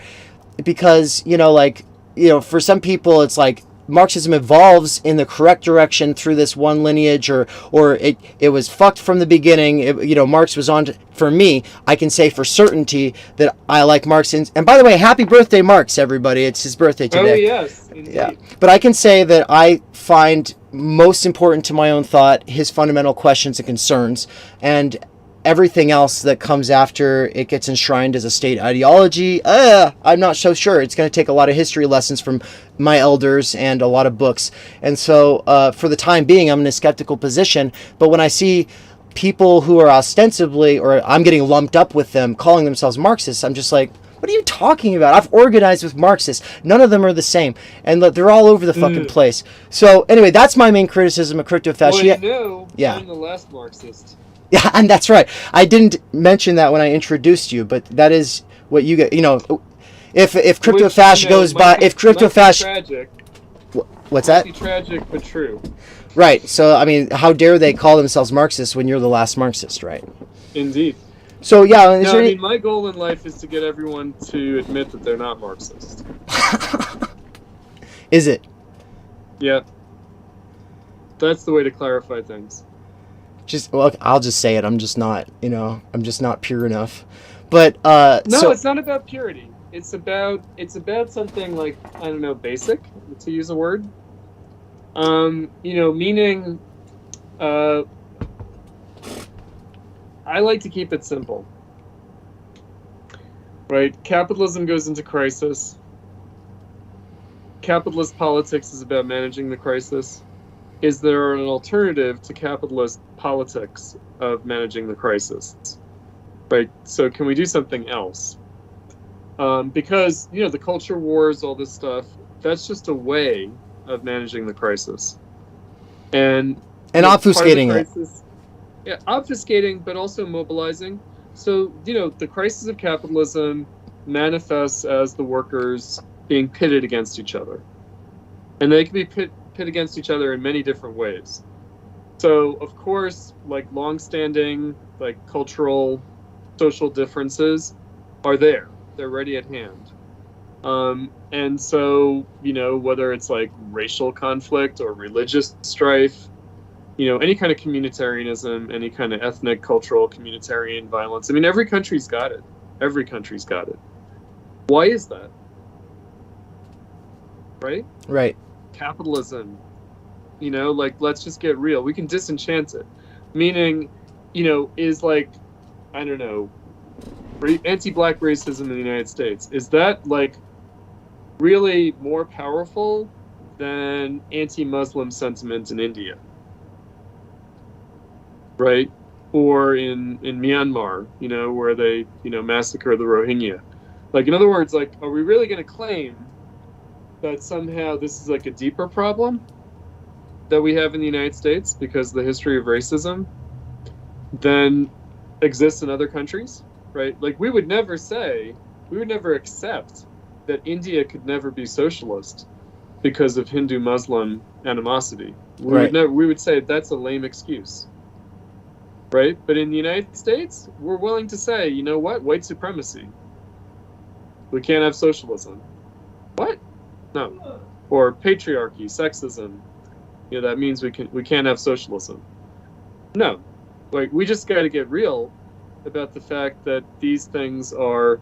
Speaker 1: Because for some people it's like Marxism evolves in the correct direction through this one lineage, or it was fucked from the beginning. Marx was on for me. I can say for certainty that I like Marx. And by the way, happy birthday, Marx, everybody. It's his birthday today.
Speaker 2: Oh, yes. Indeed.
Speaker 1: Yeah. But I can say that I find most important to my own thought his fundamental questions and concerns, and everything else that comes after it gets enshrined as a state ideology, I'm not so sure. It's going to take a lot of history lessons from my elders and a lot of books. And so for the time being, I'm in a skeptical position. But when I see people who are ostensibly, or I'm getting lumped up with them, calling themselves Marxists, I'm just like, what are you talking about? I've organized with Marxists. None of them are the same. And they're all over the fucking place. So anyway, that's my main criticism of Cryptofash.
Speaker 2: I'm the last Marxist.
Speaker 1: Yeah, and that's right. I didn't mention that when I introduced you, but that is what you get. If Cryptofash goes by, if Cryptofash,
Speaker 2: tragic.
Speaker 1: What's that?
Speaker 2: Tragic but true.
Speaker 1: Right. So I mean, how dare they call themselves Marxists when you're the last Marxist, right?
Speaker 2: Indeed.
Speaker 1: So yeah.
Speaker 2: My goal in life is to get everyone to admit that they're not Marxist.
Speaker 1: Is it?
Speaker 2: Yeah. That's the way to clarify things.
Speaker 1: Well, I'll just say it. I'm just not, I'm just not pure enough. But
Speaker 2: no, it's not about purity. It's about something like, I don't know, basic, to use a word. Meaning, I like to keep it simple. Right? Capitalism goes into crisis. Capitalist politics is about managing the crisis. Is there an alternative to capitalist politics of managing the crisis? Right? So can we do something else? Because, the culture wars, all this stuff, that's just a way of managing the crisis. And
Speaker 1: obfuscating it.
Speaker 2: Yeah, obfuscating, but also mobilizing. So, the crisis of capitalism manifests as the workers being pitted against each other. And they can be pit against each other in many different ways. So, of course, like long-standing, like cultural, social differences are there. They're ready at hand. And so, whether it's like racial conflict or religious strife, any kind of communitarianism, any kind of ethnic, cultural, communitarian violence. I mean, every country's got it. Every country's got it. Why is that? Right?
Speaker 1: Right.
Speaker 2: Capitalism, let's just get real. We can disenchant it. Meaning, is like, I don't know, anti-black racism in the United States. Is that like really more powerful than anti-Muslim sentiment in India? Right? Or in Myanmar, where they, massacre the Rohingya. Like, in other words, like, are we really going to claim that somehow this is like a deeper problem that we have in the United States because the history of racism than exists in other countries? Right? Like, we would never accept that India could never be socialist because of Hindu-Muslim animosity. We would say that's a lame excuse. Right? But in the United States, we're willing to say, you know what? White supremacy. We can't have socialism. What? No. Or patriarchy, sexism. That means we can't have socialism. No. Like, we just got to get real about the fact that these things are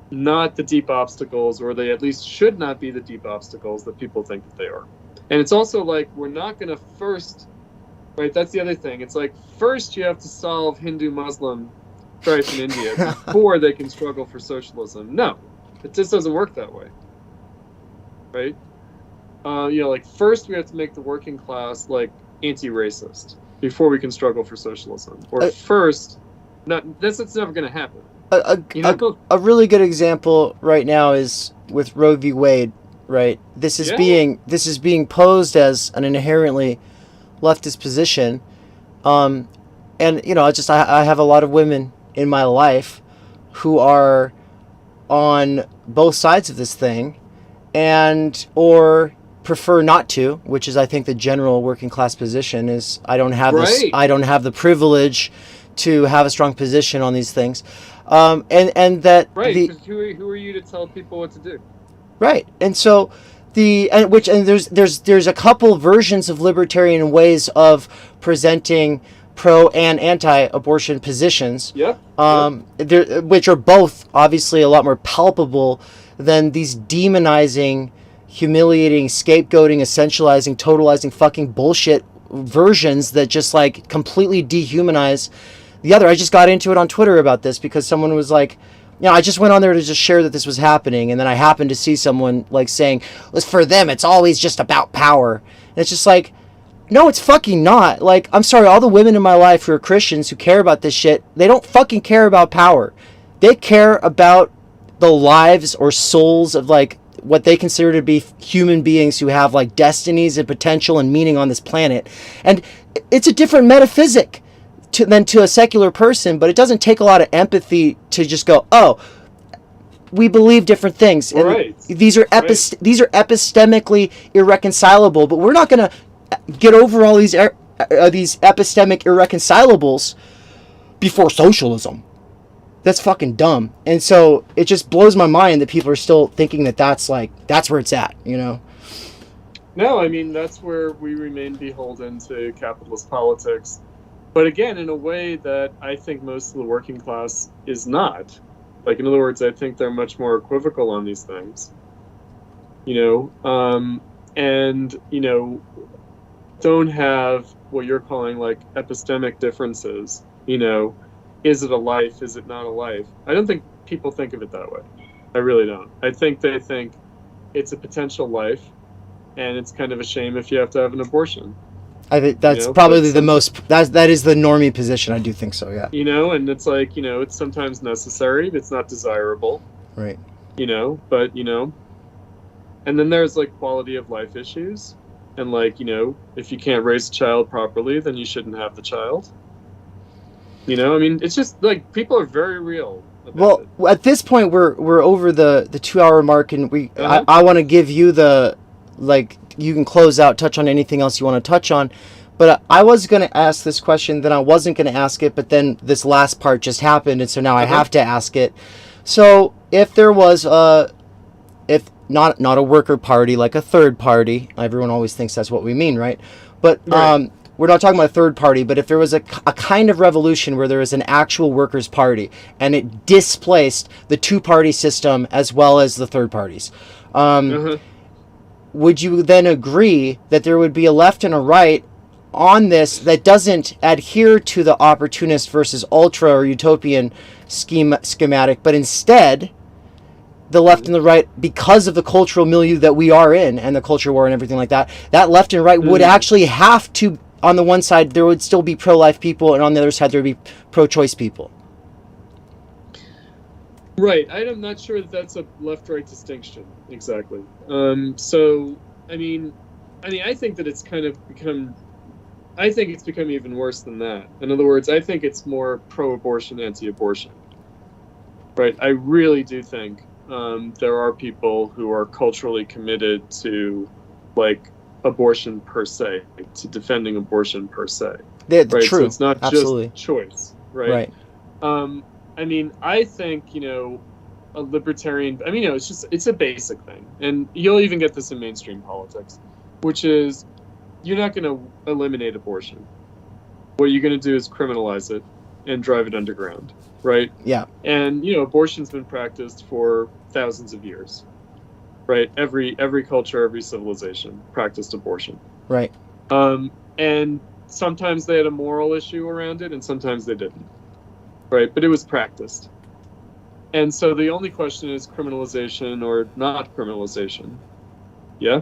Speaker 2: not the deep obstacles, or they at least should not be the deep obstacles that people think that they are. And it's also like, we're not going to first, right? That's the other thing. It's like, first you have to solve Hindu-Muslim strife in India before they can struggle for socialism. No, it just doesn't work that way. Right? Like, first we have to make the working class like anti-racist before we can struggle for socialism. Or first, it's never going to happen.
Speaker 1: A really good example right now is with Roe v. Wade. Right? This is being posed as an inherently leftist position, and I have a lot of women in my life who are on both sides of this thing, or prefer not to, which is, I think, the general working class position. Is I don't have the privilege to have a strong position on these things, and that
Speaker 2: because who are you to tell people what to do?
Speaker 1: Right, and so there's a couple versions of libertarian ways of presenting pro and anti-abortion positions.
Speaker 2: Yep.
Speaker 1: Which are both obviously a lot more palpable than these demonizing, humiliating, scapegoating, essentializing, totalizing fucking bullshit versions that just like completely dehumanize the other. I just got into it on Twitter about this because someone was like, I just went on there to just share that this was happening, and then I happened to see someone like saying, for them, it's always just about power. And it's just like, no, it's fucking not. Like, I'm sorry, all the women in my life who are Christians who care about this shit, they don't fucking care about power. They care about the lives or souls of like what they consider to be human beings who have like destinies and potential and meaning on this planet. And it's a different metaphysic than to a secular person, but it doesn't take a lot of empathy to just go, oh, we believe different things. And
Speaker 2: right.
Speaker 1: These are epistemically irreconcilable, but we're not going to get over all these epistemic irreconcilables before socialism. That's fucking dumb. And so it just blows my mind that people are still thinking that that's where it's at,
Speaker 2: No, I mean, that's where we remain beholden to capitalist politics. But again, in a way that I think most of the working class is not. Like, in other words, I think they're much more equivocal on these things. And don't have what you're calling like epistemic differences. Is it a life? Is it not a life? I don't think people think of it that way. I really don't. I think they think it's a potential life, and it's kind of a shame if you have to have an abortion.
Speaker 1: I think that's probably the most, that is the normie position. I do think so, yeah.
Speaker 2: And it's like, it's sometimes necessary, but it's not desirable.
Speaker 1: Right.
Speaker 2: But, and then there's like quality of life issues. And like, if you can't raise a child properly, then you shouldn't have the child. It's just like people are very real about it.
Speaker 1: At this point, we're over the 2-hour mark, and I want to give you you can close out, touch on anything else you want to touch on. But I was going to ask this question, then I wasn't going to ask it, but then this last part just happened, and so now I have to ask it. So if there was if not a worker party, like a third party, everyone always thinks that's what we mean, right? But
Speaker 2: right.
Speaker 1: We're not talking about a third party, but if there was a kind of revolution where there was an actual workers' party and it displaced the two-party system as well as the third parties, would you then agree that there would be a left and a right on this that doesn't adhere to the opportunist versus ultra or utopian schematic, but instead the left and the right, because of the cultural milieu that we are in and the culture war and everything like that, that left and right would actually have to, on the one side, there would still be pro-life people, and on the other side, there would be pro-choice people.
Speaker 2: Right. I'm not sure that that's a left-right distinction exactly. So, I think that it's kind of become. I think it's become even worse than that. In other words, I think it's more pro-abortion, anti-abortion. Right. I really do think there are people who are culturally committed to, like, abortion per se, to defending abortion per se.
Speaker 1: Right?
Speaker 2: True. So it's not
Speaker 1: Absolutely.
Speaker 2: just choice, right? I think, a libertarian, it's a basic thing. And you'll even get this in mainstream politics, which is you're not going to eliminate abortion. What you're going to do is criminalize it and drive it underground, right?
Speaker 1: Yeah.
Speaker 2: And, abortion's been practiced for thousands of years, right? Every culture, every civilization practiced abortion.
Speaker 1: Right.
Speaker 2: And sometimes they had a moral issue around it, and sometimes they didn't, right? But it was practiced. And so the only question is criminalization or not criminalization. Yeah?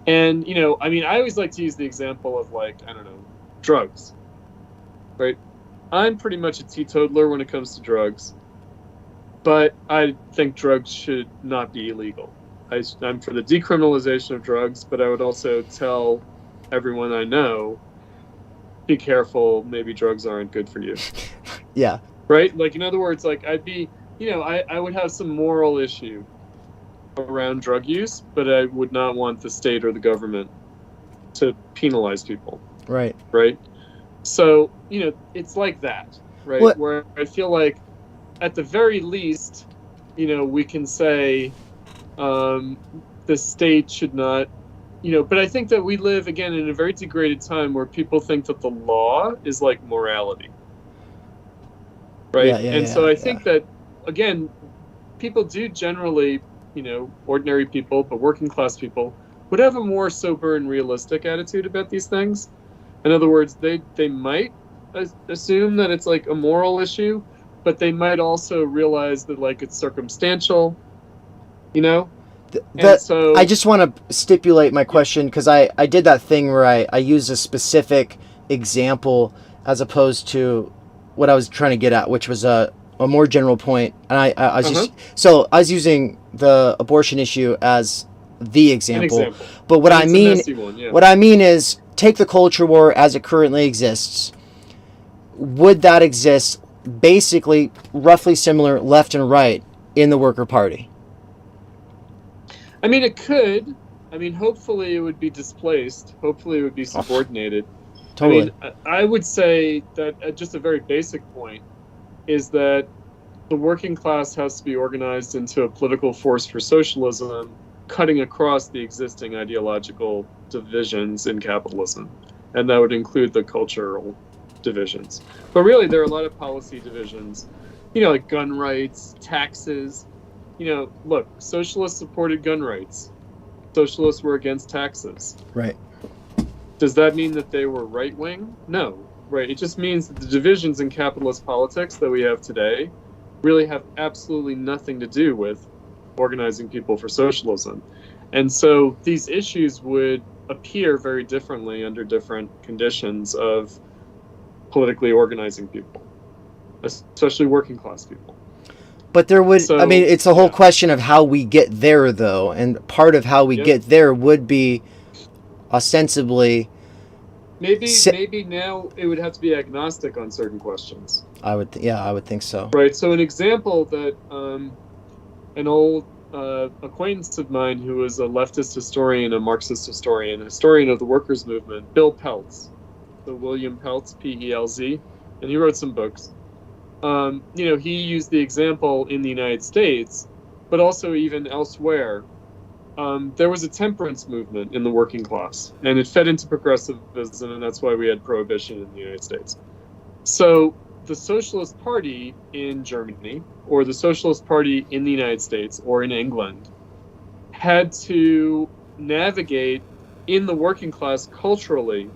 Speaker 2: And, I always like to use the example of, like, drugs, right? I'm pretty much a teetotaler when it comes to drugs, but I think drugs should not be illegal. I'm for the decriminalization of drugs, but I would also tell everyone I know, be careful, maybe drugs aren't good for you.
Speaker 1: Yeah.
Speaker 2: Right? Like, in other words, like, I'd be, I would have some moral issue around drug use, but I would not want the state or the government to penalize people.
Speaker 1: Right.
Speaker 2: Right? So, it's like that, right?
Speaker 1: What?
Speaker 2: Where I feel like, at the very least, we can say the state should not, but I think that we live, again, in a very degraded time where people think that the law is like morality, right?
Speaker 1: Yeah,
Speaker 2: so I think that, again, people do generally, ordinary people, but working class people, would have a more sober and realistic attitude about these things. In other words, they might assume that it's like a moral issue, but they might also realize that, like, it's circumstantial, So
Speaker 1: I just want to stipulate my question, because I did that thing where I used a specific example as opposed to what I was trying to get at, which was a more general point. And I was using the abortion issue as the example. But what I mean is, take the culture war as it currently exists. Would that exist basically roughly similar left and right in the worker party?
Speaker 2: It could. Hopefully it would be displaced. Hopefully it would be subordinated.
Speaker 1: Totally.
Speaker 2: I would say that just a very basic point is that the working class has to be organized into a political force for socialism, cutting across the existing ideological divisions in capitalism. And that would include the cultural divisions. But really, there are a lot of policy divisions, like gun rights, taxes. Look, socialists supported gun rights. Socialists were against taxes.
Speaker 1: Right.
Speaker 2: Does that mean that they were right-wing? No, right? It just means that the divisions in capitalist politics that we have today really have absolutely nothing to do with organizing people for socialism. And so these issues would appear very differently under different conditions of politically organizing people, especially working class people.
Speaker 1: But there would, it's a whole question of how we get there, though. And part of how we get there would be ostensibly...
Speaker 2: Maybe now it would have to be agnostic on certain questions.
Speaker 1: I would think so.
Speaker 2: Right. So an example that an old acquaintance of mine who was a leftist historian, a Marxist historian, a historian of the workers' movement, Bill Peltz, so William Peltz, P-E-L-Z, and he wrote some books. He used the example in the United States, but also even elsewhere. There was a temperance movement in the working class, and it fed into progressivism, and that's why we had prohibition in the United States. So the Socialist Party in Germany, or the Socialist Party in the United States, or in England, had to navigate in the working class culturally.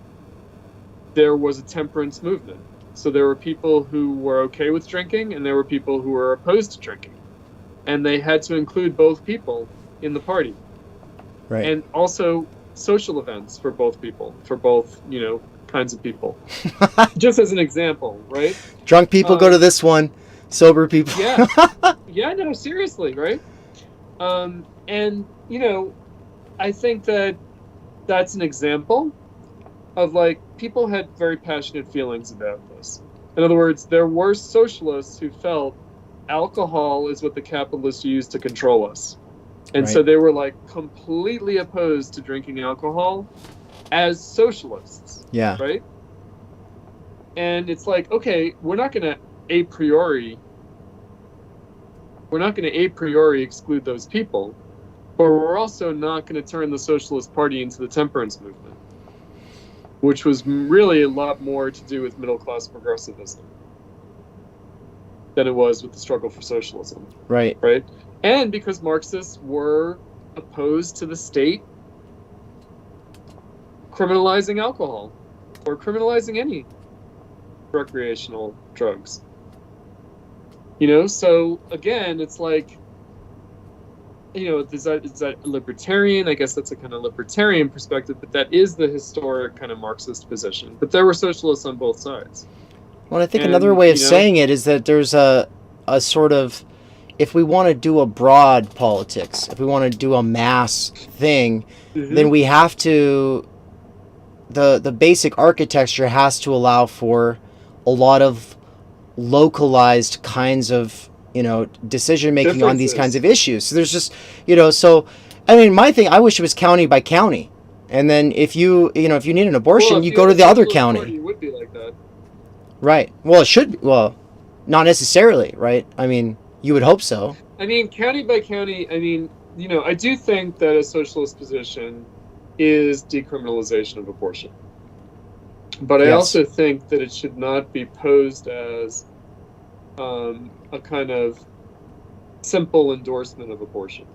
Speaker 2: There was a temperance movement. So there were people who were okay with drinking, and there were people who were opposed to drinking. And they had to include both people in the party.
Speaker 1: Right.
Speaker 2: And also social events for both people, for both, kinds of people. Just as an example, right?
Speaker 1: Drunk people go to this one, sober people.
Speaker 2: Yeah. Yeah, no, seriously, right? And, I think that that's an example of, people had very passionate feelings about this. In other words, there were socialists who felt alcohol is what the capitalists use to control us. And so they were completely opposed to drinking alcohol as socialists.
Speaker 1: Yeah.
Speaker 2: Right? And it's okay, we're not going to a priori exclude those people, but we're also not going to turn the Socialist Party into the temperance movement, which was really a lot more to do with middle class progressivism than it was with the struggle for socialism.
Speaker 1: Right.
Speaker 2: Right? And because Marxists were opposed to the state criminalizing alcohol or criminalizing any recreational drugs. So again, it's is that libertarian? I guess that's a kind of libertarian perspective, but that is the historic kind of Marxist position. But there were socialists on both sides.
Speaker 1: Well, I think another way of saying it is that there's a sort of, if we want to do a broad politics, if we want to do a mass thing, then we have to, the basic architecture has to allow for a lot of localized kinds of, decision making on these kinds of issues. So there's just, my thing, I wish it was county by county. And then if you need an abortion, you go to the other county.
Speaker 2: It would be like that.
Speaker 1: Right. Well, it should, not necessarily, right? You would hope so.
Speaker 2: County by county, I do think that a socialist position is decriminalization of abortion. But I also think that it should not be posed as a kind of simple endorsement of abortion.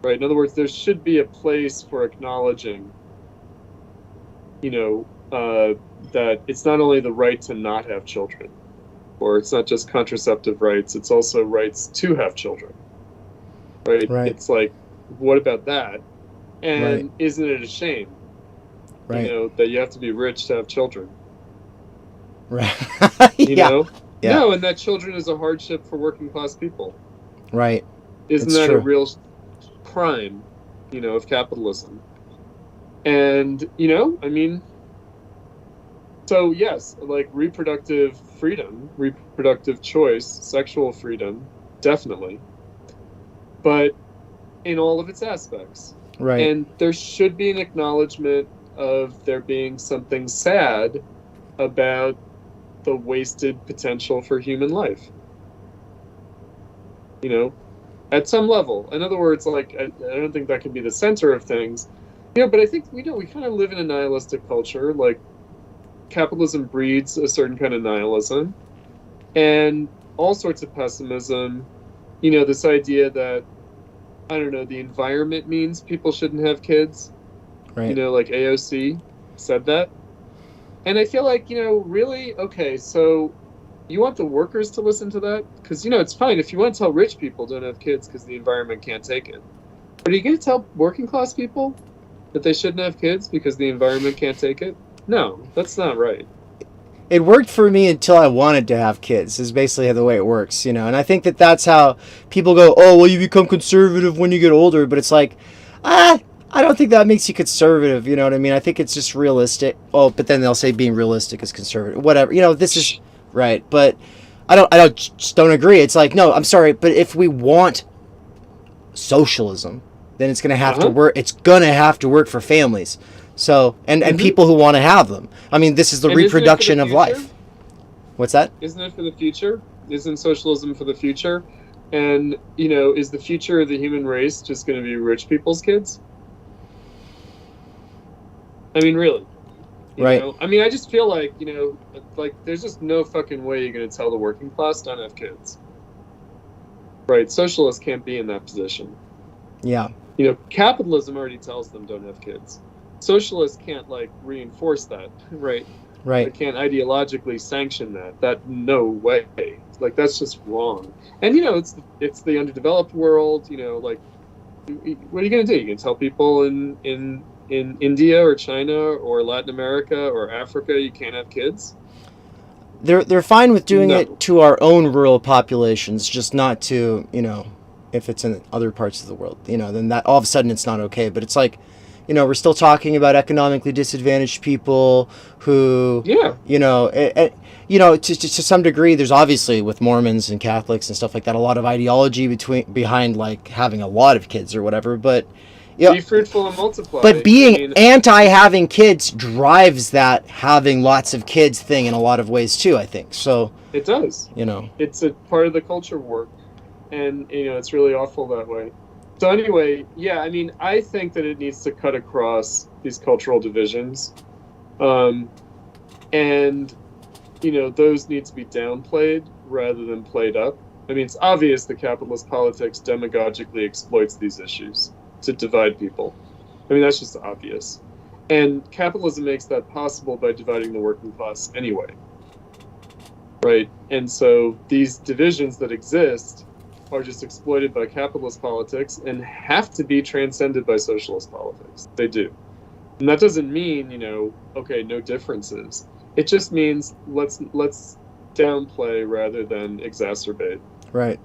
Speaker 2: Right? In other words, there should be a place for acknowledging, that it's not only the right to not have children, or it's not just contraceptive rights, it's also rights to have children. Right? It's what about that? And isn't it a shame, that you have to be rich to have children?
Speaker 1: Right.
Speaker 2: No, and that children is a hardship for working class people.
Speaker 1: Right.
Speaker 2: Isn't that a real crime, of capitalism? And, so yes, reproductive freedom, reproductive choice, sexual freedom, definitely. But in all of its aspects.
Speaker 1: Right.
Speaker 2: And there should be an acknowledgement of there being something sad about the wasted potential for human life. At some level. In other words, I don't think that can be the center of things. But I think, we kind of live in a nihilistic culture. capitalism breeds a certain kind of nihilism and all sorts of pessimism. You know, this idea that, I don't know, the environment means people shouldn't have kids.
Speaker 1: Right.
Speaker 2: You know, like AOC said that. And I feel like, you know, really, okay, so you want the workers to listen to that? Because, you know, it's fine if you want to tell rich people don't have kids because the environment can't take it. But are you going to tell working class people that they shouldn't have kids because the environment can't take it? No, that's not right.
Speaker 1: It worked for me until I wanted to have kids, is basically the way it works, you know. And I think that that's how people go, oh, well, you become conservative when you get older. But it's like, I don't think that makes you conservative, you know what I mean? I think it's just realistic. Oh, but then they'll say being realistic is conservative. Whatever, you know, this is right. But just don't agree. It's like, no, I'm sorry, but if we want socialism, then it's going to have to work. It's going to have to work for families. So, and people who want to have them. I mean, this is the reproduction of life. What's that?
Speaker 2: Isn't it for the future? Isn't socialism for the future? And, you know, is the future of the human race just going to be rich people's kids? I mean, really. You know? I mean, I just feel like, you know, like there's just no fucking way you're going to tell the working class don't have kids. Right? Socialists can't be in that position.
Speaker 1: Yeah.
Speaker 2: You know, capitalism already tells them don't have kids. Socialists can't, like, reinforce that, right?
Speaker 1: Right.
Speaker 2: They can't ideologically sanction that. That, no way. Like, that's just wrong. And, you know, it's the underdeveloped world, you know, like, what are you going to do? You can tell people in India or China or Latin America or Africa you can't have kids?
Speaker 1: They're fine with doing it to our own rural populations, just not to, you know, if it's in other parts of the world, you know, then that all of a sudden it's not okay. But it's like, you know, we're still talking about economically disadvantaged people who, you know, to some degree, there's obviously with Mormons and Catholics and stuff like that, a lot of ideology behind like having a lot of kids or whatever. But
Speaker 2: be fruitful and multiply.
Speaker 1: But being anti-having kids drives that having lots of kids thing in a lot of ways too, I think. So
Speaker 2: it does.
Speaker 1: You know,
Speaker 2: it's a part of the culture war, and you know, it's really awful that way. So anyway, yeah, I mean, I think that it needs to cut across these cultural divisions, and you know, those need to be downplayed rather than played up. I mean, it's obvious that capitalist politics demagogically exploits these issues to divide people. I mean, that's just obvious. And capitalism makes that possible by dividing the working class anyway. Right? And so these divisions that exist are just exploited by capitalist politics and have to be transcended by socialist politics. They do. And that doesn't mean, you know, okay, no differences. It just means let's downplay rather than exacerbate.
Speaker 1: Right.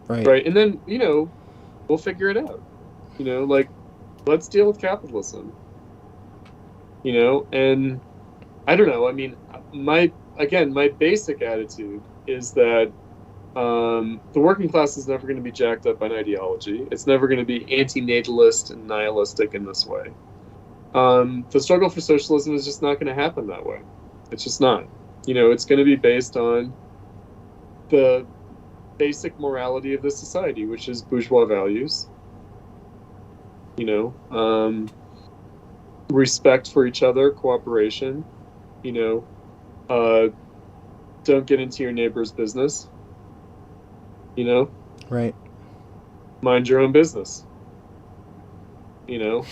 Speaker 2: And then, you know, we'll figure it out. You know, like, let's deal with capitalism. You know, and I don't know. I mean, my basic attitude is that the working class is never going to be jacked up on ideology. It's never going to be anti-natalist and nihilistic in this way. The struggle for socialism is just not going to happen that way. It's just not. You know, it's going to be based on the basic morality of the society, which is bourgeois values. You know, respect for each other, cooperation, you know, don't get into your neighbor's business, you know,
Speaker 1: right.
Speaker 2: Mind your own business, you know,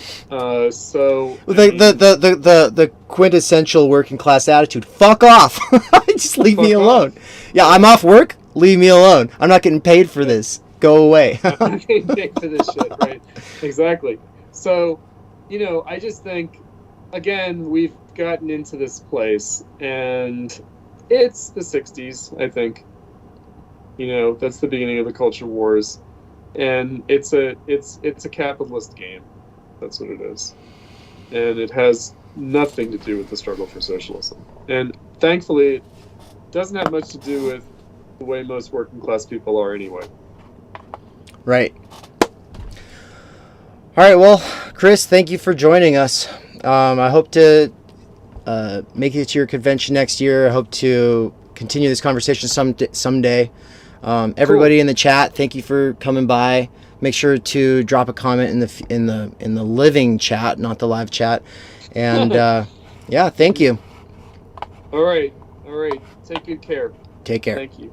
Speaker 2: so
Speaker 1: the quintessential working class attitude, fuck off. Just leave me alone. Yeah, I'm off work, leave me alone. I'm not getting paid for this. Go away.
Speaker 2: I'm getting paid for this shit, right? Exactly. So, you know, I just think, again, we've gotten into this place, and it's the 60s, I think. You know, that's the beginning of the culture wars, and it's a capitalist game. That's what it is, and it has nothing to do with the struggle for socialism. And thankfully, it doesn't have much to do with the way most working class people are anyway.
Speaker 1: Right. All right. Well, Chris, thank you for joining us. I hope to make it to your convention next year. I hope to continue this conversation someday. Everybody in the chat, thank you for coming by. Make sure to drop a comment in the living chat, not the live chat. And yeah, thank you.
Speaker 2: All right. All right. Take good care.
Speaker 1: Take care.
Speaker 2: Thank you.